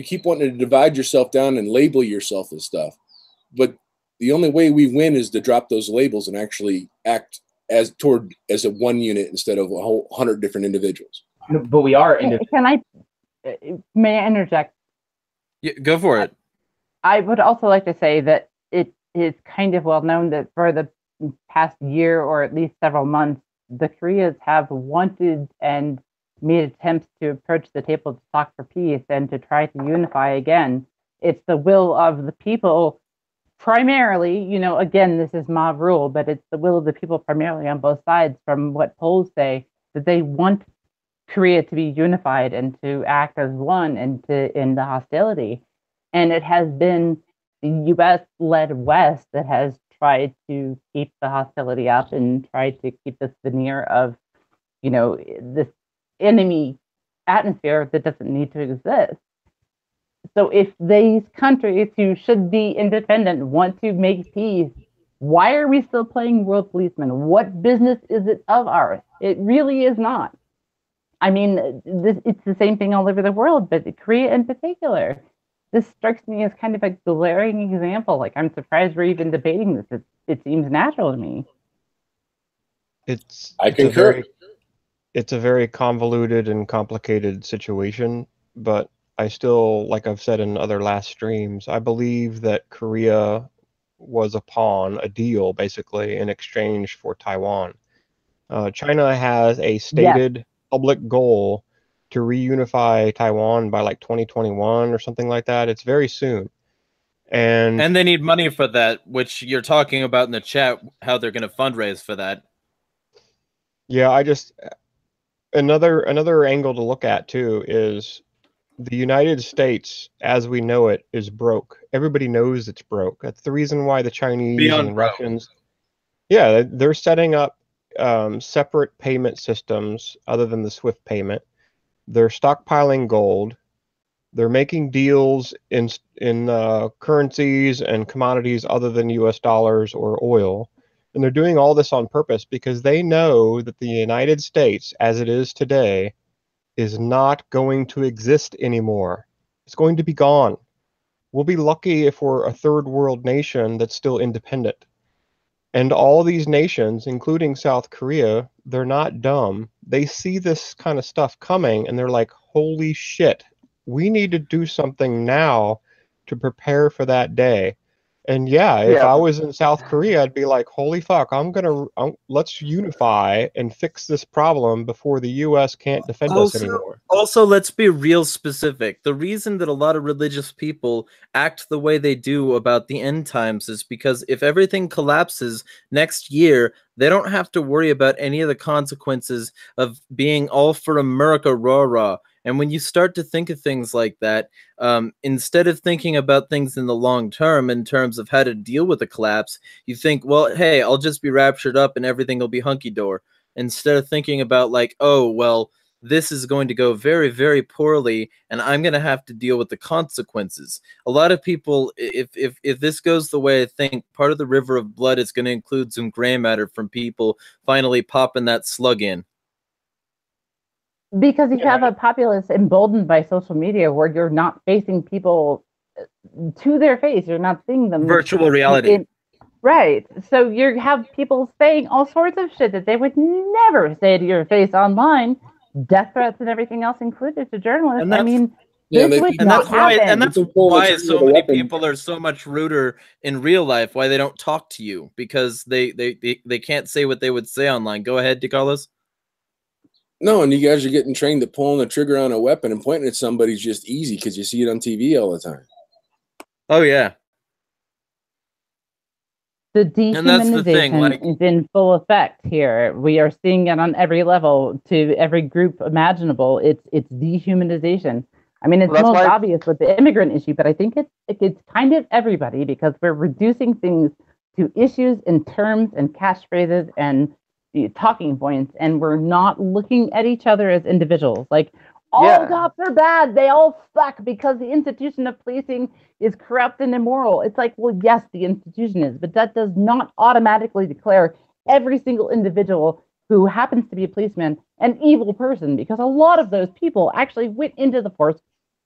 keep wanting to divide yourself down and label yourself as stuff, but the only way we win is to drop those labels and actually act as a one unit instead of a whole 100 different individuals. But we are individuals. May I interject? Yeah, go for it. I would also like to say that it is kind of well known that for the past year or at least several months, the Koreas have wanted and made attempts to approach the table to talk for peace and to try to unify again. It's the will of the people primarily, you know, again, this is mob rule, but it's the will of the people primarily on both sides, from what polls say, that they want Korea to be unified and to act as one and to end the hostility. And it has been the U.S.-led West that has tried to keep the hostility up and tried to keep this veneer of, you know, this enemy atmosphere that doesn't need to exist. So if these countries who should be independent want to make peace, why are we still playing world policeman? What business is it of ours? It really is not. I mean, it's the same thing all over the world, but Korea in particular. This strikes me as kind of a glaring example. Like, I'm surprised we're even debating this. It seems natural to me. I concur. It's a very convoluted and complicated situation, but I still, like I've said in other last streams, I believe that Korea was a pawn, a deal, basically, in exchange for Taiwan. China has a stated public goal to reunify Taiwan by like 2021 or something like that. It's very soon. And they need money for that, which you're talking about in the chat, how they're going to fundraise for that. Yeah, another angle to look at too is the United States, as we know it, is broke. Everybody knows it's broke. That's the reason why the Chinese and Russians, they're setting up separate payment systems other than the SWIFT payment. They're stockpiling gold. They're making deals in currencies and commodities other than U.S. dollars or oil. And they're doing all this on purpose because they know that the United States, as it is today, is not going to exist anymore. It's going to be gone. We'll be lucky if we're a third world nation that's still independent. And all these nations, including South Korea, they're not dumb. They see this kind of stuff coming and they're like, holy shit, we need to do something now to prepare for that day. And if I was in South Korea, I'd be like, holy fuck, let's unify and fix this problem before the U.S. can't defend us anymore. Also, let's be real specific. The reason that a lot of religious people act the way they do about the end times is because if everything collapses next year, they don't have to worry about any of the consequences of being all for America, rah-rah. And when you start to think of things like that, instead of thinking about things in the long term in terms of how to deal with the collapse, you think, well, hey, I'll just be raptured up and everything will be hunky-dory. instead of thinking about like, oh, well, this is going to go very, very poorly, and I'm going to have to deal with the consequences. A lot of people, if this goes the way I think, part of the river of blood is going to include some gray matter from people finally popping that slug in. Because you have a populace emboldened by social media where you're not facing people to their face. You're not seeing them. Virtual reality. Right. So you have people saying all sorts of shit that they would never say to your face online. Death threats and everything else included to journalists. I mean, this would not happen. And that's why so many people are so much ruder in real life, why they don't talk to you, because they can't say what they would say online. Go ahead, DeCarlos. No, and you guys are getting trained that pulling the trigger on a weapon and pointing at somebody's just easy because you see it on TV all the time. Oh, yeah. The dehumanization is in full effect here. We are seeing it on every level, to every group imaginable. It's dehumanization. I mean, it's most obvious with the immigrant issue, but I think it's kind of everybody, because we're reducing things to issues and terms and catchphrases and talking points, and we're not looking at each other as individuals. Like, all cops are bad, they all suck because the institution of policing is corrupt and immoral. It's like, well, yes, the institution is, but that does not automatically declare every single individual who happens to be a policeman an evil person, because a lot of those people actually went into the force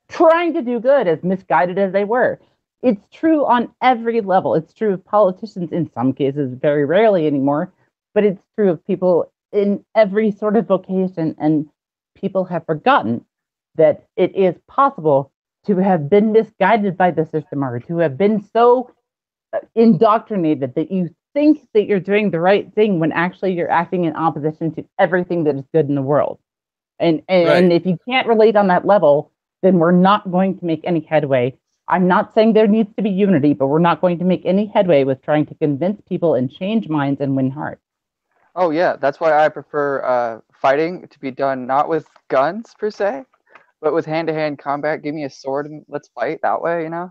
trying to do good, as misguided as they were. It's true on every level. It's true of politicians in some cases, very rarely anymore, but it's true of people in every sort of vocation, and people have forgotten that it is possible to have been misguided by the system, or to have been so indoctrinated that you think that you're doing the right thing when actually you're acting in opposition to everything that is good in the world. And if you can't relate on that level, then we're not going to make any headway. I'm not saying there needs to be unity, but we're not going to make any headway with trying to convince people and change minds and win hearts. Oh, yeah. That's why I prefer fighting to be done not with guns, per se, but with hand-to-hand combat. Give me a sword and let's fight that way, you know?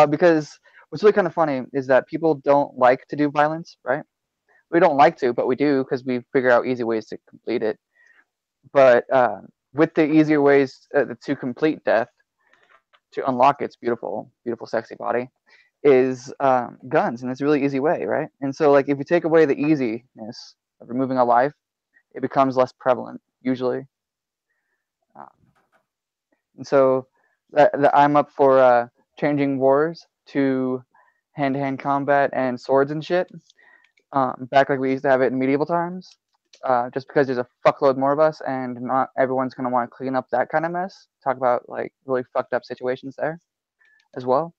Because what's really kind of funny is that people don't like to do violence, right? We don't like to, but we do because we figure out easy ways to complete it. But with the easier ways to complete death, to unlock its beautiful, beautiful, sexy body, is guns, and it's a really easy way, right? And so, like, if you take away the easiness of removing a life, it becomes less prevalent, usually. And so I'm up for changing wars to hand-to-hand combat and swords and shit, back like we used to have it in medieval times, just because there's a fuckload more of us, and not everyone's going to want to clean up that kind of mess. Talk about, like, really fucked up situations there as well.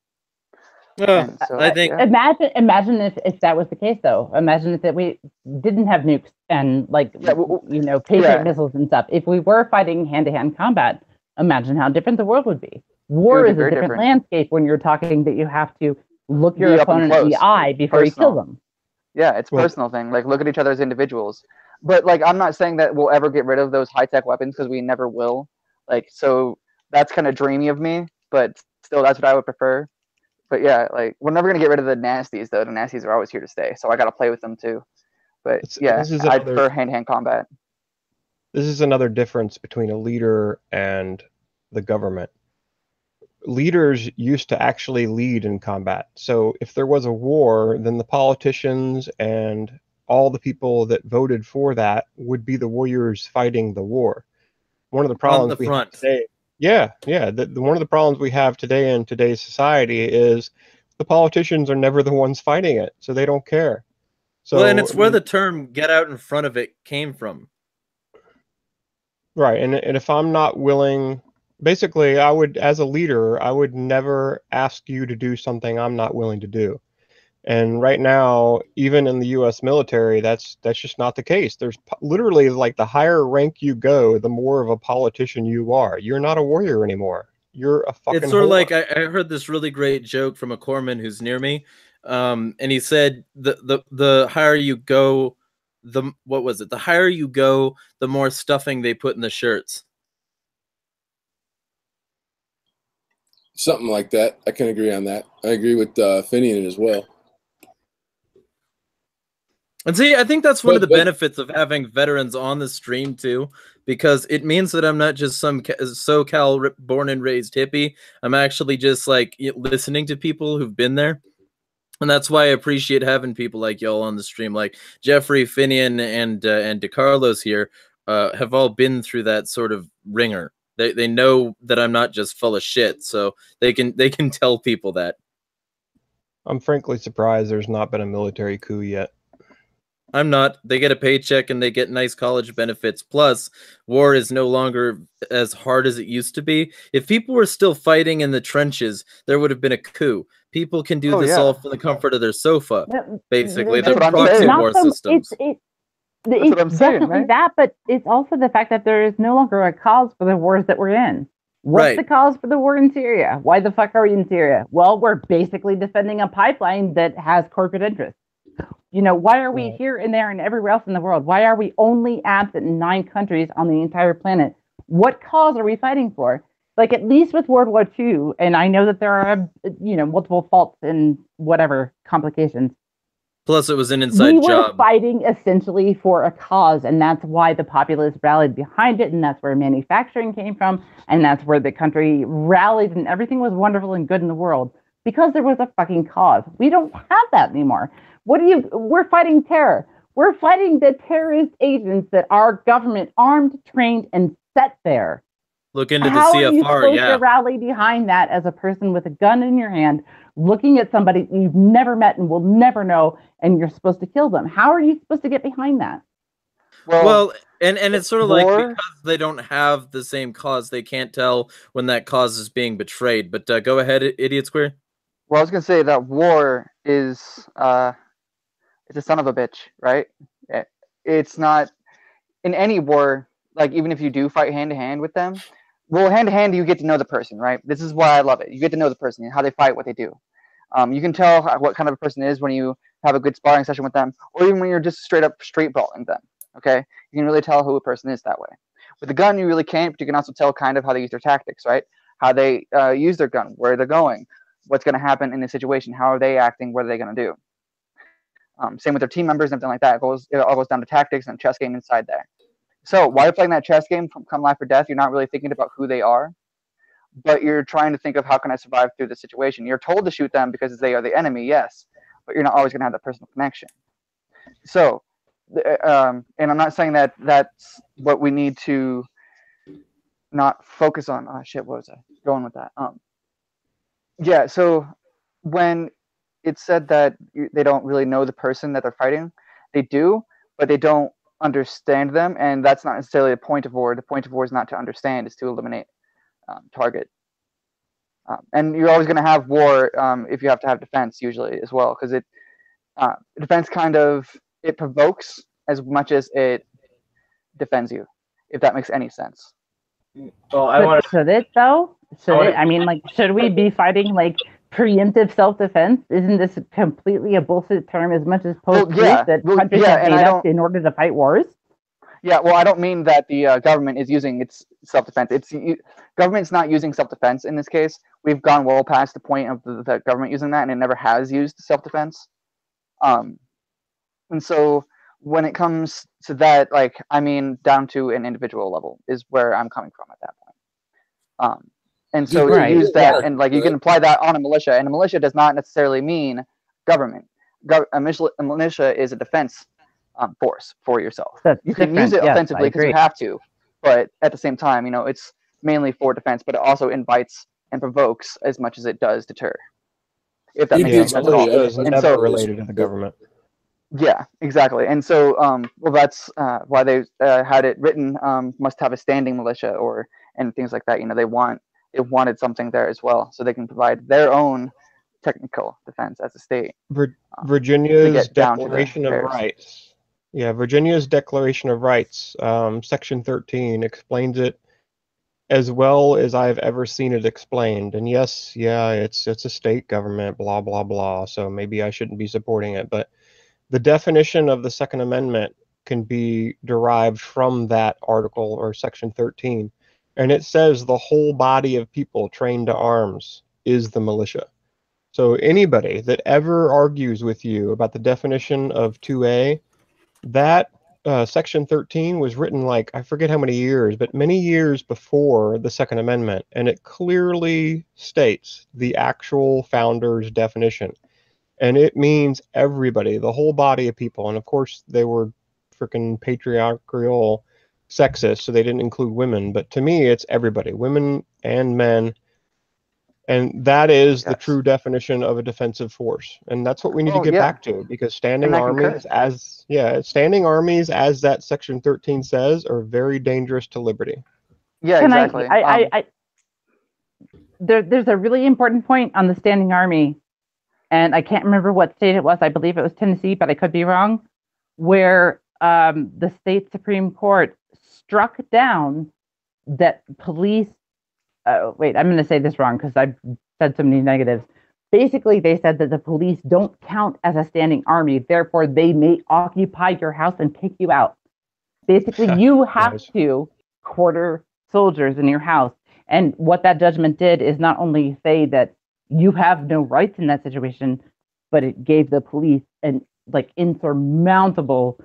So, I think imagine if that was the case, though. Imagine if we didn't have nukes and Patriot missiles and stuff. If we were fighting hand-to-hand combat, imagine how different the world would be. War is a different landscape when you're talking that you have to look your opponent in the eye before you kill them. Yeah, it's a personal thing. Like, look at each other as individuals. But, like, I'm not saying that we'll ever get rid of those high-tech weapons, because we never will. Like, so that's kind of dreamy of me, but still, that's what I would prefer. But yeah, like, we're never gonna get rid of the nasties, though. The nasties are always here to stay, so I gotta play with them too. But I prefer hand-to-hand combat. This is another difference between a leader and the government. Leaders used to actually lead in combat. So if there was a war, then the politicians and all the people that voted for that would be the warriors fighting the war. One of the problems we have today. One of the problems we have today in today's society is the politicians are never the ones fighting it, so they don't care. So, and it's where the term "get out in front of it" came from. Right, and if I'm not willing, basically, I would, as a leader, I would never ask you to do something I'm not willing to do. And right now, even in the U.S. military, that's just not the case. There's literally, like, the higher rank you go, the more of a politician you are. You're not a warrior anymore. You're a fucking. It's sort of like I heard this really great joke from a corpsman who's near me, and he said the higher you go, the higher you go, the more stuffing they put in the shirts. Something like that. I can agree on that. I agree with Finian as well. And see, I think that's one of the But- benefits of having veterans on the stream too, because it means that I'm not just some SoCal born and raised hippie. I'm actually just like listening to people who've been there. And that's why I appreciate having people like y'all on the stream, like Jeffrey, Finian, and DeCarlos here have all been through that sort of ringer. They know that I'm not just full of shit, so they can tell people that. I'm frankly surprised there's not been a military coup yet. I'm not. They get a paycheck and they get nice college benefits. Plus, war is no longer as hard as it used to be. If people were still fighting in the trenches, there would have been a coup. People can do this all from the comfort of their sofa. Basically, That's they're what I'm proxy saying. war systems. That's It's what I'm saying, definitely right? that, but it's also the fact that there is no longer a cause for the wars that we're in. What's Right. the cause for the war in Syria? Why the fuck are we in Syria? Well, we're basically defending a pipeline that has corporate interests. You know, why are we Right. here and there and everywhere else in the world? Why are we only absent in 9 countries on the entire planet? What cause are we fighting for? Like, at least with World War II, and I know that there are, you know, multiple faults and whatever complications. Plus, it was an inside We were job. fighting essentially for a cause, and that's why the populace rallied behind it, and that's where manufacturing came from, and that's where the country rallied, and everything was wonderful and good in the world because there was a fucking cause. We don't have that anymore. We're fighting terror. We're fighting the terrorist agents that our government armed, trained, and set there. Look into the How are you CFR, supposed yeah. to rally behind that as a person with a gun in your hand, looking at somebody you've never met and will never know, and you're supposed to kill them? How are you supposed to get behind that? Well, and it's sort of like war- because they don't have the same cause, they can't tell when that cause is being betrayed. But go ahead, Idiot Square. Well, I was gonna say that war is it's a son of a bitch, right? It's not in any war. Like, even if you do fight hand to hand with them, well, hand to hand you get to know the person, right? This is why I love it. You get to know the person, how they fight, what they do. You can tell what kind of a person is when you have a good sparring session with them, or even when you're just straight brawling them. Okay, you can really tell who a person is that way. With a gun, you really can't, but you can also tell kind of how they use their tactics, right? How they use their gun, where they're going, what's going to happen in the situation, how are they acting, what are they going to do. Same with their team members and everything like that. It all goes down to tactics and chess game inside there. So while you're playing that chess game from Come Life or Death, you're not really thinking about who they are, but you're trying to think of how can I survive through the situation. You're told to shoot them because they are the enemy, yes, but you're not always going to have that personal connection. So, and I'm not saying that that's what we need to not focus on. Oh shit, what was I going with that? Yeah, so when it said that they don't really know the person that they're fighting, they do, but they don't understand them, and that's not necessarily the point of war. The point of war is not to understand, it's to eliminate target. And you're always going to have war if you have to have defense usually as well, because defense kind of, it provokes as much as it defends you, if that makes any sense. Well, I But want to. should it though? wanna- I mean, like, should we be fighting like preemptive self-defense? Isn't this completely a bullshit term as much as post-truth yeah. that Well, countries yeah, have and made I up don't- in order to fight wars? Yeah, well, I don't mean that the government is using its self-defense. Government's not using self-defense in this case. We've gone well past the point of the government using that, and it never has used self-defense. And so when it comes to that, like, I mean, down to an individual level is where I'm coming from at that point. And so Right. to use that, Yeah. and like you can apply that on a militia, and a militia does not necessarily mean government. A militia is a defense force for yourself. That's You can use different. it Yes, offensively I because you agree. have to, but at the same time, you know, it's mainly for defense, but it also invites and provokes as much as it does deter. If that You makes Yeah, any sense at all. militia is And never so- related to the government. Yeah, exactly. And so, well, that's why they had it written. Must have a standing militia and things like that. You know, they wanted something there as well, so they can provide their own technical defense as a state. Virginia's get down to the Declaration of theirs. Rights. Yeah, Virginia's Declaration of Rights, Section 13 explains it as well as I've ever seen it explained. And yes, yeah, it's a state government, blah blah blah. So maybe I shouldn't be supporting it, but the definition of the Second Amendment can be derived from that article or Section 13, and it says the whole body of people trained to arms is the militia. So anybody that ever argues with you about the definition of 2A that Section 13 was written like, I forget how many years, but many years before the Second Amendment, and it clearly states the actual founder's definition. And it means everybody, the whole body of people. And of course, they were freaking patriarchal sexist, so they didn't include women. But to me, it's everybody, women and men. And that is the true definition of a defensive force. And that's what we need to get back to, because standing armies, standing armies, as that Section 13 says, are very dangerous to liberty. Yeah, exactly. There's a really important point on the standing army, and I can't remember what state it was. I believe it was Tennessee, but I could be wrong, where the state Supreme Court struck down that police. Wait, I'm going to say this wrong because I've said so many negatives. Basically, they said that the police don't count as a standing army. Therefore, they may occupy your house and kick you out. Basically, you have to quarter soldiers in your house. And what that judgment did is not only say that you have no rights in that situation, but it gave the police an insurmountable,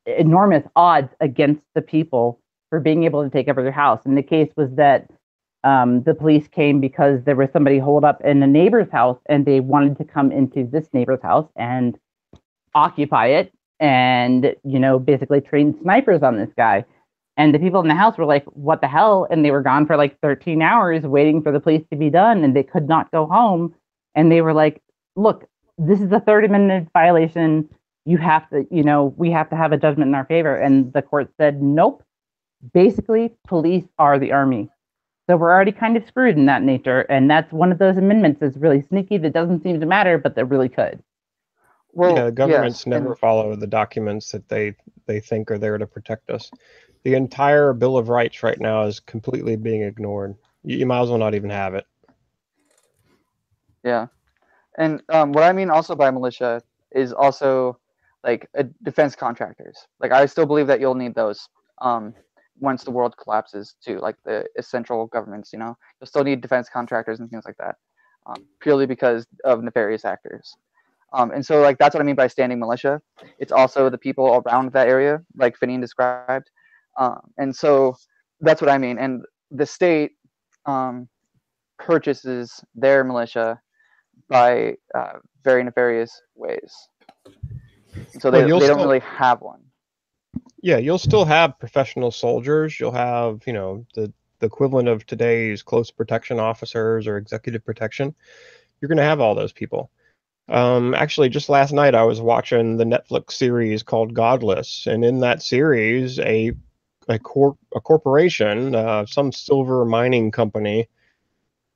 enormous odds against the people for being able to take over their house. And the case was that the police came because there was somebody holed up in a neighbor's house, and they wanted to come into this neighbor's house and occupy it, and basically train snipers on this guy. And the people in the house were like, "What the hell?" And they were gone for like 13 hours waiting for the police to be done, and they could not go home. And they were like, "Look, this is a Third Amendment violation. You have to, we have to have a judgment in our favor." And the court said, "Nope. Basically, police are the army." So we're already kind of screwed in that nature. And that's one of those amendments that's really sneaky, that doesn't seem to matter, but that really could. Well, governments never follow the documents that they think are there to protect us. The entire Bill of Rights right now is completely being ignored. You might as well not even have it. Yeah. And what I mean also by militia is also like defense contractors. Like, I still believe that you'll need those once the world collapses too, like the essential governments, you'll still need defense contractors and things like that, purely because of nefarious actors. And so like that's what I mean by standing militia. It's also the people around that area, like Finian described. And so that's what I mean. And the state purchases their militia by very nefarious ways. So they don't really have one. Yeah, you'll still have professional soldiers. You'll have, the equivalent of today's close protection officers or executive protection. You're going to have all those people. Actually, just last night I was watching the Netflix series called Godless, and in that series, a corporation, some silver mining company,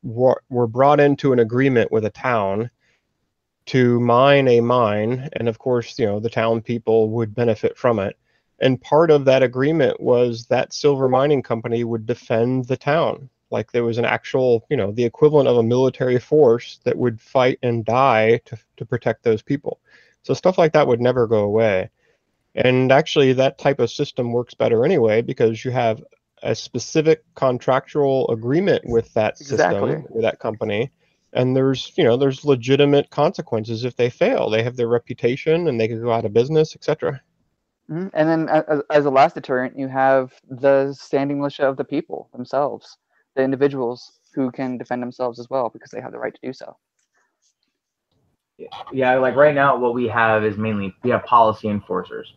were brought into an agreement with a town to mine a mine, and of course, the town people would benefit from it. And part of that agreement was that silver mining company would defend the town. Like there was an actual, the equivalent of a military force that would fight and die to protect those people. So stuff like that would never go away. And actually that type of system works better anyway, because you have a specific contractual agreement with that system, with that company. And there's legitimate consequences if they fail. They have their reputation and they could go out of business, etc. And then as a last deterrent, you have the standing militia of the people themselves, the individuals who can defend themselves as well because they have the right to do so. Yeah, like right now what we have is mainly, we have policy enforcers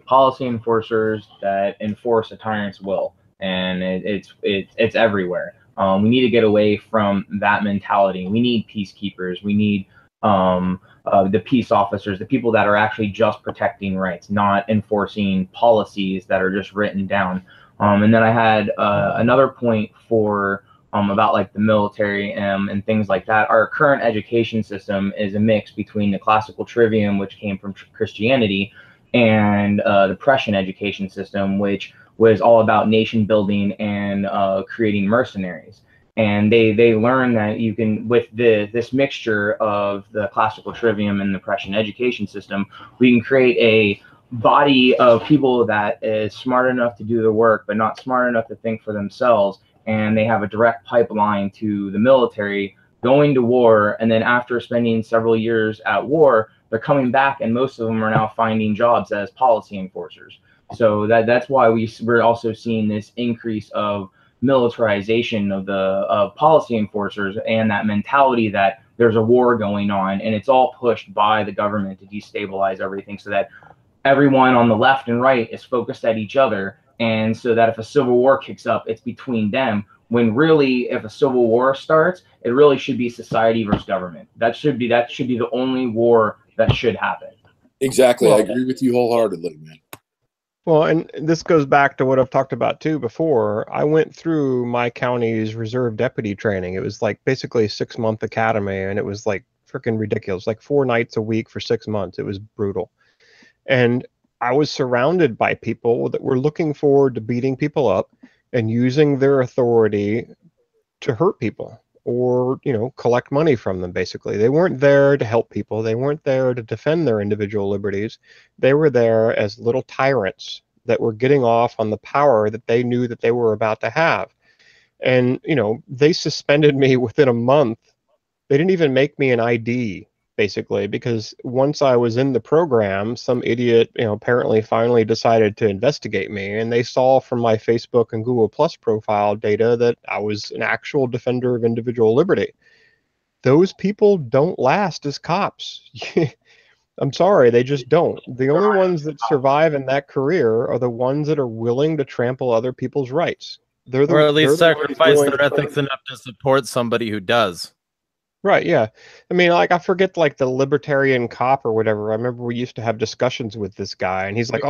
that enforce a tyrant's will, and it's everywhere. We need to get away from that mentality. We need peacekeepers. We need the peace officers, the people that are actually just protecting rights, not enforcing policies that are just written down. And then I had another point for about like the military and things like that. Our current education system is a mix between the classical trivium, which came from Christianity, and the Prussian education system, which was all about nation building and creating mercenaries. And they learn that you can, with this mixture of the classical trivium and the Prussian education system, we can create a body of people that is smart enough to do the work, but not smart enough to think for themselves. And they have a direct pipeline to the military, going to war, and then after spending several years at war, they're coming back, and most of them are now finding jobs as policy enforcers. So that's why we're also seeing this increase of militarization of policy enforcers, and that mentality that there's a war going on, and it's all pushed by the government to destabilize everything, so that everyone on the left and right is focused at each other, and so that if a civil war kicks up, it's between them. When really, if a civil war starts, it really should be society versus government. That should be the only war that should happen. Exactly. Well, I agree with you wholeheartedly, man. Well, and this goes back to what I've talked about too before. I went through my county's reserve deputy training. It was like basically a 6-month academy, and it was like freaking ridiculous. Like 4 nights a week for 6 months. It was brutal. And I was surrounded by people that were looking forward to beating people up and using their authority to hurt people or, collect money from them, basically. They weren't there to help people. They weren't there to defend their individual liberties. They were there as little tyrants that were getting off on the power that they knew that they were about to have. And, they suspended me within a month. They didn't even make me an ID, basically, because once I was in the program, some idiot, apparently finally decided to investigate me, and they saw from my Facebook and Google Plus profile data that I was an actual defender of individual liberty. Those people don't last as cops. I'm sorry, they just don't. The only ones that survive in that career are the ones that are willing to trample other people's rights. Or at least sacrifice their ethics enough to support somebody who does. Right, yeah. I mean, like, I forget, like, the libertarian cop or whatever. I remember we used to have discussions with this guy, and he's like,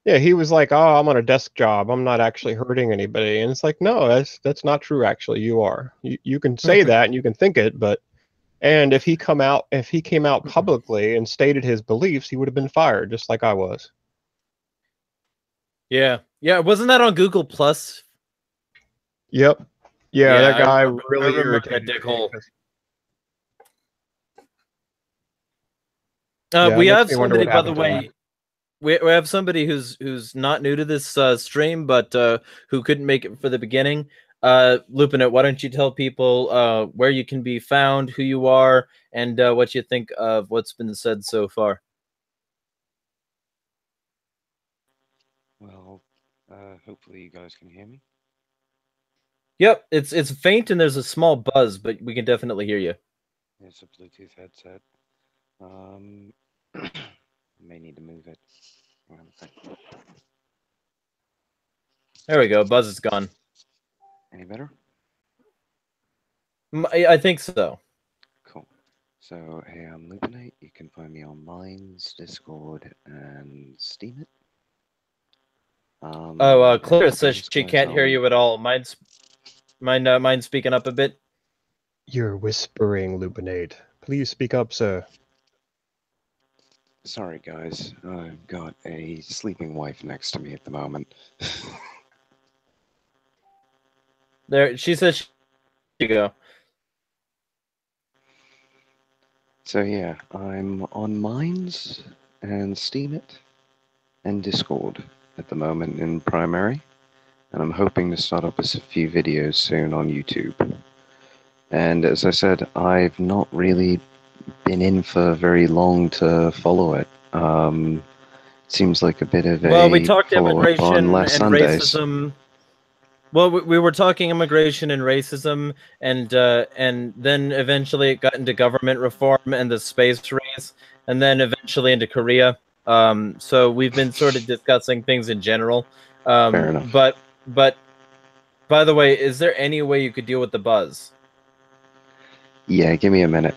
yeah, he was like, oh, I'm on a desk job. I'm not actually hurting anybody. And it's like, no, that's not true, actually. You are. You can say that, and you can think it, and if he came out publicly and stated his beliefs, he would have been fired, just like I was. Yeah. Yeah, wasn't that on Google Plus? Yep. Yeah, that guy really irritated me. We have somebody, by the way. We have somebody who's not new to this stream, but who couldn't make it for the beginning. Lupinit, why don't you tell people where you can be found, who you are, and what you think of what's been said so far? Well, hopefully you guys can hear me. Yep, it's faint and there's a small buzz, but we can definitely hear you. It's a Bluetooth headset. May need to move it. There we go. Buzz is gone. Any better? I think so. Cool. So, hey, I'm Lupinate. You can find me on Minds, Discord, and Steemit. Clara says she can't hear you at all. Mind speaking up a bit? You're whispering, Lupinate. Please speak up, sir. Sorry, guys. I've got a sleeping wife next to me at the moment. There, she says you go. So yeah, I'm on Minds and Steemit and Discord at the moment in primary, and I'm hoping to start up a few videos soon on YouTube. And as I said, I've not really been in for very long to follow it. Seems like a bit of a well, we talked immigration and Sundays. racism. Well, we were talking immigration and racism, and then eventually it got into government reform and the space race, and then eventually into Korea. So we've been sort of discussing things in general. Fair enough. But by the way, is there any way you could deal with the buzz? Yeah, give me a minute.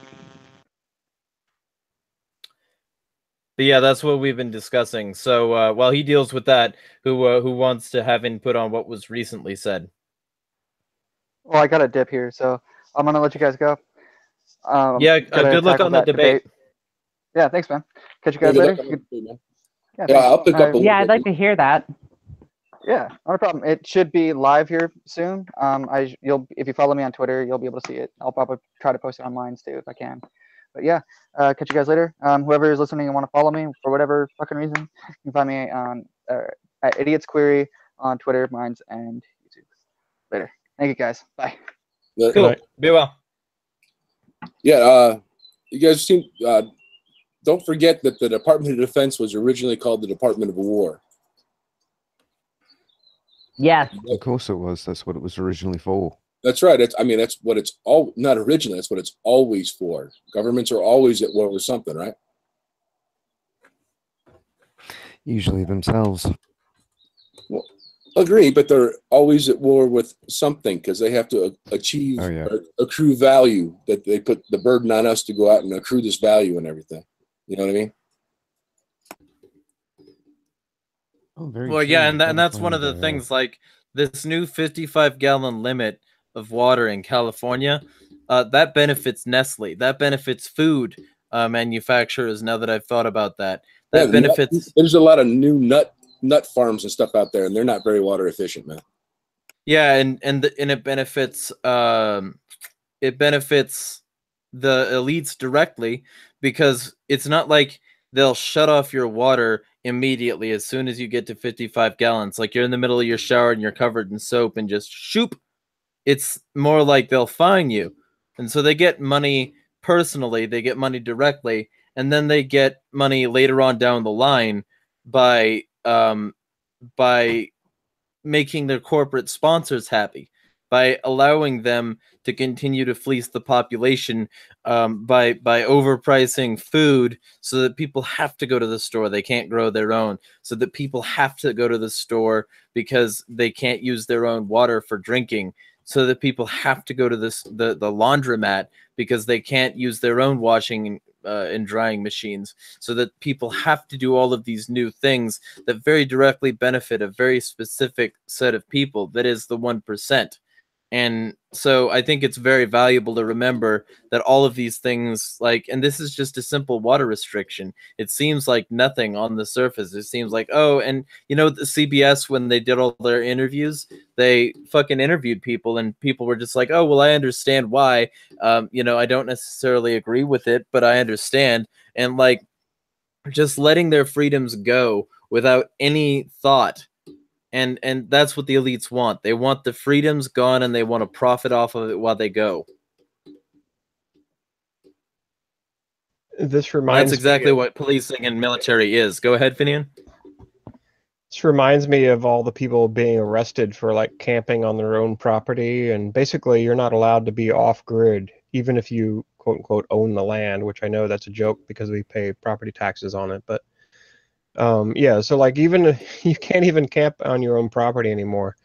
But yeah, that's what we've been discussing. So while he deals with that, who wants to have input on what was recently said? Well, I got a dip here, so I'm gonna let you guys go. Yeah, good luck on that debate. Yeah, thanks, man. Catch you guys later. Yeah, I'll pick up. Yeah, I'd like to hear that. Yeah, no problem. It should be live here soon. If you follow me on Twitter, you'll be able to see it. I'll probably try to post it online too if I can. But yeah, catch you guys later. Whoever is listening and want to follow me for whatever fucking reason, you can find me on at Idiots Query on Twitter, Minds, and YouTube. Later. Thank you guys. Bye. Cool. Be well. Yeah. you guys seem. Don't forget that the Department of Defense was originally called the Department of War. Yes. Of course it was. That's what it was originally for. That's right. That's what it's all. Not originally. That's what it's always for. Governments are always at war with something, right? Usually themselves. Well, agree, but they're always at war with something because they have to achieve or accrue value. That they put the burden on us to go out and accrue this value and everything. You know what I mean? Oh, very Well, true. yeah, and that's one of the things. Like this new 55-gallon limit of water in California, that benefits Nestle. That benefits food manufacturers. Now that I've thought about that, that benefits. There's a lot of new nut farms and stuff out there, and they're not very water efficient, man. Yeah, and it benefits the elites directly, because it's not like they'll shut off your water immediately as soon as you get to 55 gallons. Like you're in the middle of your shower and you're covered in soap and just shoop. It's more like they'll fine you. And so they get money personally, they get money directly, and then they get money later on down the line by making their corporate sponsors happy, by allowing them to continue to fleece the population, by overpricing food so that people have to go to the store. They can't grow their own, so that people have to go to the store because they can't use their own water for drinking, so that people have to go to the laundromat because they can't use their own washing and drying machines, so that people have to do all of these new things that very directly benefit a very specific set of people, that is the 1%. And so I think it's very valuable to remember that all of these things, like, and this is just a simple water restriction. It seems like nothing on the surface. It seems like, oh, and you know, the CBS, when they did all their interviews, they fucking interviewed people, and people were just like, oh, well, I understand why. You know, I don't necessarily agree with it, but I understand. And like, just letting their freedoms go without any thought. And that's what the elites want. They want the freedoms gone, and they want to profit off of it while they go. This reminds That's exactly me what policing and military is. Go ahead, Finian. This reminds me of all the people being arrested for like camping on their own property, and basically you're not allowed to be off grid, even if you quote unquote own the land, which I know that's a joke because we pay property taxes on it, but yeah, so like even you can't even camp on your own property anymore.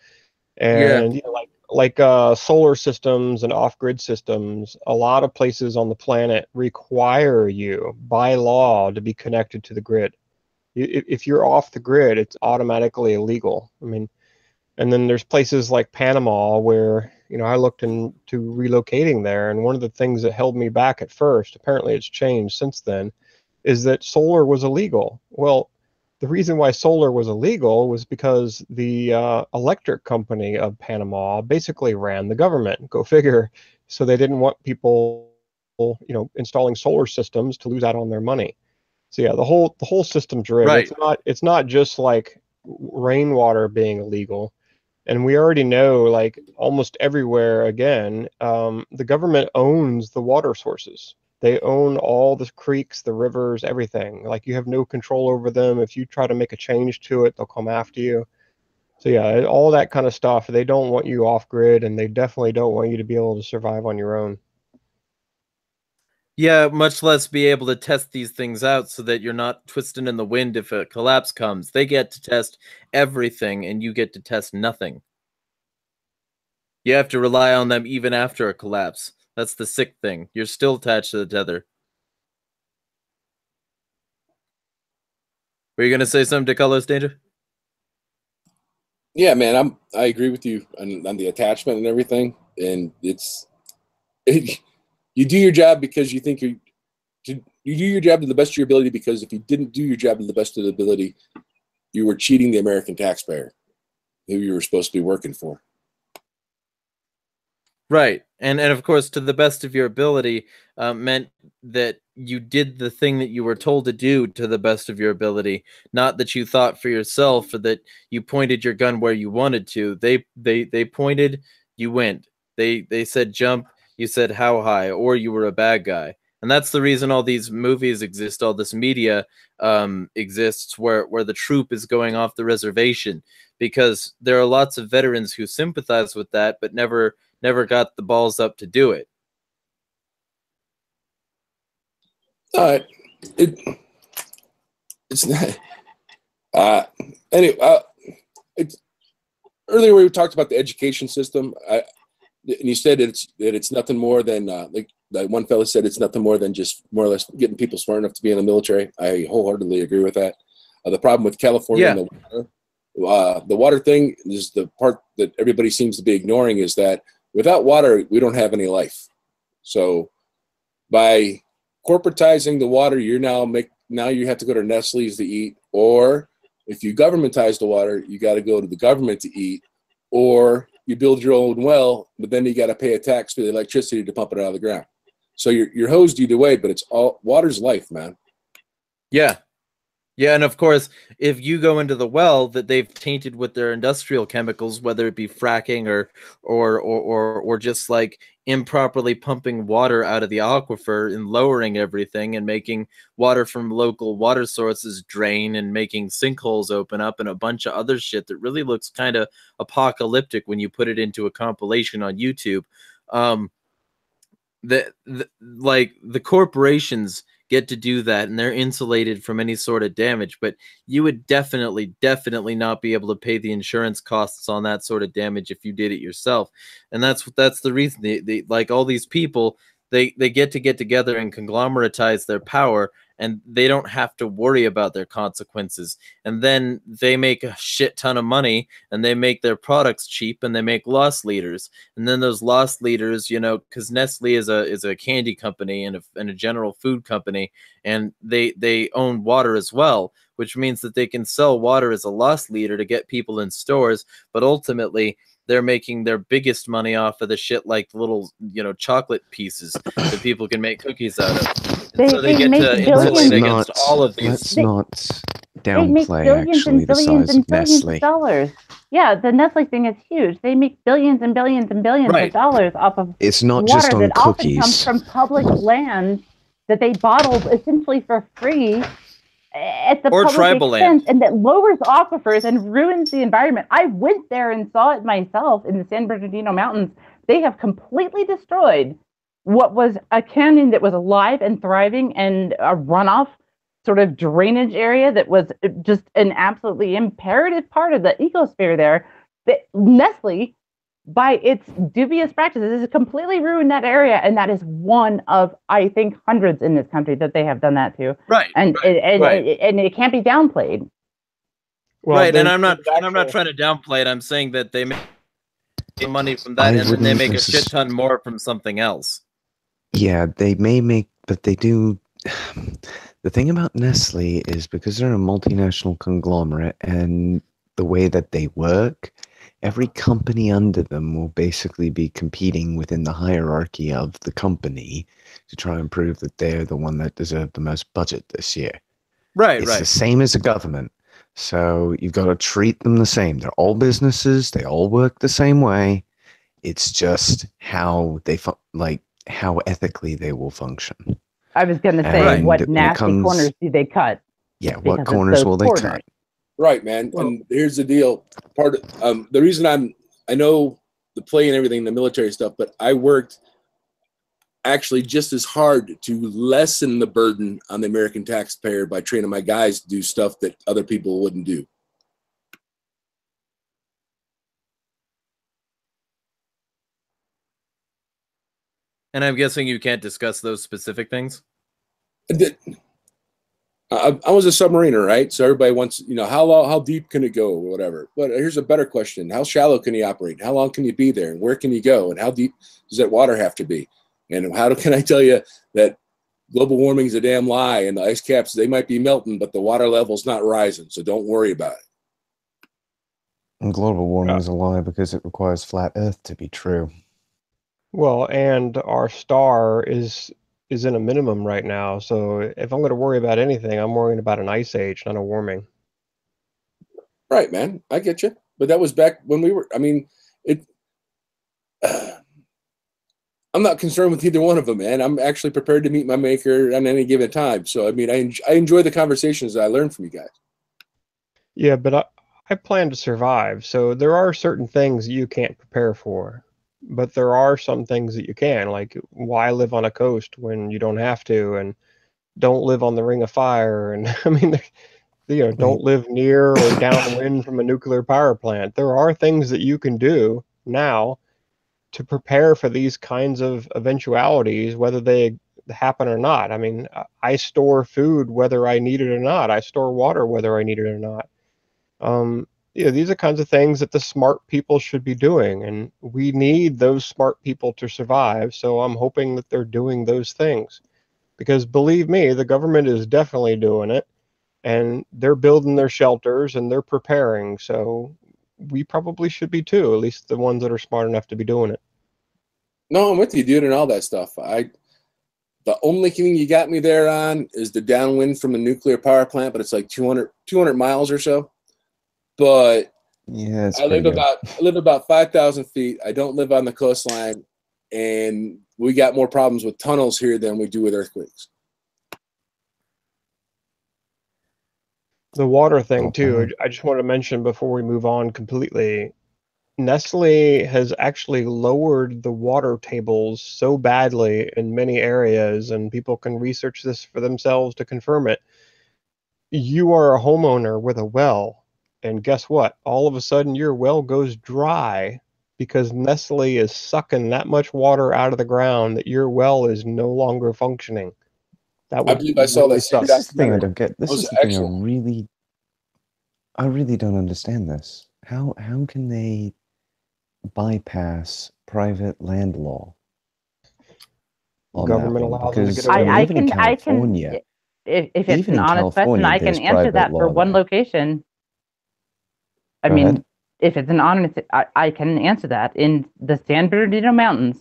And you know, like solar systems and off-grid systems, a lot of places on the planet require you by law to be connected to the grid. If you're off the grid, it's automatically illegal. I mean, and then there's places like Panama where, you know, I looked into relocating there, and one of the things that held me back at first, apparently it's changed since then, is that solar was illegal. Well, the reason why solar was illegal was because the electric company of Panama basically ran the government. Go figure. So they didn't want people, you know, installing solar systems to lose out on their money. So yeah, the whole system's rigged. Right. It's not just like rainwater being illegal. And we already know, like almost everywhere, again, the government owns the water sources. They own all the creeks, the rivers, everything. Like you have no control over them. If you try to make a change to it, they'll come after you. So yeah, all that kind of stuff. They don't want you off grid, and they definitely don't want you to be able to survive on your own. Yeah, much less be able to test these things out so that you're not twisting in the wind if a collapse comes. They get to test everything, and you get to test nothing. You have to rely on them even after a collapse. That's the sick thing. You're still attached to the tether. Were you going to say something to Carlos Danger? Yeah, man, I agree with you on the attachment and everything. And you do your job because you think you do your job to the best of your ability, because if you didn't do your job to the best of the ability, you were cheating the American taxpayer who you were supposed to be working for. Right. And of course, to the best of your ability meant that you did the thing that you were told to do to the best of your ability, not that you thought for yourself or that you pointed your gun where you wanted to. They pointed, you went. They said jump, you said how high, or you were a bad guy. And that's the reason all these movies exist, all this media exists, where the troop is going off the reservation, because there are lots of veterans who sympathize with that, but never got the balls up to do it. It's not. Anyway, earlier we talked about the education system, and you said that it's nothing more than like that one fellow said, it's nothing more than just more or less getting people smart enough to be in the military. I wholeheartedly agree with that. The problem with California and the water thing is the part that everybody seems to be ignoring, is that without water, we don't have any life. So by corporatizing the water, now you have to go to Nestle's to eat, or if you governmentize the water, you got to go to the government to eat, or you build your own well, but then you got to pay a tax for the electricity to pump it out of the ground. So you're hosed either way, but it's all water's life, man. Yeah. Yeah, and of course, if you go into the well that they've tainted with their industrial chemicals, whether it be fracking or just like improperly pumping water out of the aquifer and lowering everything and making water from local water sources drain and making sinkholes open up and a bunch of other shit that really looks kind of apocalyptic when you put it into a compilation on YouTube. The corporations get to do that, and they're insulated from any sort of damage, but you would definitely not be able to pay the insurance costs on that sort of damage if you did it yourself. And that's the reason they like all these people, they get together and conglomeratize their power, and they don't have to worry about their consequences. And then they make a shit ton of money, and they make their products cheap, and they make loss leaders. And then those loss leaders, you know, because Nestle is a candy company and a general food company, and they own water as well, which means that they can sell water as a loss leader to get people in stores, but ultimately they're making their biggest money off of the shit like little, you know, chocolate pieces that people can make cookies out of. So they get to insulate against all of these. Let's not downplay actually the size of Nestle. Dollars. Yeah, the Nestle thing is huge. They make billions and billions and billions of dollars off of it's not water just on that cookies. Often comes from public land that they bottled essentially for free at the public tribal expense, land, and that lowers aquifers and ruins the environment. I went there and saw it myself in the San Bernardino Mountains. They have completely destroyed what was a canyon that was alive and thriving, and a runoff sort of drainage area that was just an absolutely imperative part of the ecosphere there. That Nestle, by its dubious practices, has completely ruined that area, and that is one of, I think, hundreds in this country that they have done that to. Right. And it can't be downplayed. Well, right, and I'm not trying to downplay it. I'm saying that they make money from that, and then they make a shit ton more from something else. Yeah, they may make, but they do. The thing about Nestle is because they're a multinational conglomerate, and the way that they work, every company under them will basically be competing within the hierarchy of the company to try and prove that they're the one that deserved the most budget this year. Right, it's the same as a government. So you've got to treat them the same. They're all businesses. They all work the same way. It's just how they how ethically they will function. I was going to say, what nasty corners do they cut? Yeah, what corners will they cut? Right, man. And here's the deal. Part of the reason I know the play and everything, the military stuff, but I worked actually just as hard to lessen the burden on the American taxpayer by training my guys to do stuff that other people wouldn't do. And I'm guessing you can't discuss those specific things? I was a submariner, right? So everybody wants, you know, how deep can it go or whatever. But here's a better question. How shallow can you operate? How long can you be there? And where can you go? And how deep does that water have to be? And can I tell you that global warming is a damn lie, and the ice caps, they might be melting, but the water level's not rising. So don't worry about it. And global warming is a lie because it requires flat Earth to be true. Well, and our star is in a minimum right now. So if I'm going to worry about anything, I'm worrying about an ice age, not a warming. Right, man. I get you. But that was back when we were, I mean, I'm not concerned with either one of them, man. I'm actually prepared to meet my maker on any given time. So, I mean, I enjoy the conversations that I learn from you guys. Yeah, but I plan to survive, so there are certain things you can't prepare for. But there are some things that you can, like why live on a coast when you don't have to, and don't live on the Ring of Fire, and I mean, don't live near or downwind from a nuclear power plant. There are things that you can do now to prepare for these kinds of eventualities, whether they happen or not. I mean, I store food whether I need it or not. I store water whether I need it or not. These are kinds of things that the smart people should be doing, and we need those smart people to survive. So I'm hoping that they're doing those things, because believe me, the government is definitely doing it, and they're building their shelters and they're preparing. So we probably should be too, at least the ones that are smart enough to be doing it. No, I'm with you, dude, and all that stuff. The only thing you got me there on is the downwind from a nuclear power plant, but it's like 200 miles or so. But Yeah, I live about 5,000 feet. I don't live on the coastline, and we got more problems with tunnels here than we do with earthquakes. The water thing too, I just want to mention before we move on completely, Nestle has actually lowered the water tables so badly in many areas, and people can research this for themselves to confirm it. You are a homeowner with a well, and guess what? All of a sudden your well goes dry because Nestle is sucking that much water out of the ground that your well is no longer functioning. That would I believe I saw that same This is the thing I documentary. don't get. This That was is the thing excellent. I really don't understand this. How can they bypass private land law on that government one? allows them to Because get away with I it. even in can California, if it's even an in honest question, California, I can there's answer private that for law one there. location. I Go mean, ahead. if it's an honest, I can answer that. In the San Bernardino Mountains,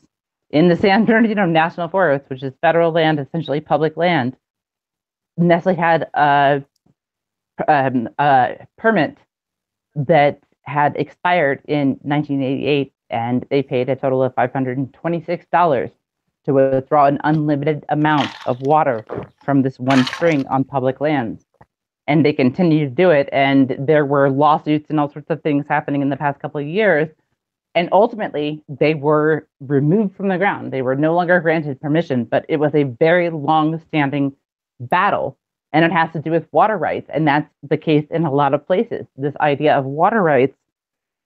in the San Bernardino National Forest, which is federal land, essentially public land, Nestle had a permit that had expired in 1988, and they paid a total of $526 to withdraw an unlimited amount of water from this one spring on public lands. And they continue to do it. And there were lawsuits and all sorts of things happening in the past couple of years. And ultimately, they were removed from the ground. They were no longer granted permission, but it was a very long-standing battle. And it has to do with water rights. And that's the case in a lot of places. This idea of water rights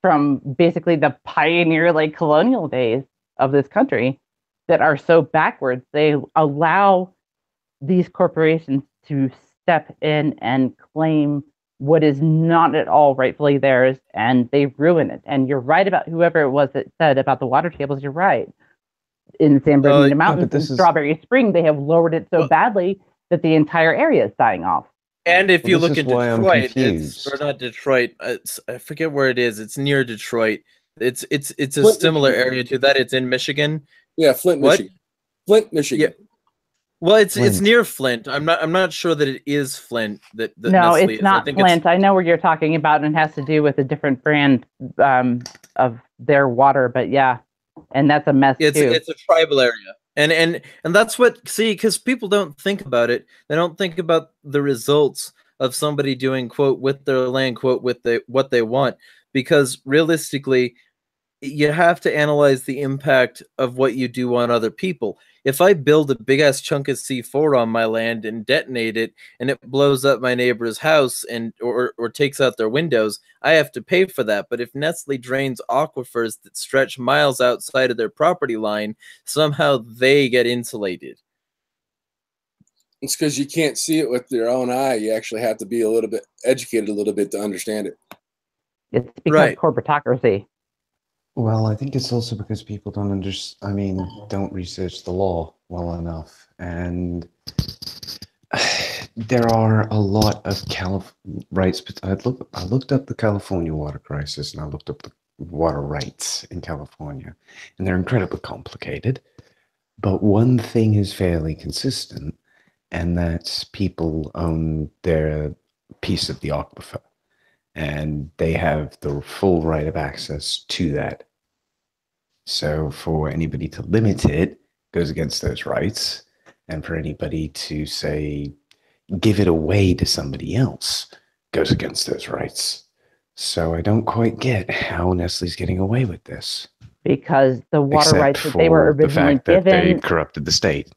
from basically the pioneer, like colonial days of this country that are so backwards, they allow these corporations to step in and claim what is not at all rightfully theirs, and they ruin it. And you're right about whoever it was that said about the water tables. You're right. In the San Bernardino Mountains and Strawberry Spring, they have lowered it so badly that the entire area is dying off. And if you this look is at why I'm Detroit, confused. or not Detroit, I forget where it is. It's near Detroit. It's a Flint, similar Michigan. area to that. It's in Michigan. Yeah, Flint, What? Michigan. Flint, Michigan. Yeah. Well, it's Flint. near Flint. I'm not sure that it is Flint. That No, Nestle it's is. not I think Flint. I know where you're talking about, and it has to do with a different brand of their water. But yeah, and that's a mess too. It's a tribal area, and that's what because people don't think about it. They don't think about the results of somebody doing quote with their land quote with what they want, because realistically, you have to analyze the impact of what you do on other people. If I build a big ass chunk of C4 on my land and detonate it, and it blows up my neighbor's house or takes out their windows, I have to pay for that. But if Nestle drains aquifers that stretch miles outside of their property line, somehow they get insulated. It's because you can't see it with your own eye. You actually have to be a little bit educated a little bit to understand it. It's because Right. corporatocracy. Well, I think it's also because people don't don't research the law well enough. And there are a lot of rights. I looked up the California water crisis, and I looked up the water rights in California, and they're incredibly complicated. But one thing is fairly consistent, and that's people own their piece of the aquifer, and they have the full right of access to that. So for anybody to limit it goes against those rights. And for anybody to say, give it away to somebody else goes against those rights. So I don't quite get how Nestle's getting away with this. Because the water Except rights that they were for the originally fact that they given, corrupted the state.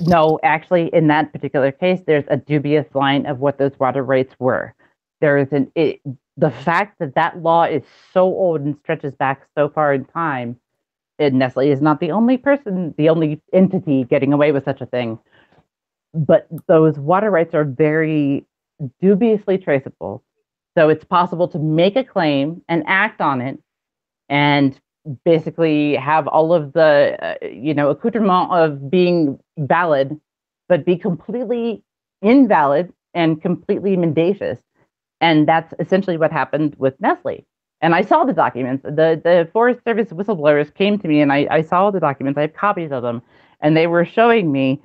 no, actually, in that particular case, there's a dubious line of what those water rights were. There is the fact that that law is so old and stretches back so far in time. And Nestle is not the only person, the only entity getting away with such a thing. But those water rights are very dubiously traceable. So it's possible to make a claim and act on it and basically have all of the, accoutrement of being valid, but be completely invalid and completely mendacious. And that's essentially what happened with Nestle. And I saw the documents. The Forest Service whistleblowers came to me, and I saw the documents. I have copies of them, and they were showing me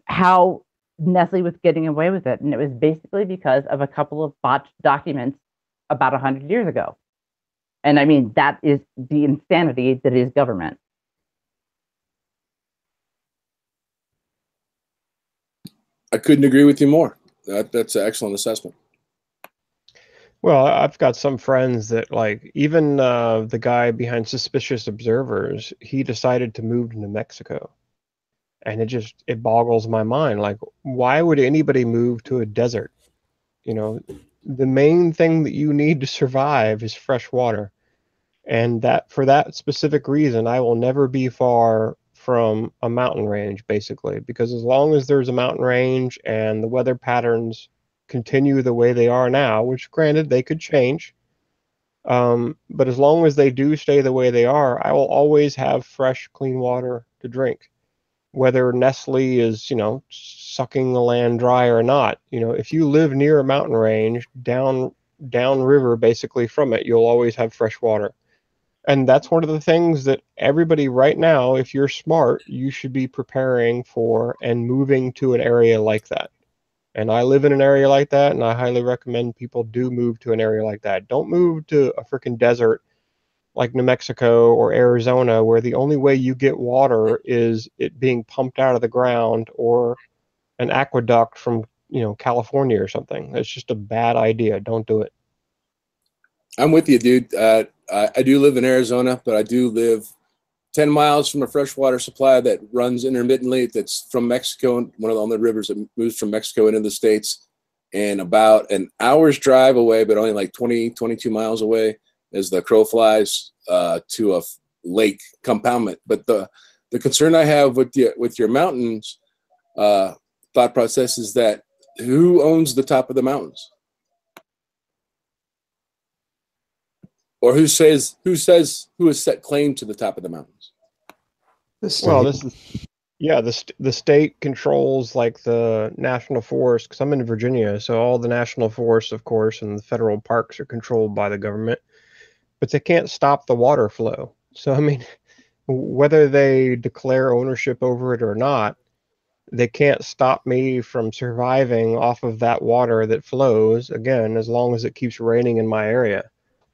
how Nestle was getting away with it. And it was basically because of a couple of botched documents about 100 years ago. And I mean, that is the insanity that is government. I couldn't agree with you more. That's an excellent assessment. Well, I've got some friends that, like, even the guy behind Suspicious Observers, he decided to move to New Mexico. And it boggles my mind. Like, why would anybody move to a desert? You know, the main thing that you need to survive is fresh water. And that, for that specific reason, I will never be far from a mountain range, basically, because as long as there's a mountain range and the weather patterns continue the way they are now, which granted they could change, but as long as they do stay the way they are, I will always have fresh, clean water to drink. Whether Nestle is, sucking the land dry or not, if you live near a mountain range, downriver basically from it, you'll always have fresh water. And that's one of the things that everybody right now, if you're smart, you should be preparing for and moving to an area like that. And I live in an area like that, and I highly recommend people do move to an area like that. Don't move to a freaking desert like New Mexico or Arizona, where the only way you get water is it being pumped out of the ground or an aqueduct from, California or something. That's just a bad idea. Don't do it. I'm with you, dude. I do live in Arizona, but I do live 10 miles from a freshwater supply that runs intermittently. That's from Mexico, one of the only rivers that moves from Mexico into the States. And about an hour's drive away, but only like 20, 22 miles away, as the crow flies, to a lake compoundment. But the concern I have with your mountains thought process is that who owns the top of the mountains? Or who has set claim to the top of the mountains? Well, the state controls like the national forest, because I'm in Virginia, so all the national forests, of course, and the federal parks are controlled by the government, but they can't stop the water flow. So, I mean, whether they declare ownership over it or not, they can't stop me from surviving off of that water that flows, again, as long as it keeps raining in my area.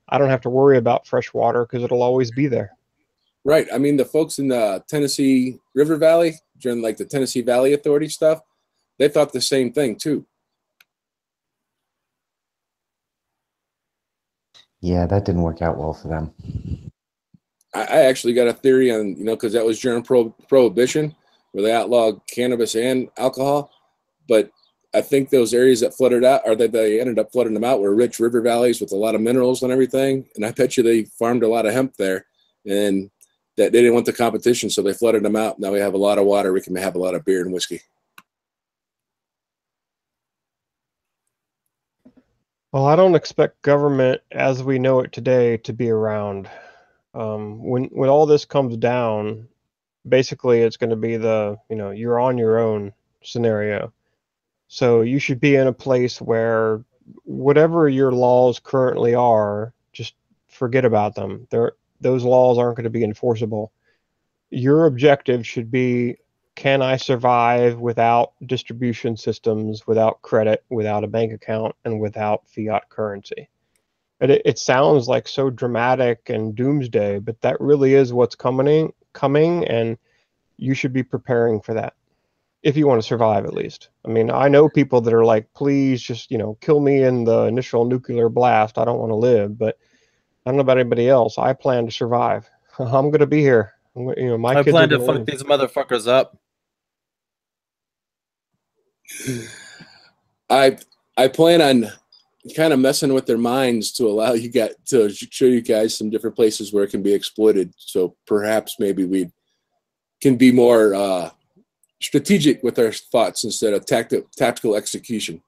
I don't have to worry about fresh water because it'll always be there. Right. I mean, the folks in the Tennessee River Valley, during like the Tennessee Valley Authority stuff, they thought the same thing too. Yeah, that didn't work out well for them. I actually got a theory on, because that was during Prohibition, where they outlawed cannabis and alcohol. But I think those areas that flooded out, or that they ended up flooding them out, were rich river valleys with a lot of minerals and everything. And I bet you they farmed a lot of hemp there, and that they didn't want the competition, so they flooded them out. Now we have a lot of water. We can have a lot of beer and whiskey. Well, I don't expect government as we know it today to be around. When all this comes down, basically it's going to be the, you're on your own scenario. So you should be in a place where whatever your laws currently are, just forget about them. Those laws aren't going to be enforceable. Your objective should be, can I survive without distribution systems, without credit, without a bank account, and without fiat currency? It sounds like so dramatic and doomsday, but that really is what's coming, and you should be preparing for that if you want to survive, at least. I mean, I know people that are like, please just, kill me in the initial nuclear blast. I don't want to live, but I don't know about anybody else. I plan to survive. I'm going to be here. My I kids plan are to going fuck live. these motherfuckers up. I plan on kind of messing with their minds to allow you guys to show you guys some different places where it can be exploited. So perhaps maybe we can be more strategic with our thoughts instead of tactical execution.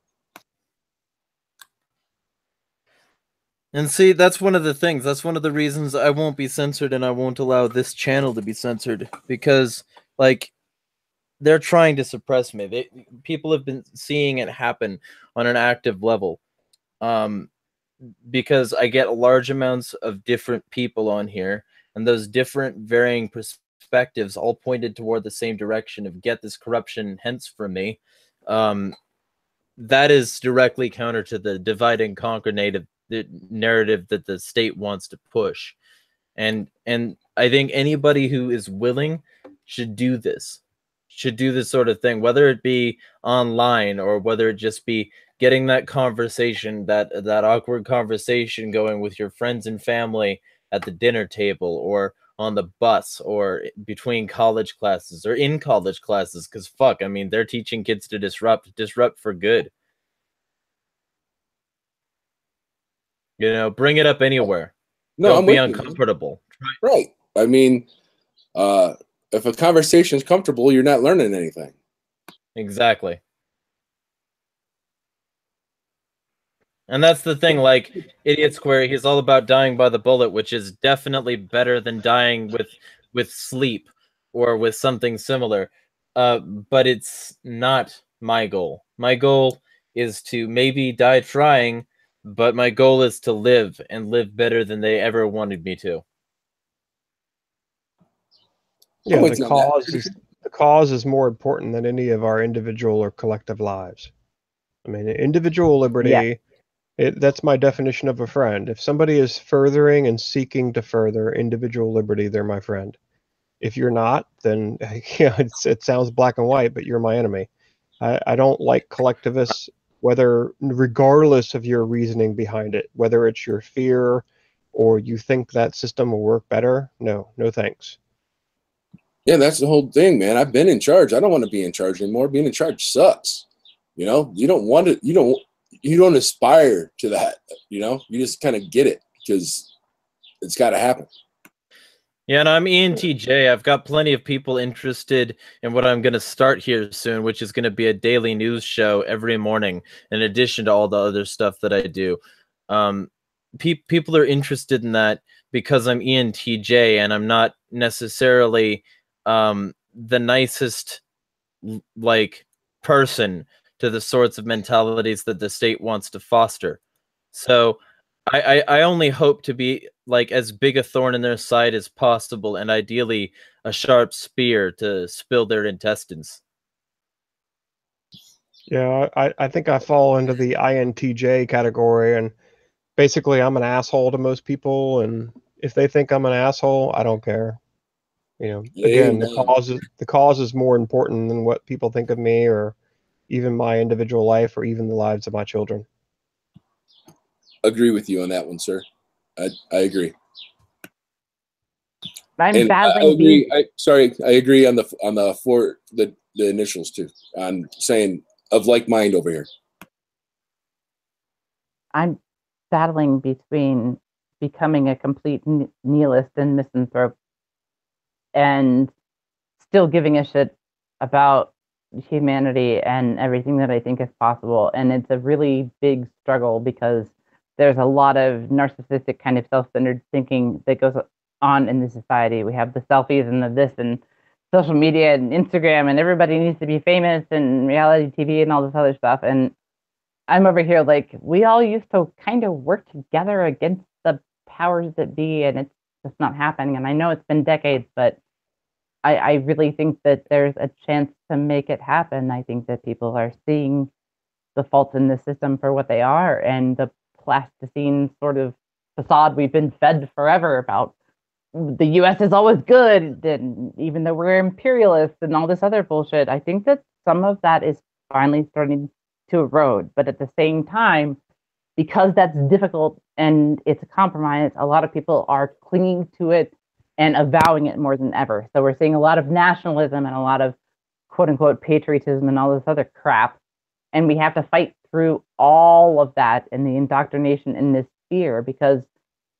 And see, that's one of the things. That's one of the reasons I won't be censored and I won't allow this channel to be censored, because like they're trying to suppress me. People have been seeing it happen on an active level. Because I get large amounts of different people on here, and those different varying perspectives all pointed toward the same direction of get this corruption hence from me. That is directly counter to the divide and conquer the narrative that the state wants to push. And I think anybody who is willing should do this sort of thing, whether it be online or whether it just be getting that conversation, that awkward conversation going with your friends and family at the dinner table or on the bus or between college classes or in college classes. Because fuck, I mean, they're teaching kids to disrupt for good. Bring it up anywhere. No, Don't I'm be with you. uncomfortable. Right. I mean, if a conversation is comfortable, you're not learning anything. Exactly. And that's the thing, like Idiot Square, he's all about dying by the bullet, which is definitely better than dying with sleep or with something similar. But it's not my goal. My goal is to maybe die trying, but my goal is to live and live better than they ever wanted me to. Yeah, the cause is more important than any of our individual or collective lives. I mean, individual liberty, that's my definition of a friend. If somebody is furthering and seeking to further individual liberty, they're my friend. If you're not, then it sounds black and white, but you're my enemy. I don't like collectivists, regardless of your reasoning behind it, whether it's your fear or you think that system will work better. No thanks. Yeah, that's the whole thing, man. I've been in charge. I don't want to be in charge anymore. Being in charge sucks. You don't want it. You don't aspire to that. You just kind of get it because it's got to happen. Yeah, and I'm ENTJ. I've got plenty of people interested in what I'm going to start here soon, which is going to be a daily news show every morning, in addition to all the other stuff that I do. People are interested in that because I'm ENTJ and I'm not necessarily the nicest person to the sorts of mentalities that the state wants to foster. So I only hope to be as big a thorn in their side as possible, and ideally a sharp spear to spill their intestines. Yeah, I think I fall into the INTJ category, and basically I'm an asshole to most people, and if they think I'm an asshole, I don't care. Again, the cause is more important than what people think of me or even my individual life or even the lives of my children. Agree with you on that one, sir. I agree. I agree. I agree on the initials too. On saying of like mind over here. I'm battling between becoming a complete nihilist and misanthrope and still giving a shit about humanity and everything that I think is possible. And it's a really big struggle because there's a lot of narcissistic kind of self-centered thinking that goes on in the society. We have the selfies and the this and social media and Instagram and everybody needs to be famous and reality TV and all this other stuff. And I'm over here we all used to kind of work together against the powers that be, and it's just not happening. And I know it's been decades, but I really think that there's a chance to make it happen. I think that people are seeing the faults in the system for what they are, and the plasticine sort of facade we've been fed forever about the US is always good, and even though we're imperialists and all this other bullshit. I think that some of that is finally starting to erode. But at the same time, because that's difficult and it's a compromise, a lot of people are clinging to it and avowing it more than ever. So we're seeing a lot of nationalism and a lot of quote unquote patriotism and all this other crap. And we have to fight through all of that and the indoctrination and this fear, because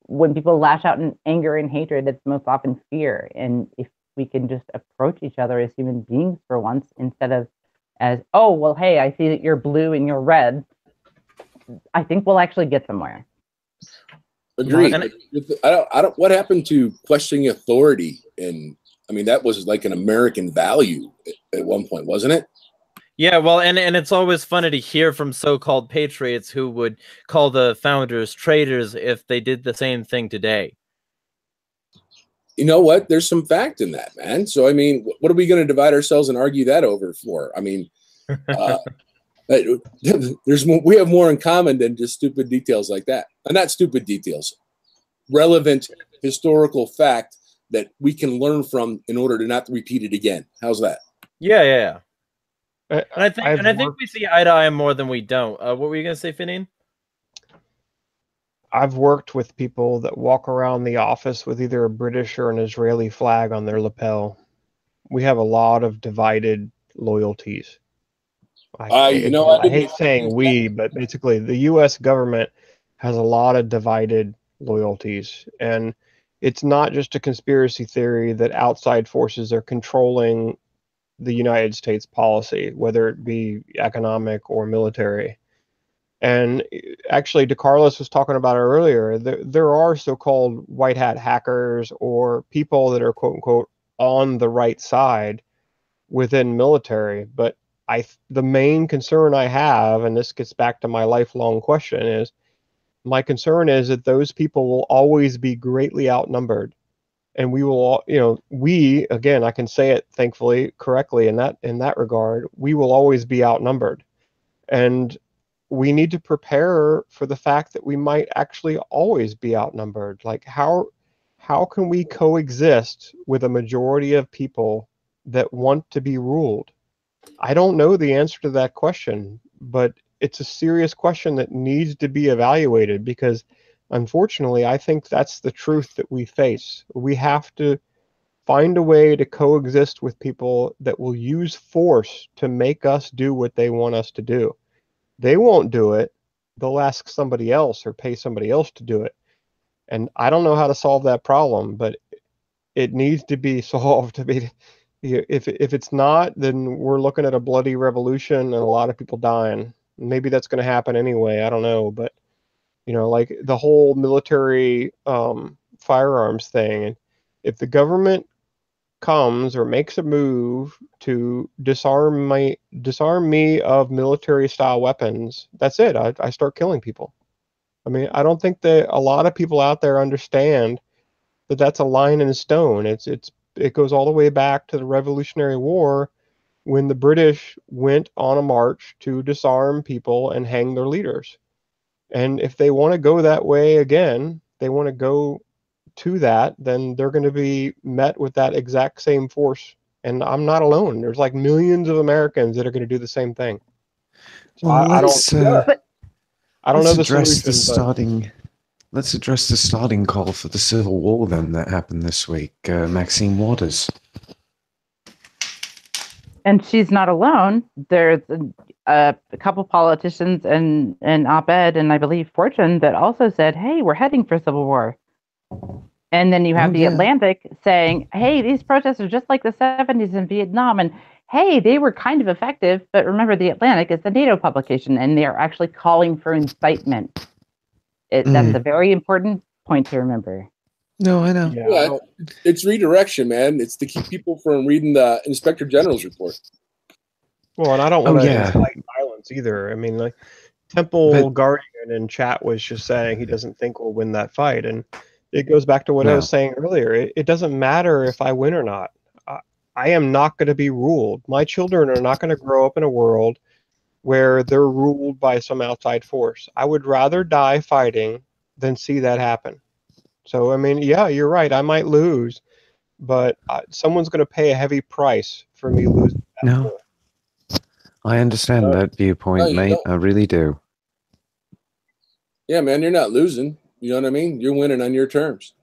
when people lash out in anger and hatred, it's most often fear. And if we can just approach each other as human beings for once, instead of as, oh, well, hey, I see that you're blue and you're red, I think we'll actually get somewhere. Agreed. I don't. What happened to questioning authority? And I mean, that was like an American value at one point, wasn't it? Yeah, well, and it's always funny to hear from so-called patriots who would call the founders traitors if they did the same thing today. You know what? There's some fact in that, man. So I mean, what are we going to divide ourselves and argue that over for? I mean, we have more in common than just stupid details like that. And not stupid details, relevant historical fact that we can learn from in order to not repeat it again. How's that? Yeah. And I think we see eye to eye more than we don't. What were you going to say, Finine? I've worked with people that walk around the office with either a British or an Israeli flag on their lapel. We have a lot of divided loyalties. I hate saying we, but basically the U.S. government has a lot of divided loyalties. And it's not just a conspiracy theory that outside forces are controlling the United States policy, whether it be economic or military. And actually, DeCarlos was talking about it earlier. There are so-called white hat hackers or people that are quote unquote on the right side within military. But the main concern I have, and this gets back to my lifelong question, is my concern is that those people will always be greatly outnumbered. And we will all, we, again, I can say it thankfully correctly in that regard, we will always be outnumbered. And we need to prepare for the fact that we might actually always be outnumbered. Like how can we coexist with a majority of people that want to be ruled? I don't know the answer to that question, but it's a serious question that needs to be evaluated, because unfortunately, I think that's the truth that we face. We have to find a way to coexist with people that will use force to make us do what they want us to do. They won't do it. They'll ask somebody else or pay somebody else to do it. And I don't know how to solve that problem, but it needs to be solved. If it's not, then we're looking at a bloody revolution and a lot of people dying. Maybe that's going to happen anyway. I don't know, but like the whole military firearms thing, if the government comes or makes a move to disarm me of military style weapons, that's it. I start killing people. I mean, I don't think that a lot of people out there understand that that's a line in stone. It goes all the way back to the Revolutionary War, when the British went on a march to disarm people and hang their leaders. And if they want to go that way again, they want to go to that, then they're going to be met with that exact same force. And I'm not alone. There's like millions of Americans that are going to do the same thing. So well, I don't know the solution. Let's address the starting call for the Civil War then that happened this week. Maxine Waters. And she's not alone. There's a couple politicians and op-ed, and I believe Fortune, that also said, hey, we're heading for civil war. And then you have the Atlantic saying, hey, these protests are just like the 70s in Vietnam. And hey, they were kind of effective. But remember, the Atlantic is the NATO publication, and they're actually calling for incitement. That's a very important point to remember. No, I know. Yeah, it's redirection, man. It's to keep people from reading the Inspector General's report. Well, and I don't want to incite violence either. I mean, like Temple Guardian in chat was just saying he doesn't think we'll win that fight, and it goes back to what I was saying earlier. It doesn't matter if I win or not. I am not going to be ruled. My children are not going to grow up in a world where they're ruled by some outside force. I would rather die fighting than see that happen. So, I mean, yeah, you're right. I might lose, but someone's going to pay a heavy price for me losing that No, poll. I understand that No, viewpoint, you mate. don't. I really do. Yeah, man, you're not losing. You know what I mean? You're winning on your terms.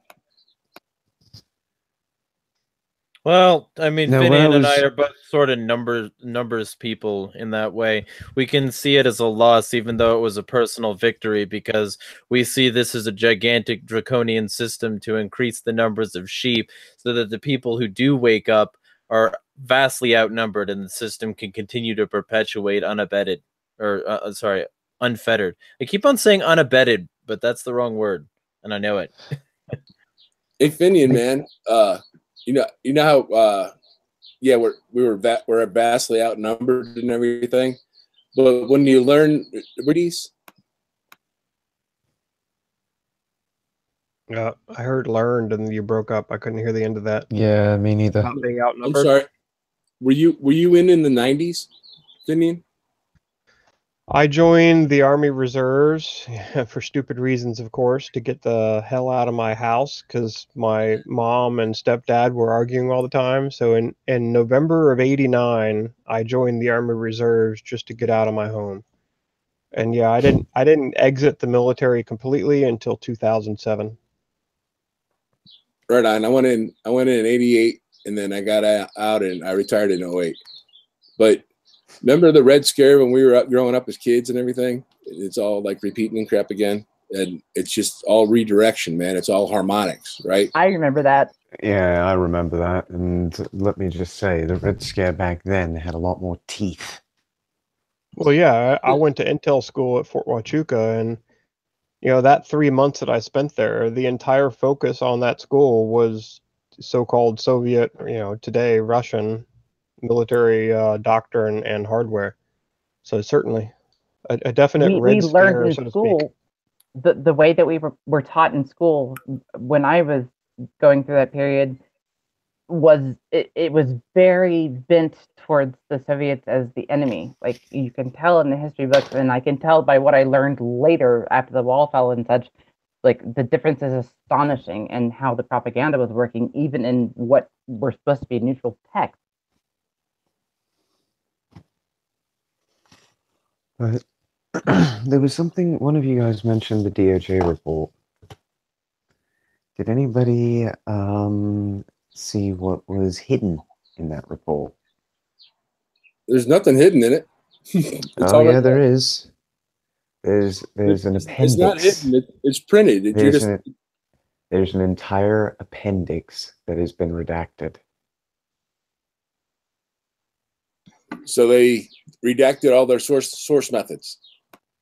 Well, I mean, No, what I Finian and I was- are both sort of numbers people in that way. We can see it as a loss, even though it was a personal victory, because we see this as a gigantic draconian system to increase the numbers of sheep, so that the people who do wake up are vastly outnumbered, and the system can continue to perpetuate unabetted, or sorry, unfettered. I keep on saying unabetted, but that's the wrong word, and I know it. Hey, Finian, man, you know how yeah, we're vastly outnumbered and everything, but when you learn liberties, I heard learned and you broke up. I couldn't hear the end of that. Yeah, me neither. Not being I'm outnumbered. sorry, were you in the 90s, Finian? I joined the Army Reserves for stupid reasons, of course, to get the hell out of my house because my mom and stepdad were arguing all the time. So in November of '89, I joined the Army Reserves just to get out of my home. And yeah, I didn't exit the military completely until 2007. Right on. I went in in '88, and then I got out and I retired in '08. But remember the Red Scare when we were growing up as kids and everything? It's all like repeating and crap again, and it's just all redirection, man. It's all harmonics, right? I remember that. Yeah, I remember that. And let me just say, the Red Scare back then had a lot more teeth. Well, yeah, I went to Intel school at Fort Huachuca, and that 3 months that I spent there, the entire focus on that school was so-called Soviet, today Russian military doctrine and hardware. So certainly a definite We Red learned Scare, in so to speak. school the way that we were taught in school when I was going through that period was it was very bent towards the Soviets as the enemy. Like you can tell in the history books, and I can tell by what I learned later after the wall fell and such. Like the difference is astonishing in how the propaganda was working, even in what were supposed to be neutral text. But there was something, one of you guys mentioned the DOJ report. Did anybody see what was hidden in that report? There's nothing hidden in it. It's Oh yeah, right there there. is. There's an appendix. It's not hidden. It's printed. There's an entire appendix that has been redacted. So they redacted all their source methods.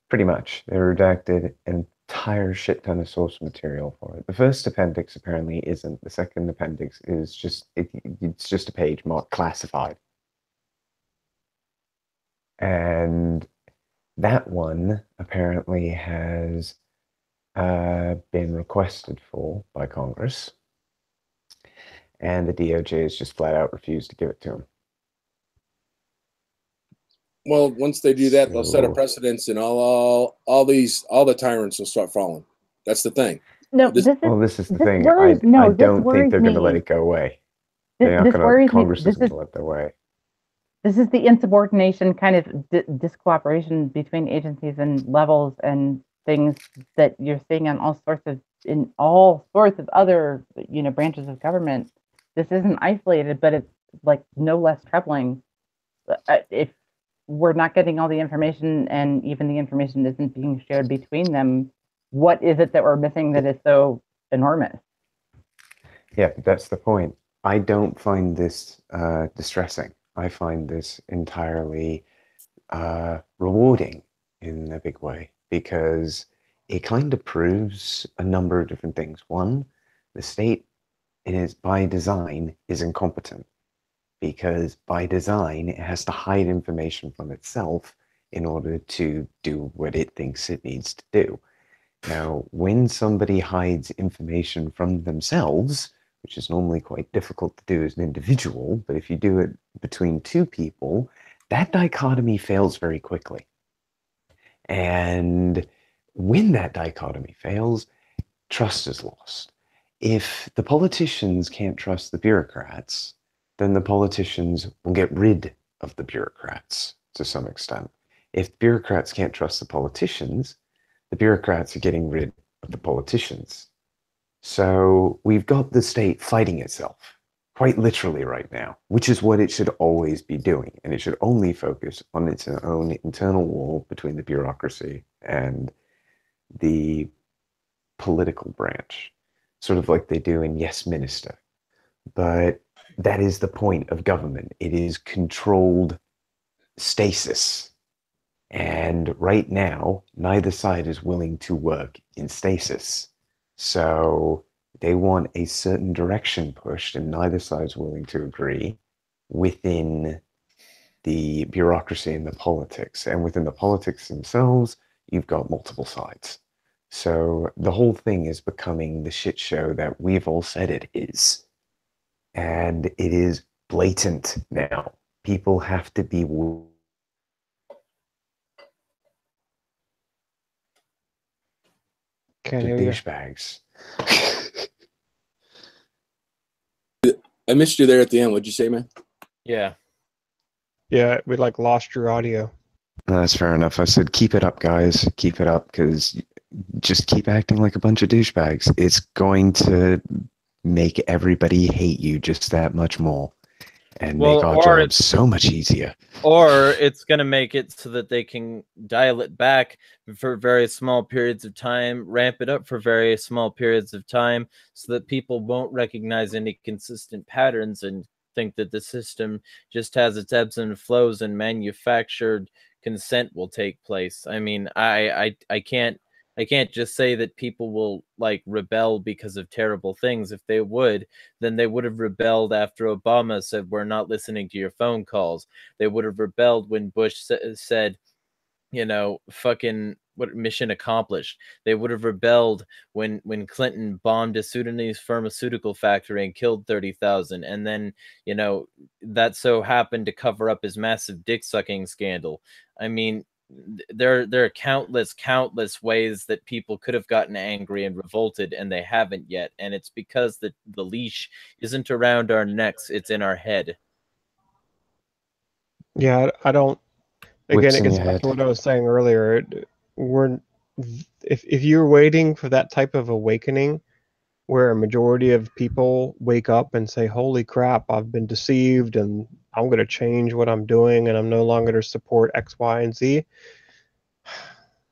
Pretty much, they redacted an entire shit ton of source material for it. The first appendix apparently isn't. The second appendix is it's just a page marked classified. And that one apparently has been requested for by Congress, and the DOJ has just flat out refused to give it to them. Well, once they do that, they'll set a So- precedence, and all the tyrants will start falling. That's the thing. No, This- this is Well, this is the this thing. worries- I no, this don't think worries they're going to me. let it go away. this, They're not this going worries to. me. Congress isn't going to let that away. This is the insubordination kind of discooperation between agencies and levels and things that you're seeing on in all sorts of other branches of government. This isn't isolated, but it's like no less troubling. If we're not getting all the information, and even the information isn't being shared between them, what is it that we're missing that is so enormous? Yeah, that's the point. I don't find this distressing. I find this entirely rewarding in a big way, because it kind of proves a number of different things. One, the state by design is incompetent, because by design it has to hide information from itself in order to do what it thinks it needs to do. Now, when somebody hides information from themselves, which is normally quite difficult to do as an individual, but if you do it between two people, that dichotomy fails very quickly. And when that dichotomy fails, trust is lost. If the politicians can't trust the bureaucrats, then the politicians will get rid of the bureaucrats to some extent. If bureaucrats can't trust the politicians, the bureaucrats are getting rid of the politicians. So we've got the state fighting itself, quite literally right now, which is what it should always be doing. And it should only focus on its own internal war between the bureaucracy and the political branch, sort of like they do in Yes Minister. But that is the point of government. It is controlled stasis. And right now, neither side is willing to work in stasis. So they want a certain direction pushed, and neither side is willing to agree within the bureaucracy and the politics. And within the politics themselves, you've got multiple sides. So the whole thing is becoming the shit show that we've all said it is. And it is blatant now. People have to be... Can't hear you. douchebags. I missed you there at the end. What'd you say, man? Yeah. Yeah, we like lost your audio. That's fair enough. I said, keep it up, guys. Keep it up, because just keep acting like a bunch of douchebags. It's going to make everybody hate you just that much more, and make our jobs so much easier. Or it's going to make it so that they can dial it back for very small periods of time, ramp it up for very small periods of time, so that people won't recognize any consistent patterns and think that the system just has its ebbs and flows and manufactured consent will take place. I mean, I can't just say that people will like rebel because of terrible things. If they would, then they would have rebelled after Obama said, we're not listening to your phone calls. They would have rebelled when Bush said, you know, fucking what, mission accomplished. They would have rebelled when Clinton bombed a Sudanese pharmaceutical factory and killed 30,000. And then, you know, that so happened to cover up his massive dick sucking scandal. I mean, there are countless ways that people could have gotten angry and revolted, and they haven't yet. And it's because the leash isn't around our necks, it's in our head. Yeah, I don't. Again, it gets back to what I was saying earlier. If you're waiting for that type of awakening, where a majority of people wake up and say, "Holy crap, I've been deceived, and I'm going to change what I'm doing, and I'm no longer to support X, Y, and Z,"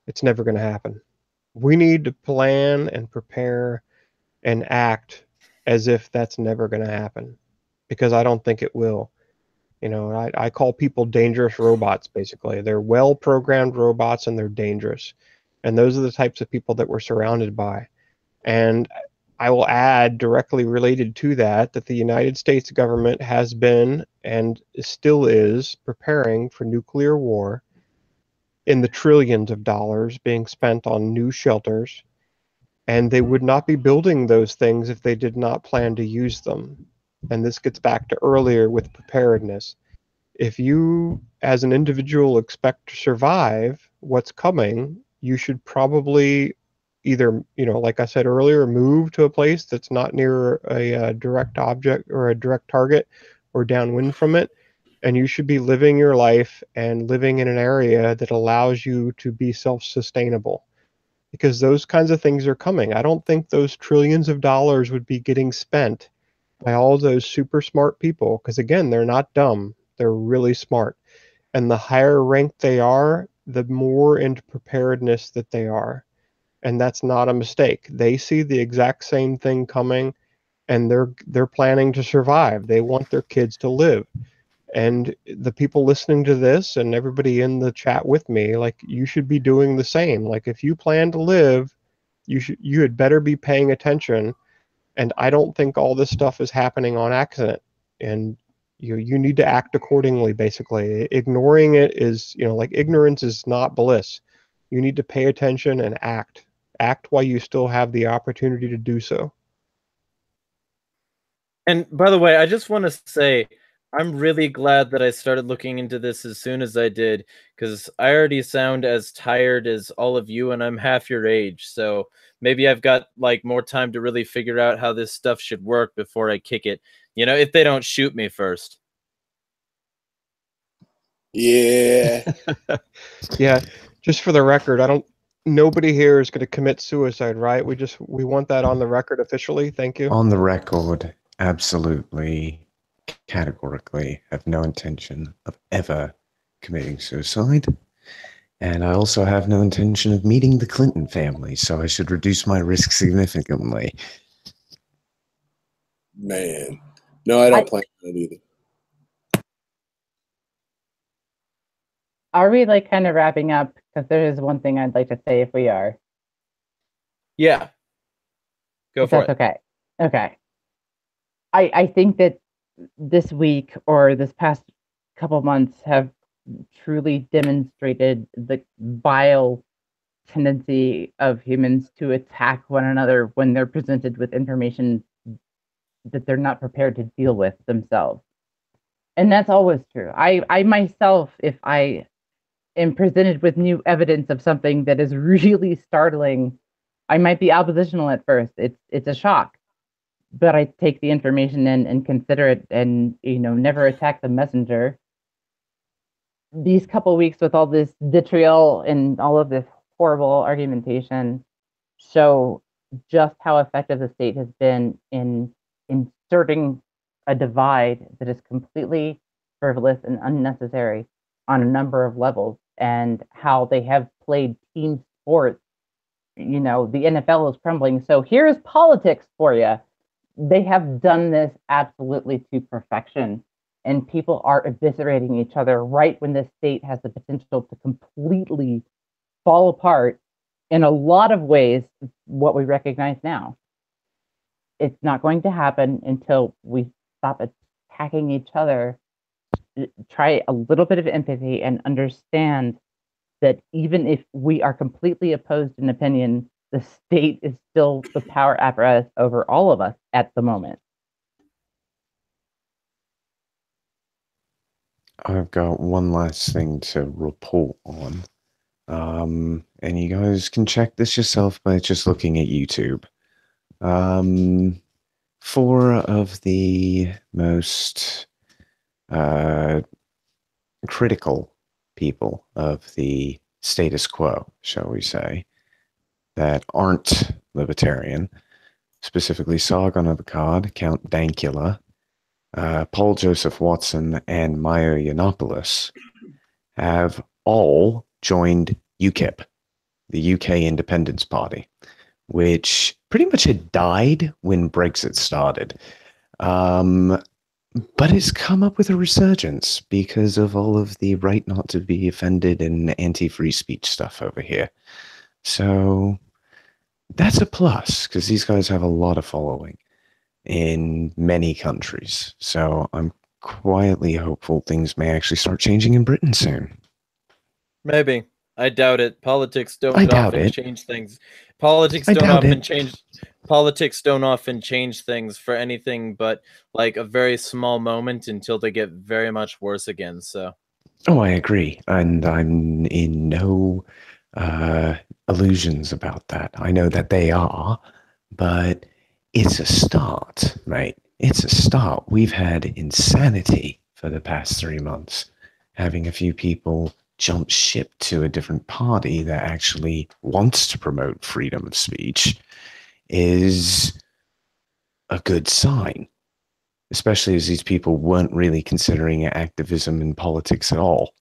it's never going to happen. We need to plan and prepare and act as if that's never going to happen, because I don't think it will. You know, I call people dangerous robots, basically. They're well-programmed robots, and they're dangerous. And those are the types of people that we're surrounded by. And I will add, directly related to that, that the United States government has been, and still is, preparing for nuclear war in the trillions of dollars being spent on new shelters. And they would not be building those things if they did not plan to use them. And this gets back to earlier with preparedness. If you, as an individual, expect to survive what's coming, you should probably either, you know, like I said earlier, move to a place that's not near a direct object or a direct target or downwind from it. And you should be living your life and living in an area that allows you to be self-sustainable, because those kinds of things are coming. I don't think those trillions of dollars would be getting spent by all those super smart people, because again, they're not dumb, they're really smart. And the higher ranked they are, the more into preparedness that they are. And that's not a mistake. They see the exact same thing coming, and they're planning to survive. They want their kids to live. And the people listening to this and everybody in the chat with me, like, you should be doing the same. Like, if you plan to live, you had better be paying attention. And I don't think all this stuff is happening on accident. And you need to act accordingly, basically. Ignoring it is, you know, like, ignorance is not bliss. You need to pay attention and act. Act while you still have the opportunity to do so. And by the way, I just want to say, I'm really glad that I started looking into this as soon as I did, because I already sound as tired as all of you, and I'm half your age. So maybe I've got like more time to really figure out how this stuff should work before I kick it. You know, if they don't shoot me first. Yeah. Yeah, just for the record, nobody here is going to commit suicide, right? We want that on the record officially. Thank you. On the record, absolutely, categorically, have no intention of ever committing suicide. And I also have no intention of meeting the Clinton family, so I should reduce my risk significantly. Man. No, I don't plan on it either. Are we like kind of wrapping up? Because there is one thing I'd like to say if we are. Yeah. Go If for that's it. okay. Okay. I think that this week or this past couple months have truly demonstrated the vile tendency of humans to attack one another when they're presented with information that they're not prepared to deal with themselves. And that's always true. I myself, if I am presented with new evidence of something that is really startling, I might be oppositional at first. It's a shock, but I take the information in and consider it, and never attack the messenger. These couple weeks with all this vitriol and all of this horrible argumentation show just how effective the state has been in inserting a divide that is completely frivolous and unnecessary on a number of levels, and how they have played team sports. The NFL is crumbling, so here's politics for you. They have done this absolutely to perfection, and people are eviscerating each other right when the state has the potential to completely fall apart in a lot of ways, what we recognize now. It's not going to happen until we stop attacking each other. Try a little bit of empathy and understand that even if we are completely opposed in opinion, the state is still the power apparatus over all of us at the moment. I've got one last thing to report on. And you guys can check this yourself by just looking at YouTube. 4 of the most critical people of the status quo, shall we say, that aren't libertarian, specifically Sargon of Akkad, Count Dankula, Paul Joseph Watson, and Maya Yiannopoulos, have all joined UKIP, the UK Independence Party, which pretty much had died when Brexit started. But it's come up with a resurgence because of all of the right not to be offended and anti-free speech stuff over here. So that's a plus, because these guys have a lot of following in many countries. So I'm quietly hopeful things may actually start changing in Britain soon. Maybe. I doubt it. Politics don't often change things. Politics don't often change things for anything but like a very small moment until they get very much worse again. So I agree. And I'm in no illusions about that. I know that they are, but it's a start, mate. It's a start. We've had insanity for the past 3 months. Having a few people jump ship to a different party that actually wants to promote freedom of speech is a good sign, especially as these people weren't really considering activism in politics at all,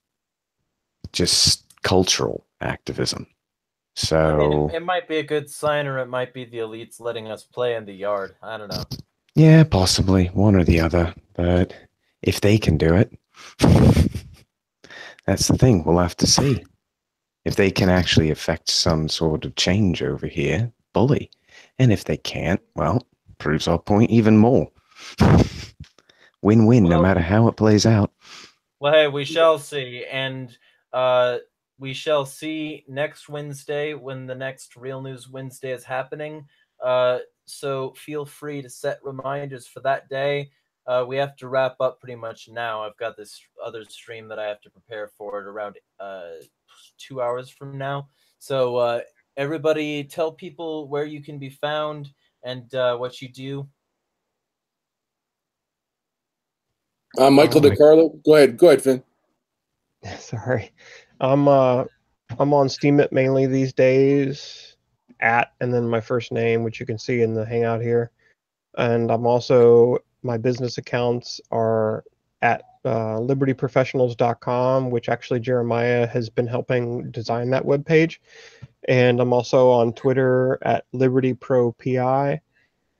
just cultural activism. So I mean, it might be a good sign, or it might be the elites letting us play in the yard. I don't know. Yeah, possibly one or the other, but if they can do it, that's the thing. We'll have to see if they can actually affect some sort of change over here. Bully. And if they can't, well, proves our point even more. Win-win, no matter how it plays out. Well, hey, we shall see. And we shall see next Wednesday when the next Real News Wednesday is happening. So feel free to set reminders for that day. we have to wrap up pretty much now. I've got this other stream that I have to prepare for at around 2 hours from now. So everybody, tell people where you can be found and what you do. Michael DeCarlo. Go ahead, Finn. Sorry, I'm on Steemit mainly these days. And then my first name, which you can see in the Hangout here, and I'm also, my business accounts are at libertyprofessionals.com, which actually Jeremiah has been helping design that webpage, and I'm also on Twitter at libertypropi.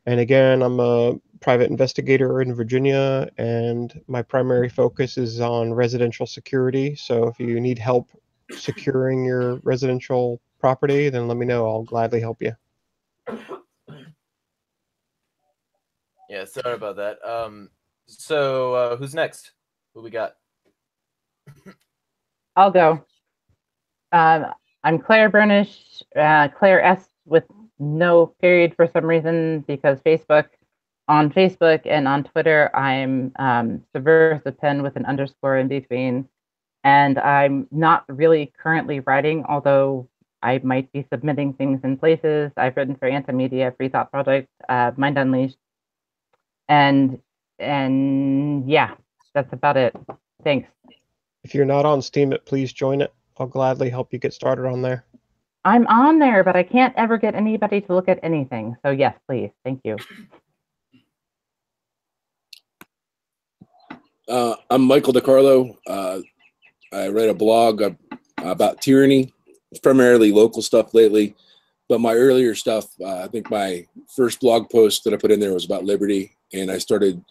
And again, I'm a private investigator in Virginia, and my primary focus is on residential security. So if you need help securing your residential property, then let me know. I'll gladly help you. Yeah, sorry about that. So who's next? Who we got? I'll go. I'm Claire Burnish, Claire S with no period for some reason, because on Facebook and on Twitter, I'm Subversive Pen with an underscore in between. And I'm not really currently writing, although I might be submitting things in places. I've written for Antimedia, Free Thought Project, Mind Unleashed. And yeah, that's about it. Thanks. If you're not on Steemit, please join it. I'll gladly help you get started on there. I'm on there, but I can't ever get anybody to look at anything. So yes, please. Thank you. I'm Michael DeCarlo. I write a blog about tyranny. It's primarily local stuff lately, but my earlier stuff, I think my first blog post that I put in there was about liberty, and I started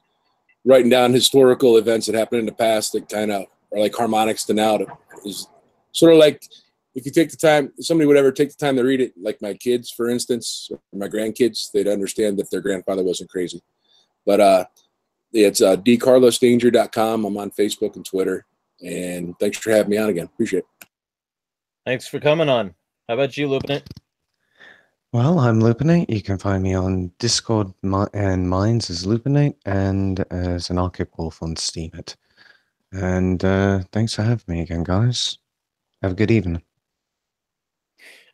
writing down historical events that happened in the past that kind of are like harmonics to now. It was sort of like, if you take the time, somebody would ever take the time to read it, like my kids, for instance, or my grandkids, they'd understand that their grandfather wasn't crazy. But it's dcarlosdanger.com. I'm on Facebook and Twitter. And thanks for having me on again. Appreciate it. Thanks for coming on. How about you, Lupinate? Well, I'm Lupinate. You can find me on Discord and Minds as Lupinate, and as an Arctic Wolf on Steemit. And thanks for having me again, guys. Have a good evening.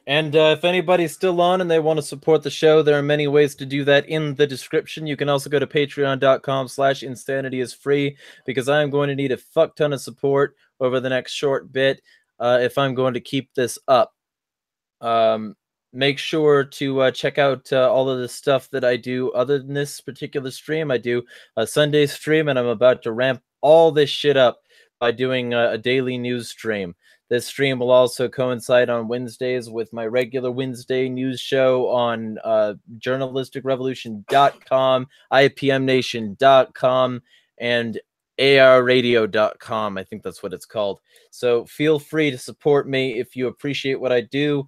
And if anybody's still on and they want to support the show, there are many ways to do that in the description. You can also go to patreon.com/insanity is free, because I'm going to need a fuck ton of support over the next short bit if I'm going to keep this up. Make sure to check out all of the stuff that I do other than this particular stream. I do a Sunday stream, and I'm about to ramp all this shit up by doing a daily news stream. This stream will also coincide on Wednesdays with my regular Wednesday news show on journalisticrevolution.com, IPMnation.com, and arradio.com. I think that's what it's called. So feel free to support me if you appreciate what I do,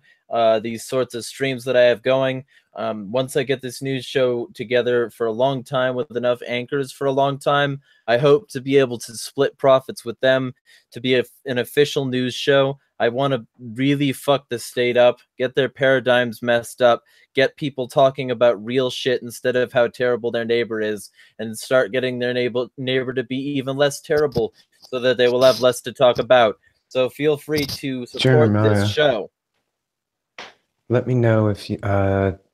these sorts of streams that I have going. Once I get this news show together for a long time with enough anchors for a long time, I hope to be able to split profits with them to be an official news show. I want to really fuck the state up, get their paradigms messed up, get people talking about real shit instead of how terrible their neighbor is, and start getting their neighbor to be even less terrible so that they will have less to talk about. So feel free to support this show. Let me know if you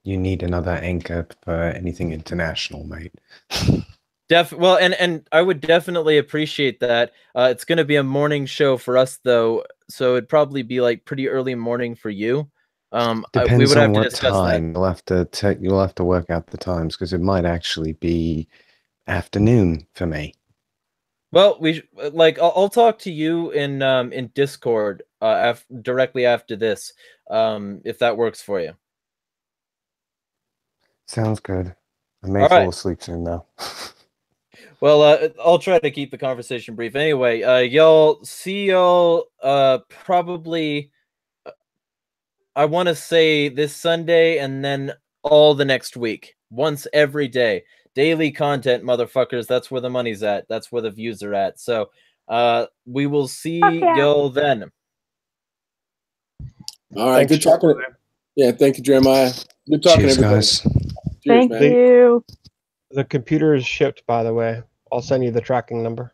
need another anchor for anything international, mate. Well, and I would definitely appreciate that. It's going to be a morning show for us, though, so it'd probably be like pretty early morning for you. Depends we would on have to what discuss time. that. You'll have to work out the times, because it might actually be afternoon for me. Well, I'll talk to you in Discord directly after this, if that works for you. Sounds good. I may fall asleep soon, though. Well, I'll try to keep the conversation brief. Anyway, see y'all probably, I want to say this Sunday and then all the next week. Once every day. Daily content, motherfuckers. That's where the money's at. That's where the views are at. So we will see y'all then. All right. Good talking. Yeah, thank you, Jeremiah. Good talking, Cheers, everybody. guys. Thank you. The computer is shipped, by the way. I'll send you the tracking number.